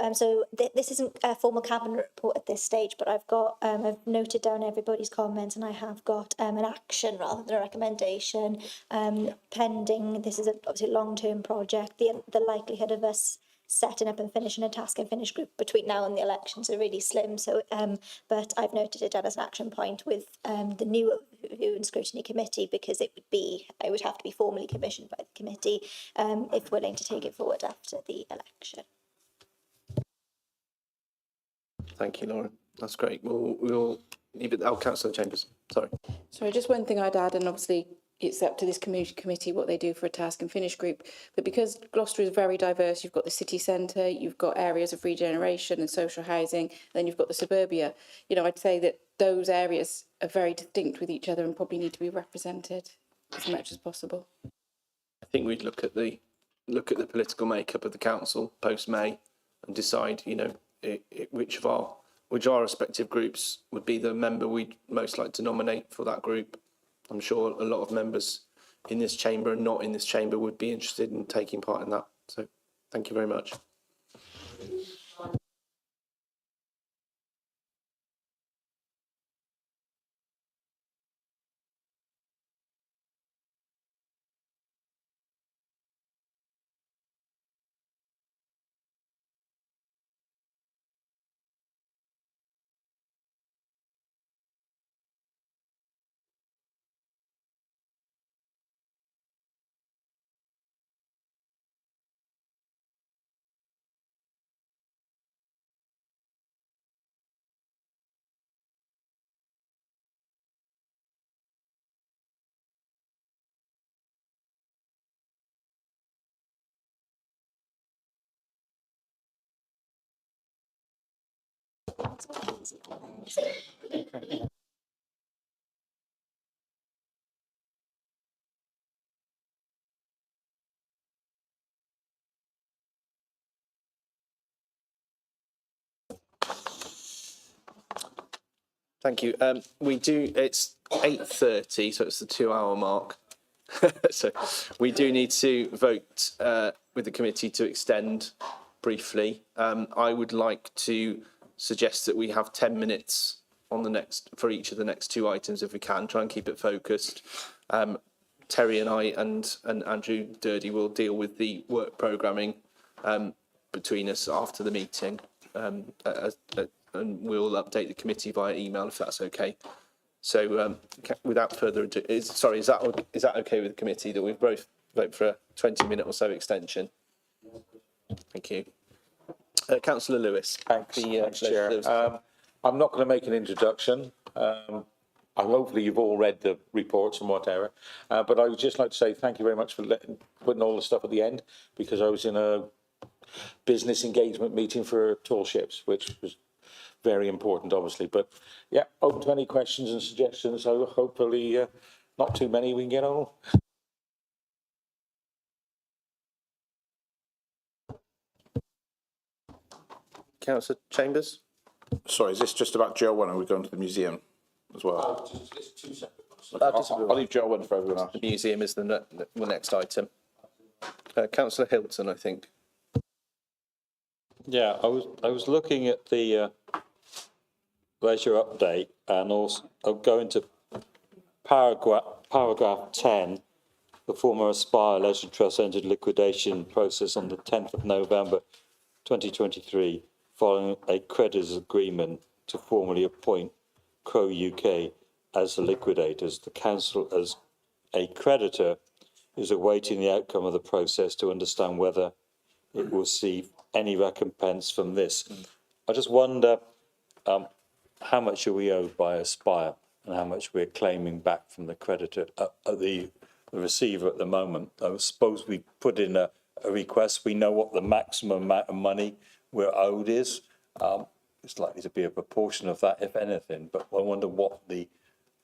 this isn't a formal cabinet report at this stage, but I've noted down everybody's comments, and I have got an action rather than a recommendation pending. This is obviously a long-term project. The likelihood of us setting up and finishing a task and finish group between now and the elections are really slim. So, but I've noted it down as an action point with the new Overview and Scrutiny Committee, because it would have to be formally commissioned by the committee if willing to take it forward after the election. Thank you, Lauren. That's great. We'll leave it. Councillor Chambers. Sorry, just one thing I'd add, and obviously it's up to this committee what they do for a task and finish group. But because Gloucester is very diverse, you've got the city centre, you've got areas of regeneration and social housing, then you've got the suburbia. You know, I'd say that those areas are very distinct with each other and probably need to be represented as much as possible. I think we'd look at the political makeup of the council post May and decide, you know, which of our respective groups would be the member we'd most like to nominate for that group. I'm sure a lot of members in this chamber and not in this chamber would be interested in taking part in that. So thank you very much. Thank you. It's 8:30, so it's the 2 hour mark. So we do need to vote with the committee to extend briefly. I would like to suggest that we have 10 minutes on for each of the next two items if we can, try and keep it focused. Terry and I and Andrew Durdy will deal with the work programming between us after the meeting. And we'll update the committee via email if that's okay. So without further ado, is that okay with the committee that we both vote for a 20-minute or so extension? Thank you. Councillor Lewis. Thanks, Chair. I'm not going to make an introduction. Hopefully you've all read the reports and whatever. But I would just like to say thank you very much for putting all the stuff at the end, because I was in a business engagement meeting for tall ships, which was very important, obviously. But yeah, open to any questions and suggestions. So hopefully not too many, we can get on. Councillor Chambers. Sorry, is this just about GL1 or are we going to the museum as well? It's two separate ones. I'll leave GL1 for everyone else. The museum is the next item. Councillor Hilton, I think. Yeah, I was looking at the leisure update, and also I'll go into paragraph 10. The former Aspire Leisure Trust entered liquidation process on the 10th of November 2023, following a creditors' agreement to formally appoint Crow UK as the liquidators. The council, as a creditor, is awaiting the outcome of the process to understand whether it will receive any recompense from this. I just wonder how much are we owed by Aspire and how much we're claiming back from the creditor, the receiver at the moment. I suppose we put in a request. We know what the maximum amount of money we're owed is. It's likely to be a proportion of that, if anything. But I wonder what the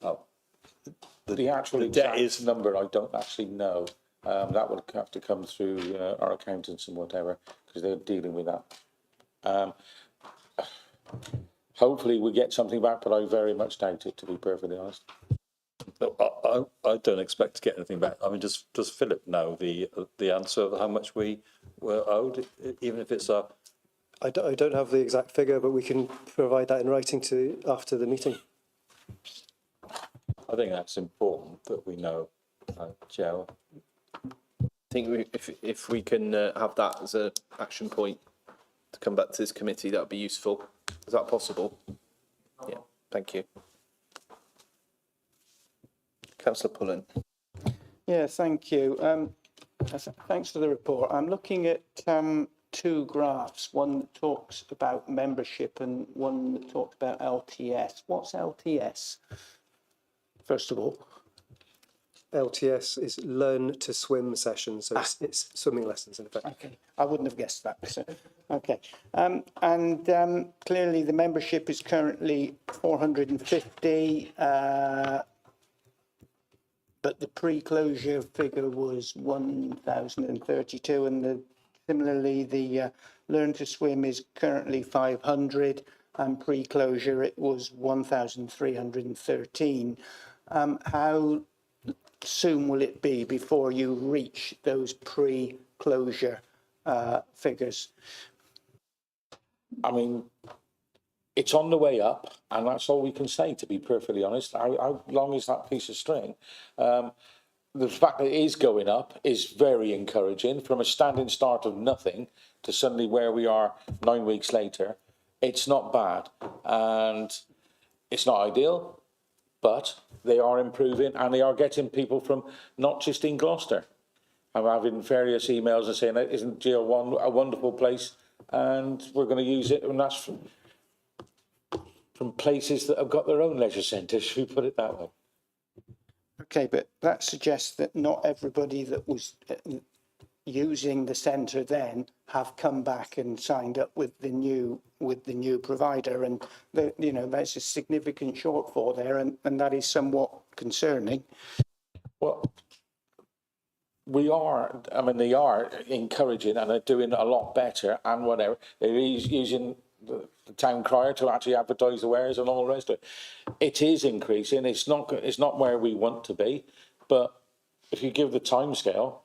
actual exact debt number. I don't actually know. That would have to come through our accountants and whatever, because they're dealing with that. Hopefully we get something back, but I very much doubt it, to be perfectly honest. I don't expect to get anything back. I mean, does Philip know the answer of how much we were owed, even if it's a... I don't have the exact figure, but we can provide that in writing after the meeting. I think that's important that we know, Joe. I think if we can have that as an action point to come back to this committee, that would be useful. Is that possible? Yeah, thank you. Councillor Pullen. Yeah, thank you. Thanks for the report. I'm looking at two graphs, one that talks about membership and one that talks about LTS. What's LTS, first of all? LTS is learn to swim sessions, so it's swimming lessons in effect. Okay, I wouldn't have guessed that. So, okay, clearly the membership is currently 450, but the pre-closure figure was 1,032, and similarly the learn to swim is currently 500, and pre-closure it was 1,313. How soon will it be before you reach those pre-closure figures? I mean, it's on the way up, and that's all we can say, to be perfectly honest. How long is that piece of string? The fact that it is going up is very encouraging. From a standing start of nothing to suddenly where we are 9 weeks later, it's not bad. And it's not ideal, but they are improving, and they are getting people from not just in Gloucester. I'm having various emails and saying, isn't GL1 a wonderful place? And we're going to use it, and that's from places that have got their own leisure centres, should we put it that way? Okay, but that suggests that not everybody that was using the centre then have come back and signed up with the new provider, and there's a significant shortfall there, and that is somewhat concerning. Well, they are encouraging and they're doing a lot better and whatever. They're using the town crier to actually advertise the wares and all the rest of it. It is increasing. It's not where we want to be, but if you give the time scale,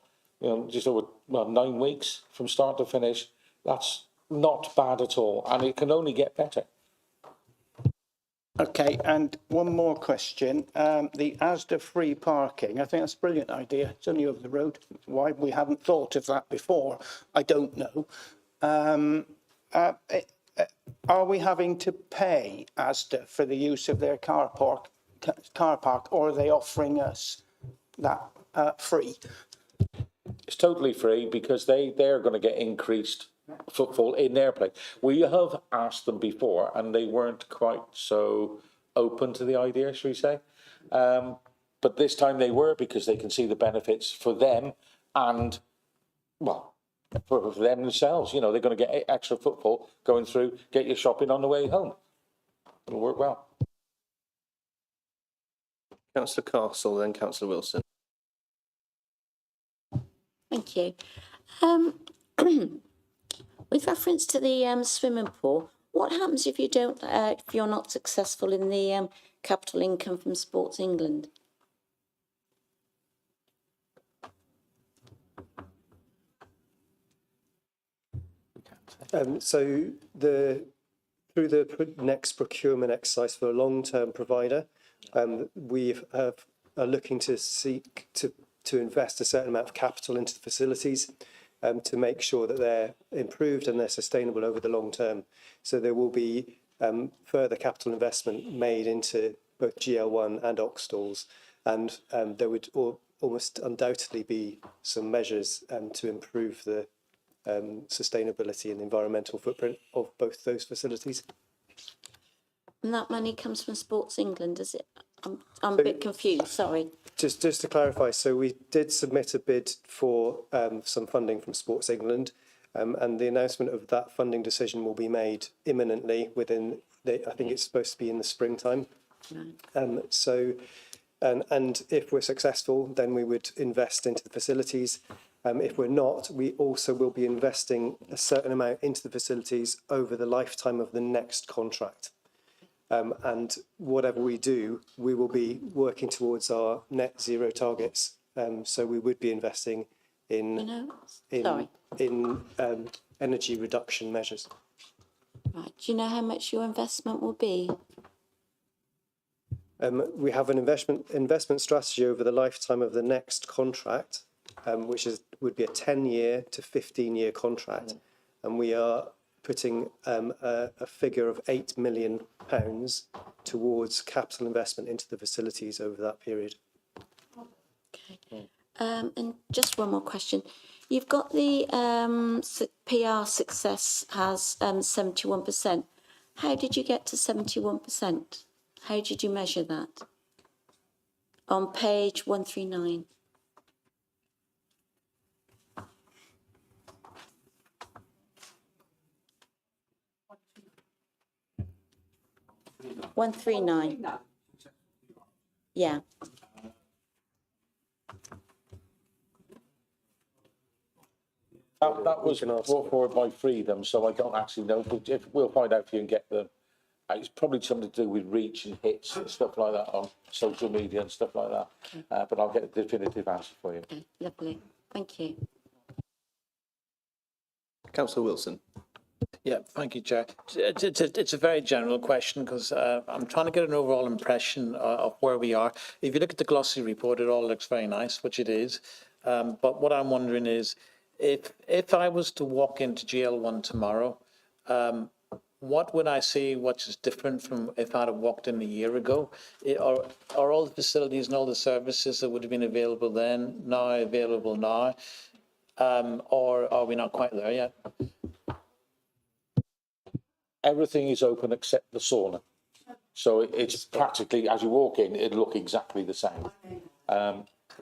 just over 9 weeks from start to finish, that's not bad at all, and it can only get better. Okay, and one more question. The Asda free parking, I think that's a brilliant idea. It's only over the road. Why we haven't thought of that before, I don't know. Are we having to pay Asda for the use of their car park, or are they offering us that free? It's totally free because they're going to get increased footfall in their place. We have asked them before and they weren't quite so open to the idea, shall we say. But this time they were, because they can see the benefits for them and, well, for them themselves. They're going to get extra footfall going through, get your shopping on the way home. It'll work well. Councillor Castle, then Councillor Wilson. Thank you. With reference to the swimming pool, what happens if if you're not successful in the capital income from Sports England? So through the next procurement exercise for a long-term provider, we are looking to seek to invest a certain amount of capital into the facilities to make sure that they're improved and they're sustainable over the long term. So there will be further capital investment made into both GL1 and OX stalls, and there would almost undoubtedly be some measures to improve the sustainability and environmental footprint of both those facilities. And that money comes from Sports England, is it? I'm a bit confused, sorry. Just to clarify, so we did submit a bid for some funding from Sports England, and the announcement of that funding decision will be made imminently within, I think it's supposed to be in the springtime. Right. And if we're successful, then we would invest into the facilities. If we're not, we also will be investing a certain amount into the facilities over the lifetime of the next contract. And whatever we do, we will be working towards our net zero targets. So we would be investing in energy reduction measures. Right. Do you know how much your investment will be? We have an investment strategy over the lifetime of the next contract, which would be a 10-year to 15-year contract, and we are putting a figure of £8 million towards capital investment into the facilities over that period. Okay. And just one more question. You've got the PR success has 71%. How did you get to 71%? How did you measure that? On page 139. Yeah. That was brought forward by Freedom, so I don't actually know. We'll find out for you and get the. It's probably something to do with reach and hits and stuff like that on social media and stuff like that. But I'll get a definitive answer for you. Okay, lovely. Thank you. Councillor Wilson. Yeah, thank you, Chair. It's a very general question because I'm trying to get an overall impression of where we are. If you look at the glossy report, it all looks very nice, which it is. But what I'm wondering is, if I was to walk into GL1 tomorrow, what would I see which is different from if I'd have walked in a year ago? Are all the facilities and all the services that would have been available then now available now? Or are we not quite there yet? Everything is open except the sauna. So it's practically, as you walk in, it'll look exactly the same.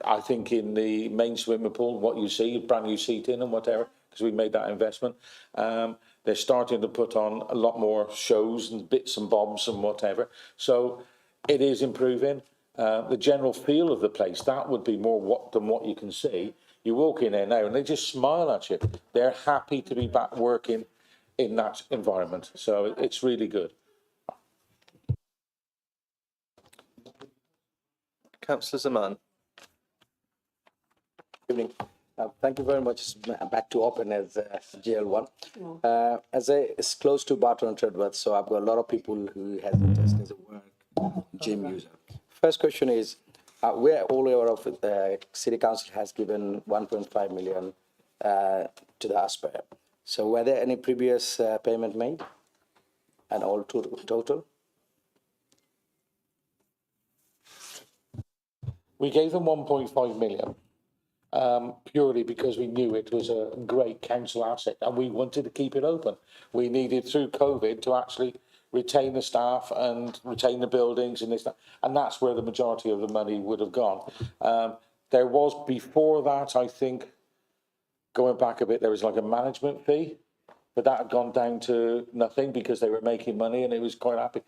I think in the main swimming pool, what you see, brand new seating and whatever, because we made that investment. They're starting to put on a lot more shows and bits and bobs and whatever. So it is improving. The general feel of the place, that would be more than what you can see. You walk in there now and they just smile at you. They're happy to be back working in that environment. So it's really good. Councillor Zaman. Good evening. Thank you very much. Back to open as GL1. As it's close to Barton and Treadworth, so I've got a lot of people who has interest as a work gym user. First question is, we're all aware of City Council has given 1.5 million to the Aspire. So were there any previous payment made and all total? We gave them 1.5 million. Purely because we knew it was a great council asset and we wanted to keep it open. We needed, through COVID, to actually retain the staff and retain the buildings and this, and that's where the majority of the money would have gone. There was, before that, I think, going back a bit, there was like a management fee, but that had gone down to nothing because they were making money and it was quite happy.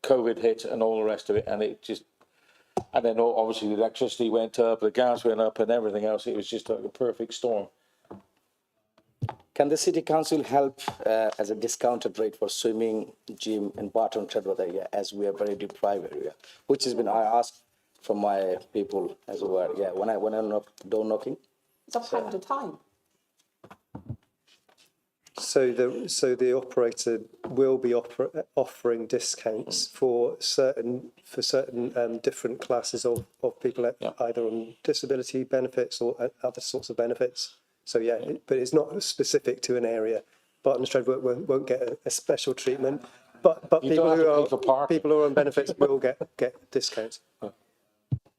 COVID hit and all the rest of it, and it just, and then obviously the electricity went up, the gas went up and everything else. It was just a perfect storm. Can the City Council help as a discounted rate for swimming, gym and Barton Treadworth area, as we are very deprived area, which has been, I asked from my people as well. Yeah, when I knock, door knocking. It's a pound a time. So the operator will be offering discounts for certain different classes of people, either on disability benefits or other sorts of benefits. So yeah, but it's not specific to an area. Barton Treadworth won't get a special treatment, but people who are on benefits will get discounts.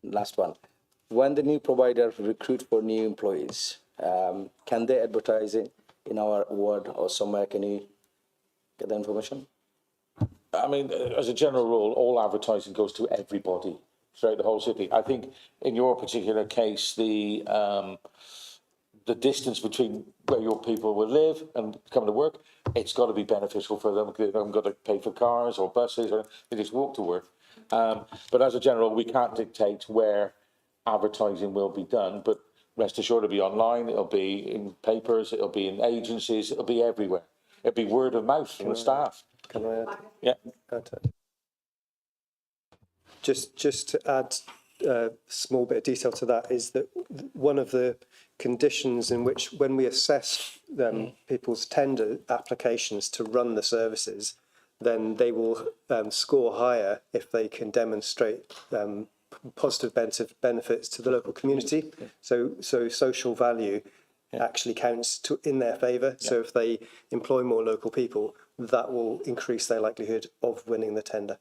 Last one. When the new provider recruit for new employees, can they advertise it in our ward or somewhere? Can you get the information? I mean, as a general rule, all advertising goes to everybody throughout the whole city. I think in your particular case, the distance between where your people will live and come to work, it's got to be beneficial for them. They haven't got to pay for cars or buses, or they just walk to work. But as a general, we can't dictate where advertising will be done, but rest assured it'll be online, it'll be in papers, it'll be in agencies, it'll be everywhere. It'll be word of mouth from the staff. Can I add? Yeah. Just to add a small bit of detail to that is that one of the conditions in which, when we assess people's tender applications to run the services, then they will score higher if they can demonstrate positive benefits to the local community. So social value actually counts in their favour. So if they employ more local people, that will increase their likelihood of winning the tender.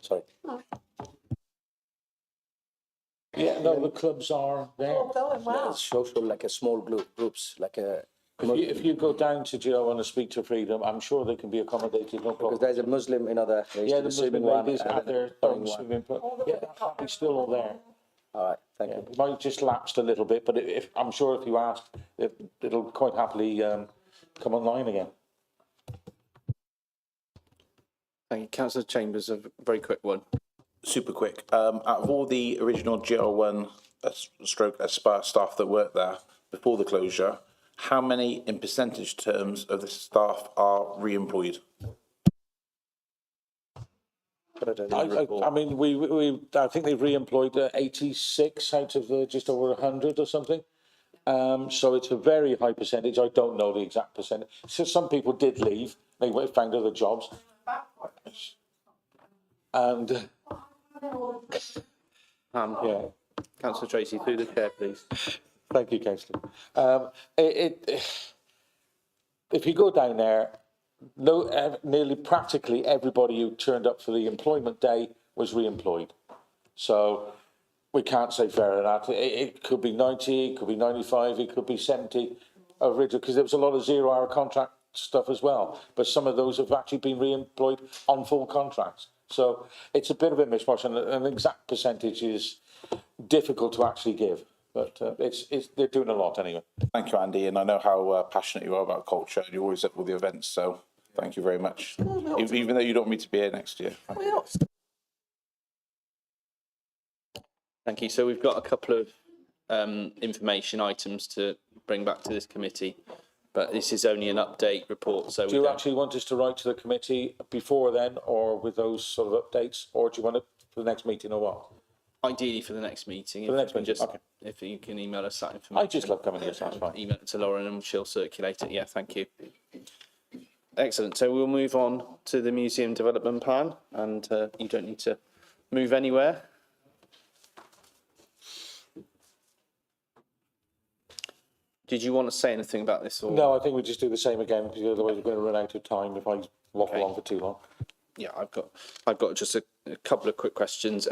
Sorry. Yeah, no, the clubs are there. Oh, going well. It's social, like a small groups, like a. If you go down to Joe and speak to Freedom, I'm sure they can be accommodated, no problem. Because there's a Muslim in other. Yeah, the Muslim ladies at their own swimming pool. Yeah, it's still all there. All right, thank you. It might just lapsed a little bit, but I'm sure if you ask, it'll quite happily come online again. Thank you. Councillor Chambers, a very quick one. Super quick. Out of all the original GL1 stroke Aspire staff that worked there before the closure, how many in percentage terms of the staff are re-employed? I mean, I think they've re-employed 86 out of just over 100 or something. So it's a very high percentage. I don't know the exact percentage. So some people did leave. They found other jobs. And yeah, Councillor Tracy, through the chair, please. Thank you, Councillor. If you go down there, nearly practically everybody who turned up for the employment day was re-employed. So we can't say fairer than that. It could be 90, it could be 95, it could be 70 original, because there was a lot of 0-hour contract stuff as well. But some of those have actually been re-employed on full contracts. So it's a bit of a mishmash, and an exact percentage is difficult to actually give. But they're doing a lot anyway. Thank you, Andy, and I know how passionate you are about culture, and you're always at all the events, so thank you very much. Even though you don't want me to be here next year. Thank you. So we've got a couple of information items to bring back to this committee, but this is only an update report. So do you actually want us to write to the committee before then, or with those sort of updates, or do you want it for the next meeting, or what? Ideally for the next meeting. For the next meeting, okay. If you can email us that information. I just love coming here, so that's fine. Email it to Lauren and she'll circulate it. Yeah, thank you. Excellent. So we'll move on to the museum development plan, and you don't need to move anywhere. Did you want to say anything about this? Or? No, I think we just do the same again, because otherwise we're going to run out of time if I waffle on for too long. Yeah, I've got just a couple of quick questions.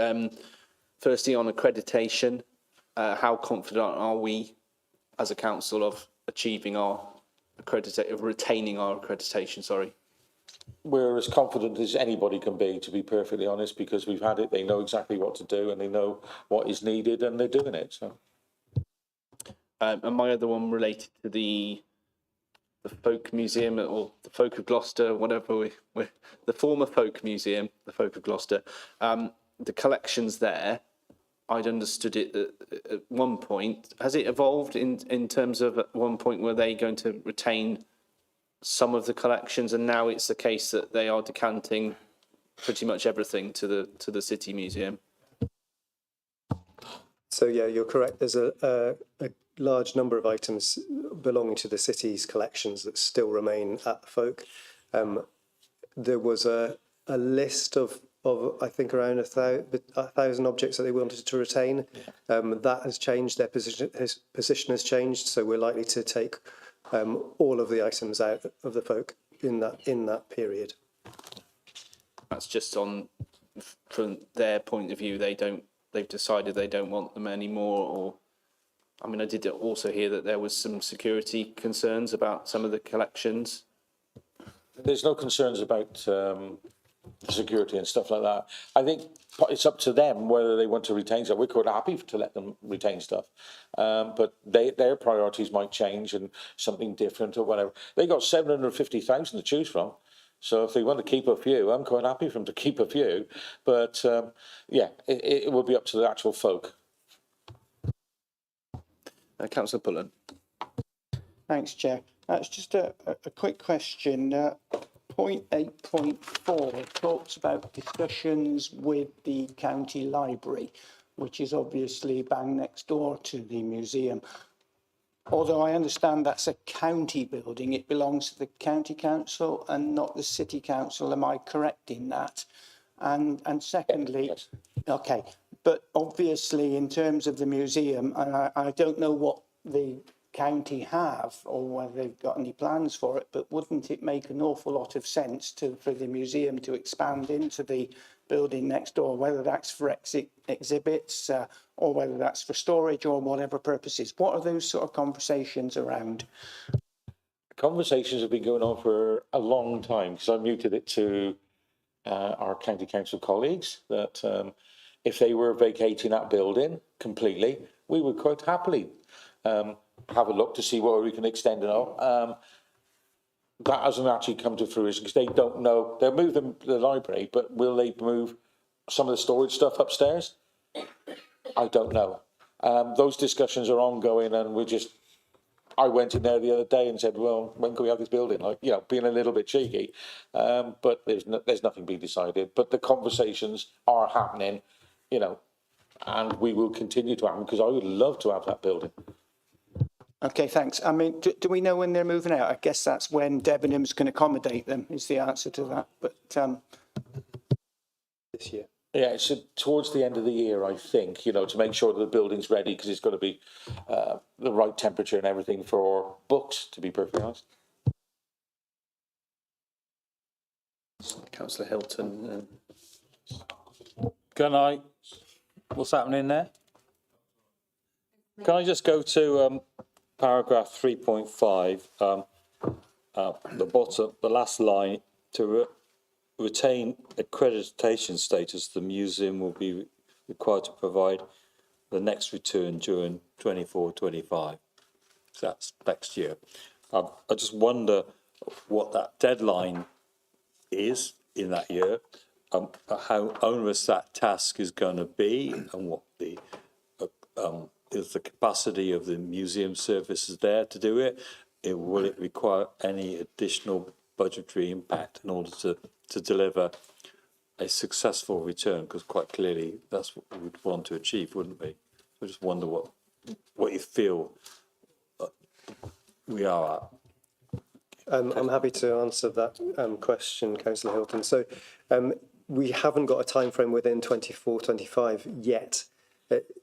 Firstly, on accreditation, how confident are we as a council of achieving our retaining our accreditation? Sorry. We're as confident as anybody can be, to be perfectly honest, because we've had it. They know exactly what to do, and they know what is needed, and they're doing it. So. And my other one related to the folk museum, or the folk of Gloucester, whatever the former folk museum, the folk of Gloucester. The collections there, I'd understood it at one point. Has it evolved in terms of at one point were they going to retain some of the collections, and now it's the case that they are decanting pretty much everything to the City Museum? So yeah, you're correct. There's a large number of items belonging to the city's collections that still remain at the folk. There was a list of I think around 1,000 objects that they wanted to retain. That has changed. Their position has changed. So we're likely to take all of the items out of the folk in that period. That's just from their point of view. They've decided they don't want them anymore, or I mean, I did also hear that there was some security concerns about some of the collections. There's no concerns about security and stuff like that. I think it's up to them whether they want to retain stuff. We're quite happy to let them retain stuff, but their priorities might change and something different or whatever. They got 750,000 to choose from. So if they want to keep a few, I'm quite happy for them to keep a few. But yeah, it will be up to the actual folk. Councillor Pullen. Thanks, Chair. It's just a quick question. Point 8.4 talks about discussions with the county library, which is obviously bang next door to the museum. Although I understand that's a county building, it belongs to the county council and not the city council. Am I correct in that? And secondly, yes. Okay, but obviously in terms of the museum, and I don't know what the county have or whether they've got any plans for it, but wouldn't it make an awful lot of sense for the museum to expand into the building next door, whether that's for exhibits or whether that's for storage or whatever purposes? What are those sort of conversations around? Conversations have been going on for a long time, because I muted it to our county council colleagues that if they were vacating that building completely, we would quite happily have a look to see where we can extend it on. That hasn't actually come to fruition because they don't know. They'll move the library, but will they move some of the storage stuff upstairs? I don't know. Those discussions are ongoing, and I went in there the other day and said, well, when can we have this building? Like, you know, being a little bit cheeky. But there's nothing being decided. But the conversations are happening, you know, and we will continue to happen because I would love to have that building. Okay, thanks. I mean, do we know when they're moving out? I guess that's when Debenhams can accommodate them, is the answer to that. But this year. Yeah, it's towards the end of the year, I think, you know, to make sure that the building's ready, because it's got to be the right temperature and everything for books, to be perfectly honest. Councillor Hilton. Can I? What's happening there? Can I just go to paragraph 3.5? the bottom, the last line, to retain accreditation status, the museum will be required to provide the next return during 24-25. So that's next year. I just wonder what that deadline is in that year, how onerous that task is going to be, and what the is the capacity of the museum services there to do it. Will it require any additional budgetary impact in order to deliver a successful return? Because quite clearly that's what we would want to achieve, wouldn't we? I just wonder what you feel we are at. I'm happy to answer that question, Councillor Hilton. So we haven't got a timeframe within 24-25 yet.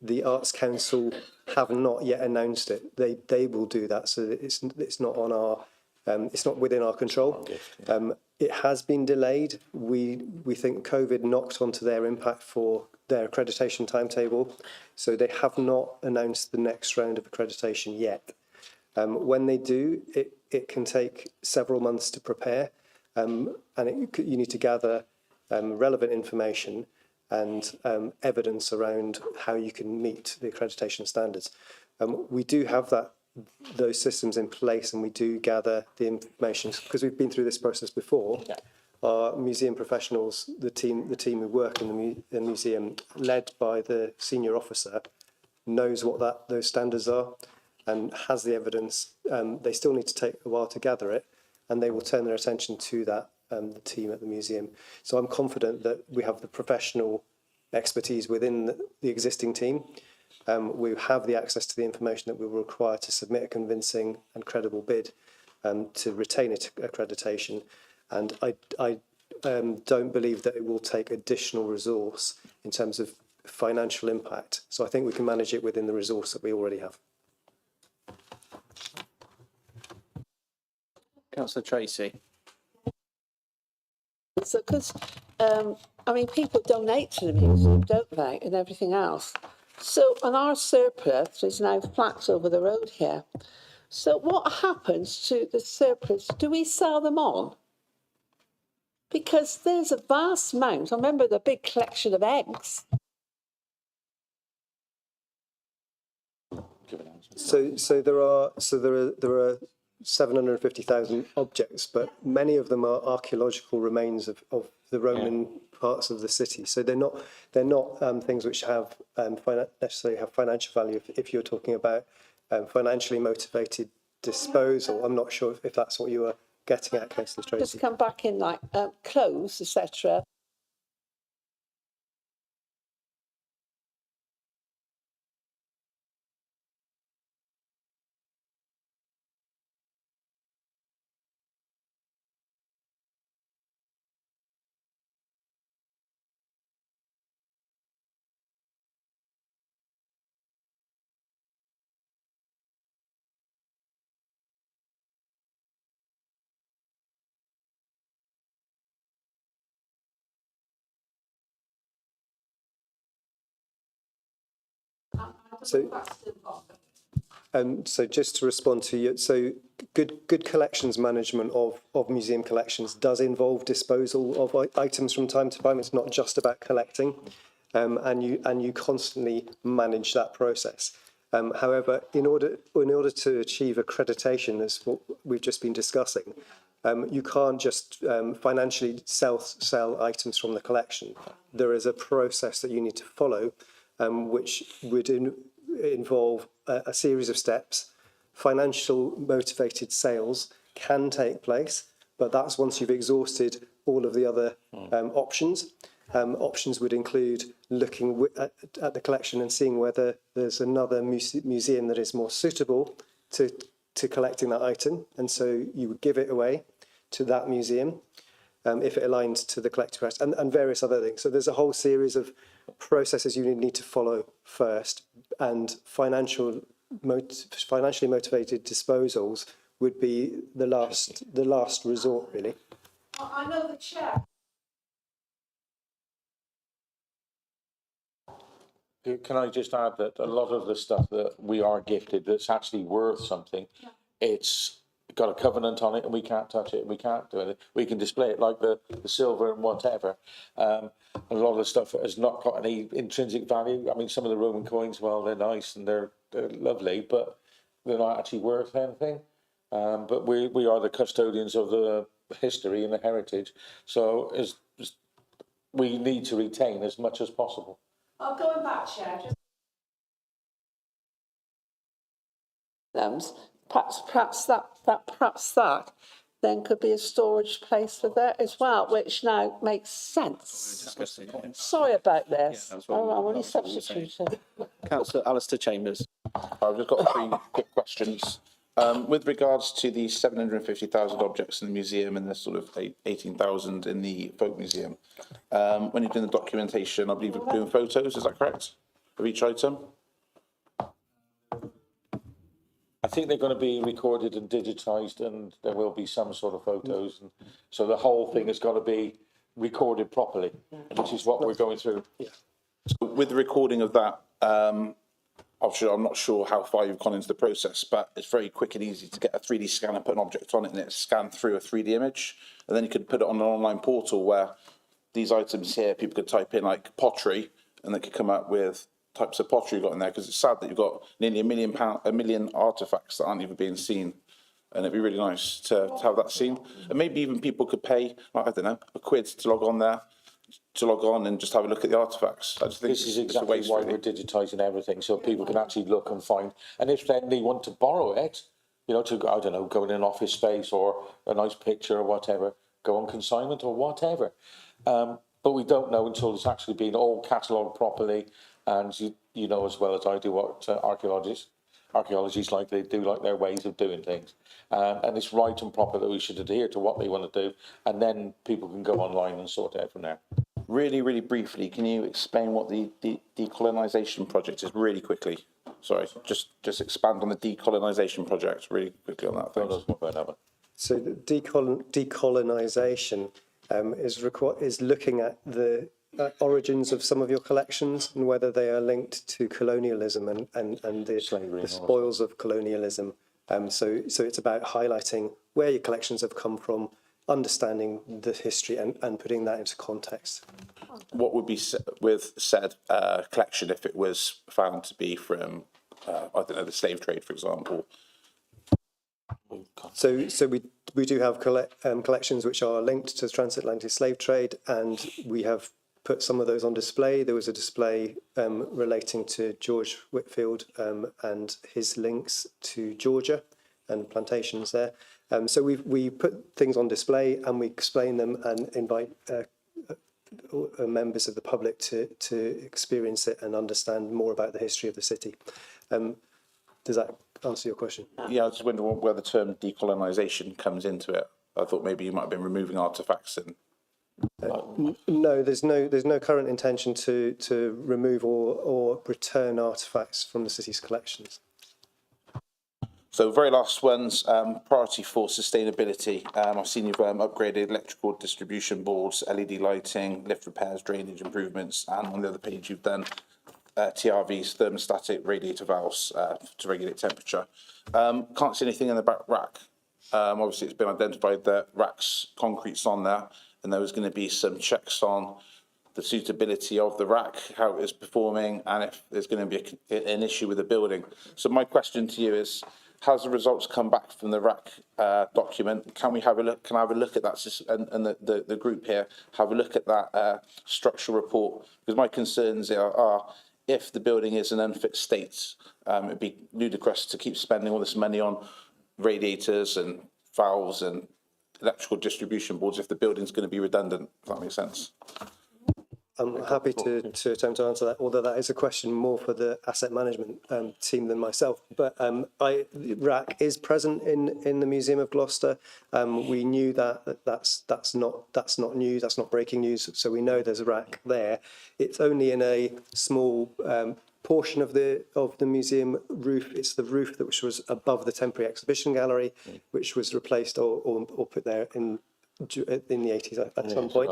The Arts Council have not yet announced it. They will do that, so it's not on our it's not within our control. It has been delayed. We think COVID knocked onto their impact for their accreditation timetable, so they have not announced the next round of accreditation yet. When they do, it can take several months to prepare, and you need to gather relevant information and evidence around how you can meet the accreditation standards. We do have those systems in place, and we do gather the information because we've been through this process before. Yeah. Our museum professionals, the team who work in the museum, led by the senior officer, knows what those standards are and has the evidence. They still need to take a while to gather it, and they will turn their attention to that, the team at the museum. So I'm confident that we have the professional expertise within the existing team. We have the access to the information that we will require to submit a convincing and credible bid to retain accreditation. And I don't believe that it will take additional resource in terms of financial impact. So I think we can manage it within the resource that we already have. Councillor Tracy. So, because, I mean, people donate to the museum, don't they, and everything else. So, and our surplus is now flats over the road here. So what happens to the surplus? Do we sell them on? Because there's a vast amount. I remember the big collection of eggs. So there are 750,000 objects, but many of them are archaeological remains of the Roman parts of the city. So they're not things which have necessarily have financial value. If you're talking about financially motivated disposal, I'm not sure if that's what you were getting at, Councillor Tracy. Just come back in like clothes, etc. So just to respond to you, so good collections management of museum collections does involve disposal of items from time to time. It's not just about collecting, and you constantly manage that process. However, in order to achieve accreditation, as what we've just been discussing, you can't just financially sell items from the collection. There is a process that you need to follow, which would involve a series of steps. Financial motivated sales can take place, but that's once you've exhausted all of the other options. Options would include looking at the collection and seeing whether there's another museum that is more suitable to collecting that item, and so you would give it away to that museum if it aligns to the collector request, and various other things. So there's a whole series of processes you need to follow first, and financially motivated disposals would be the last resort, really. I know the chair. Can I just add that a lot of the stuff that we are gifted that's actually worth something, it's got a covenant on it and we can't touch it, we can't do it. We can display it like the silver and whatever. A lot of the stuff has not got any intrinsic value. I mean, some of the Roman coins, well, they're nice and they're lovely, but they're not actually worth anything. But we are the custodians of the history and the heritage. So we need to retain as much as possible. Going back, Chair, perhaps that then could be a storage place for that as well, which now makes sense. Sorry about this. I'm only substituting. Councillor Alistair Chambers. I've just got three quick questions. With regards to the 750,000 objects in the museum and the sort of 18,000 in the folk museum, when you're doing the documentation, I believe you're doing photos, is that correct, of each item? I think they're going to be recorded and digitised, and there will be some sort of photos. And so the whole thing has got to be recorded properly, which is what we're going through. So with the recording of that, obviously I'm not sure how far you've gone into the process, but it's very quick and easy to get a 3D scanner, put an object on it, and it's scanned through a 3D image. And then you could put it on an online portal where these items here, people could type in like pottery, and they could come up with types of pottery you've got in there, because it's sad that you've got nearly a million artifacts that aren't even being seen, and it'd be really nice to have that seen. And maybe even people could pay, I don't know, £1 to log on there, to log on and just have a look at the artifacts. I just think this is exactly why we're digitising everything, so people can actually look and find. And if then they want to borrow it, you know, to, I don't know, go in an office space or a nice picture or whatever, go on consignment or whatever. But we don't know until it's actually been all catalogued properly. And you know as well as I do what archaeologists like, they do like their ways of doing things. And it's right and proper that we should adhere to what they want to do, and then people can go online and sort it out from there. Really, really briefly, can you explain what the decolonisation project is really quickly? Sorry, just expand on the decolonisation project really quickly on that. Thanks. So the decolonisation is looking at the origins of some of your collections and whether they are linked to colonialism and the spoils of colonialism. So it's about highlighting where your collections have come from, understanding the history and putting that into context. What would be with said collection if it was found to be from, I don't know, the slave trade, for example? So we do have collections which are linked to the transatlantic slave trade, and we have put some of those on display. There was a display relating to George Whitfield and his links to Georgia and plantations there. So we put things on display and we explain them and invite members of the public to experience it and understand more about the history of the city. Does that answer your question? Yeah, I was just wondering where the term decolonisation comes into it. I thought maybe you might have been removing artefacts and. No, there's no current intention to remove or return artefacts from the city's collections. So very last ones, priority for sustainability. I've seen you've upgraded electrical distribution boards, LED lighting, lift repairs, drainage improvements, and on the other page you've done TRVs, thermostatic radiator valves to regulate temperature. Can't see anything in the back rack. Obviously it's been identified that rack's concrete's on there, and there was going to be some checks on the suitability of the rack, how it is performing, and if there's going to be an issue with the building. So my question to you is, has the results come back from the rack document? Can we have a look? Can I have a look at that? And the group here have a look at that structural report? Because my concerns are if the building is in unfit state, it'd be ludicrous to keep spending all this money on radiators and valves and electrical distribution boards if the building's going to be redundant, if that makes sense. I'm happy to attempt to answer that, although that is a question more for the asset management team than myself. But rack is present in the Museum of Gloucester. We knew that's not new, that's not breaking news. So we know there's a rack there. It's only in a small portion of the museum roof. It's the roof which was above the temporary exhibition gallery, which was replaced or put there in the 80s at some point.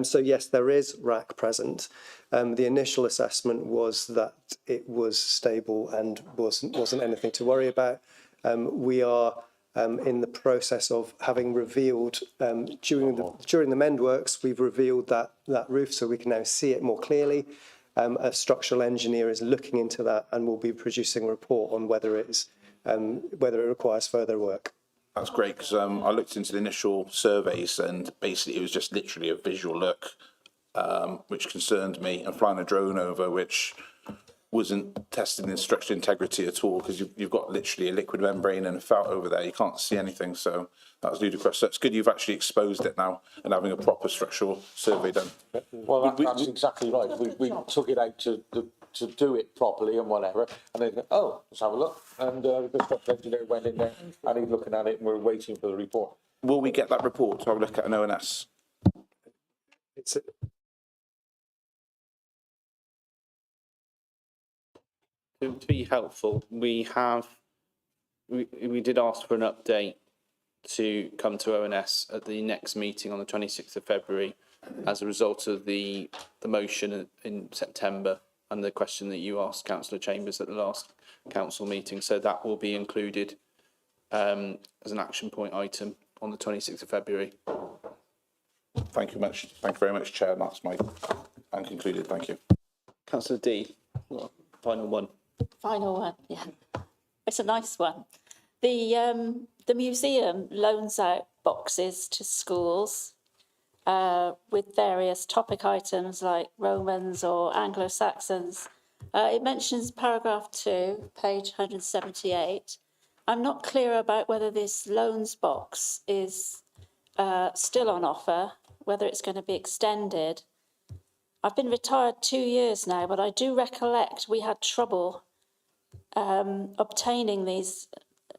So yes, there is rack present. The initial assessment was that it was stable and wasn't anything to worry about. We are in the process of having revealed during the mend works, we've revealed that roof, so we can now see it more clearly. A structural engineer is looking into that and will be producing a report on whether it requires further work. That's great, because I looked into the initial surveys and basically it was just literally a visual look, which concerned me, and flying a drone over, which wasn't testing the structural integrity at all, because you've got literally a liquid membrane and a felt over there. You can't see anything, so that was ludicrous. So it's good you've actually exposed it now and having a proper structural survey done. Well, that's exactly right. We took it out to do it properly and whatever, and then, oh, let's have a look. And the structural engineer went in there and he's looking at it and we're waiting for the report. Will we get that report to have a look at an ONS? To be helpful, we did ask for an update to come to ONS at the next meeting on the 26th of February as a result of the motion in September and the question that you asked Councillor Chambers at the last council meeting. So that will be included as an action point item on the 26th of February. Thank you much. Thank you very much, Chair. That's I'm concluded. Thank you. Councillor D, final one. Final one, yeah. It's a nice one. The museum loans out boxes to schools with various topic items like Romans or Anglo-Saxons. It mentions paragraph 2, page 178. I'm not clear about whether this loans box is still on offer, whether it's going to be extended. I've been retired 2 years now, but I do recollect we had trouble obtaining these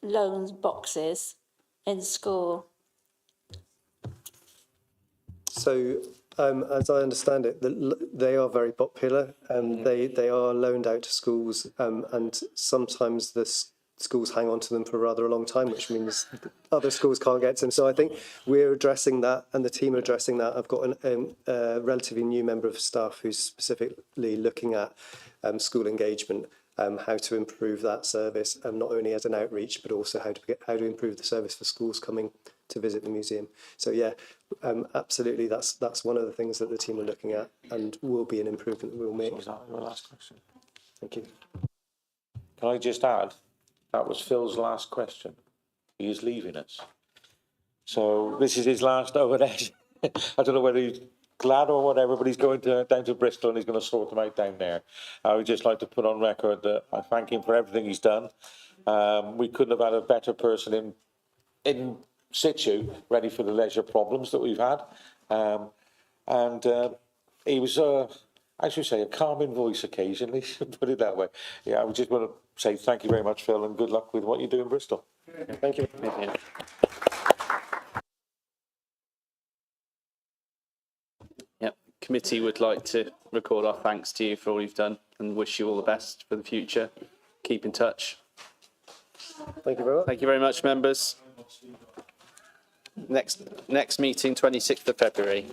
loan boxes in school. So, as I understand it, they are very popular. They are loaned out to schools, and sometimes the schools hang on to them for rather a long time, which means other schools can't get to them. So I think we're addressing that, and the team are addressing that. I've got a relatively new member of staff who's specifically looking at school engagement, how to improve that service, not only as an outreach, but also how to improve the service for schools coming to visit the museum. So yeah, absolutely, that's one of the things that the team are looking at, and will be an improvement that we'll make. Was that your last question? Thank you. Can I just add, that was Phil's last question. He is leaving us. So this is his last O&S. I don't know whether he's glad or whatever, but he's going down to Bristol and he's going to sort them out down there. I would just like to put on record that I thank him for everything he's done. We couldn't have had a better person in situ, ready for the leisure problems that we've had. He was, I should say, a calming voice occasionally, put it that way. Yeah, I would just want to say thank you very much, Phil, and good luck with what you do in Bristol. Thank you. Yep. Committee would like to record our thanks to you for all you've done and wish you all the best for the future. Keep in touch. Thank you very much. Thank you very much, members. Next meeting, 26th of February.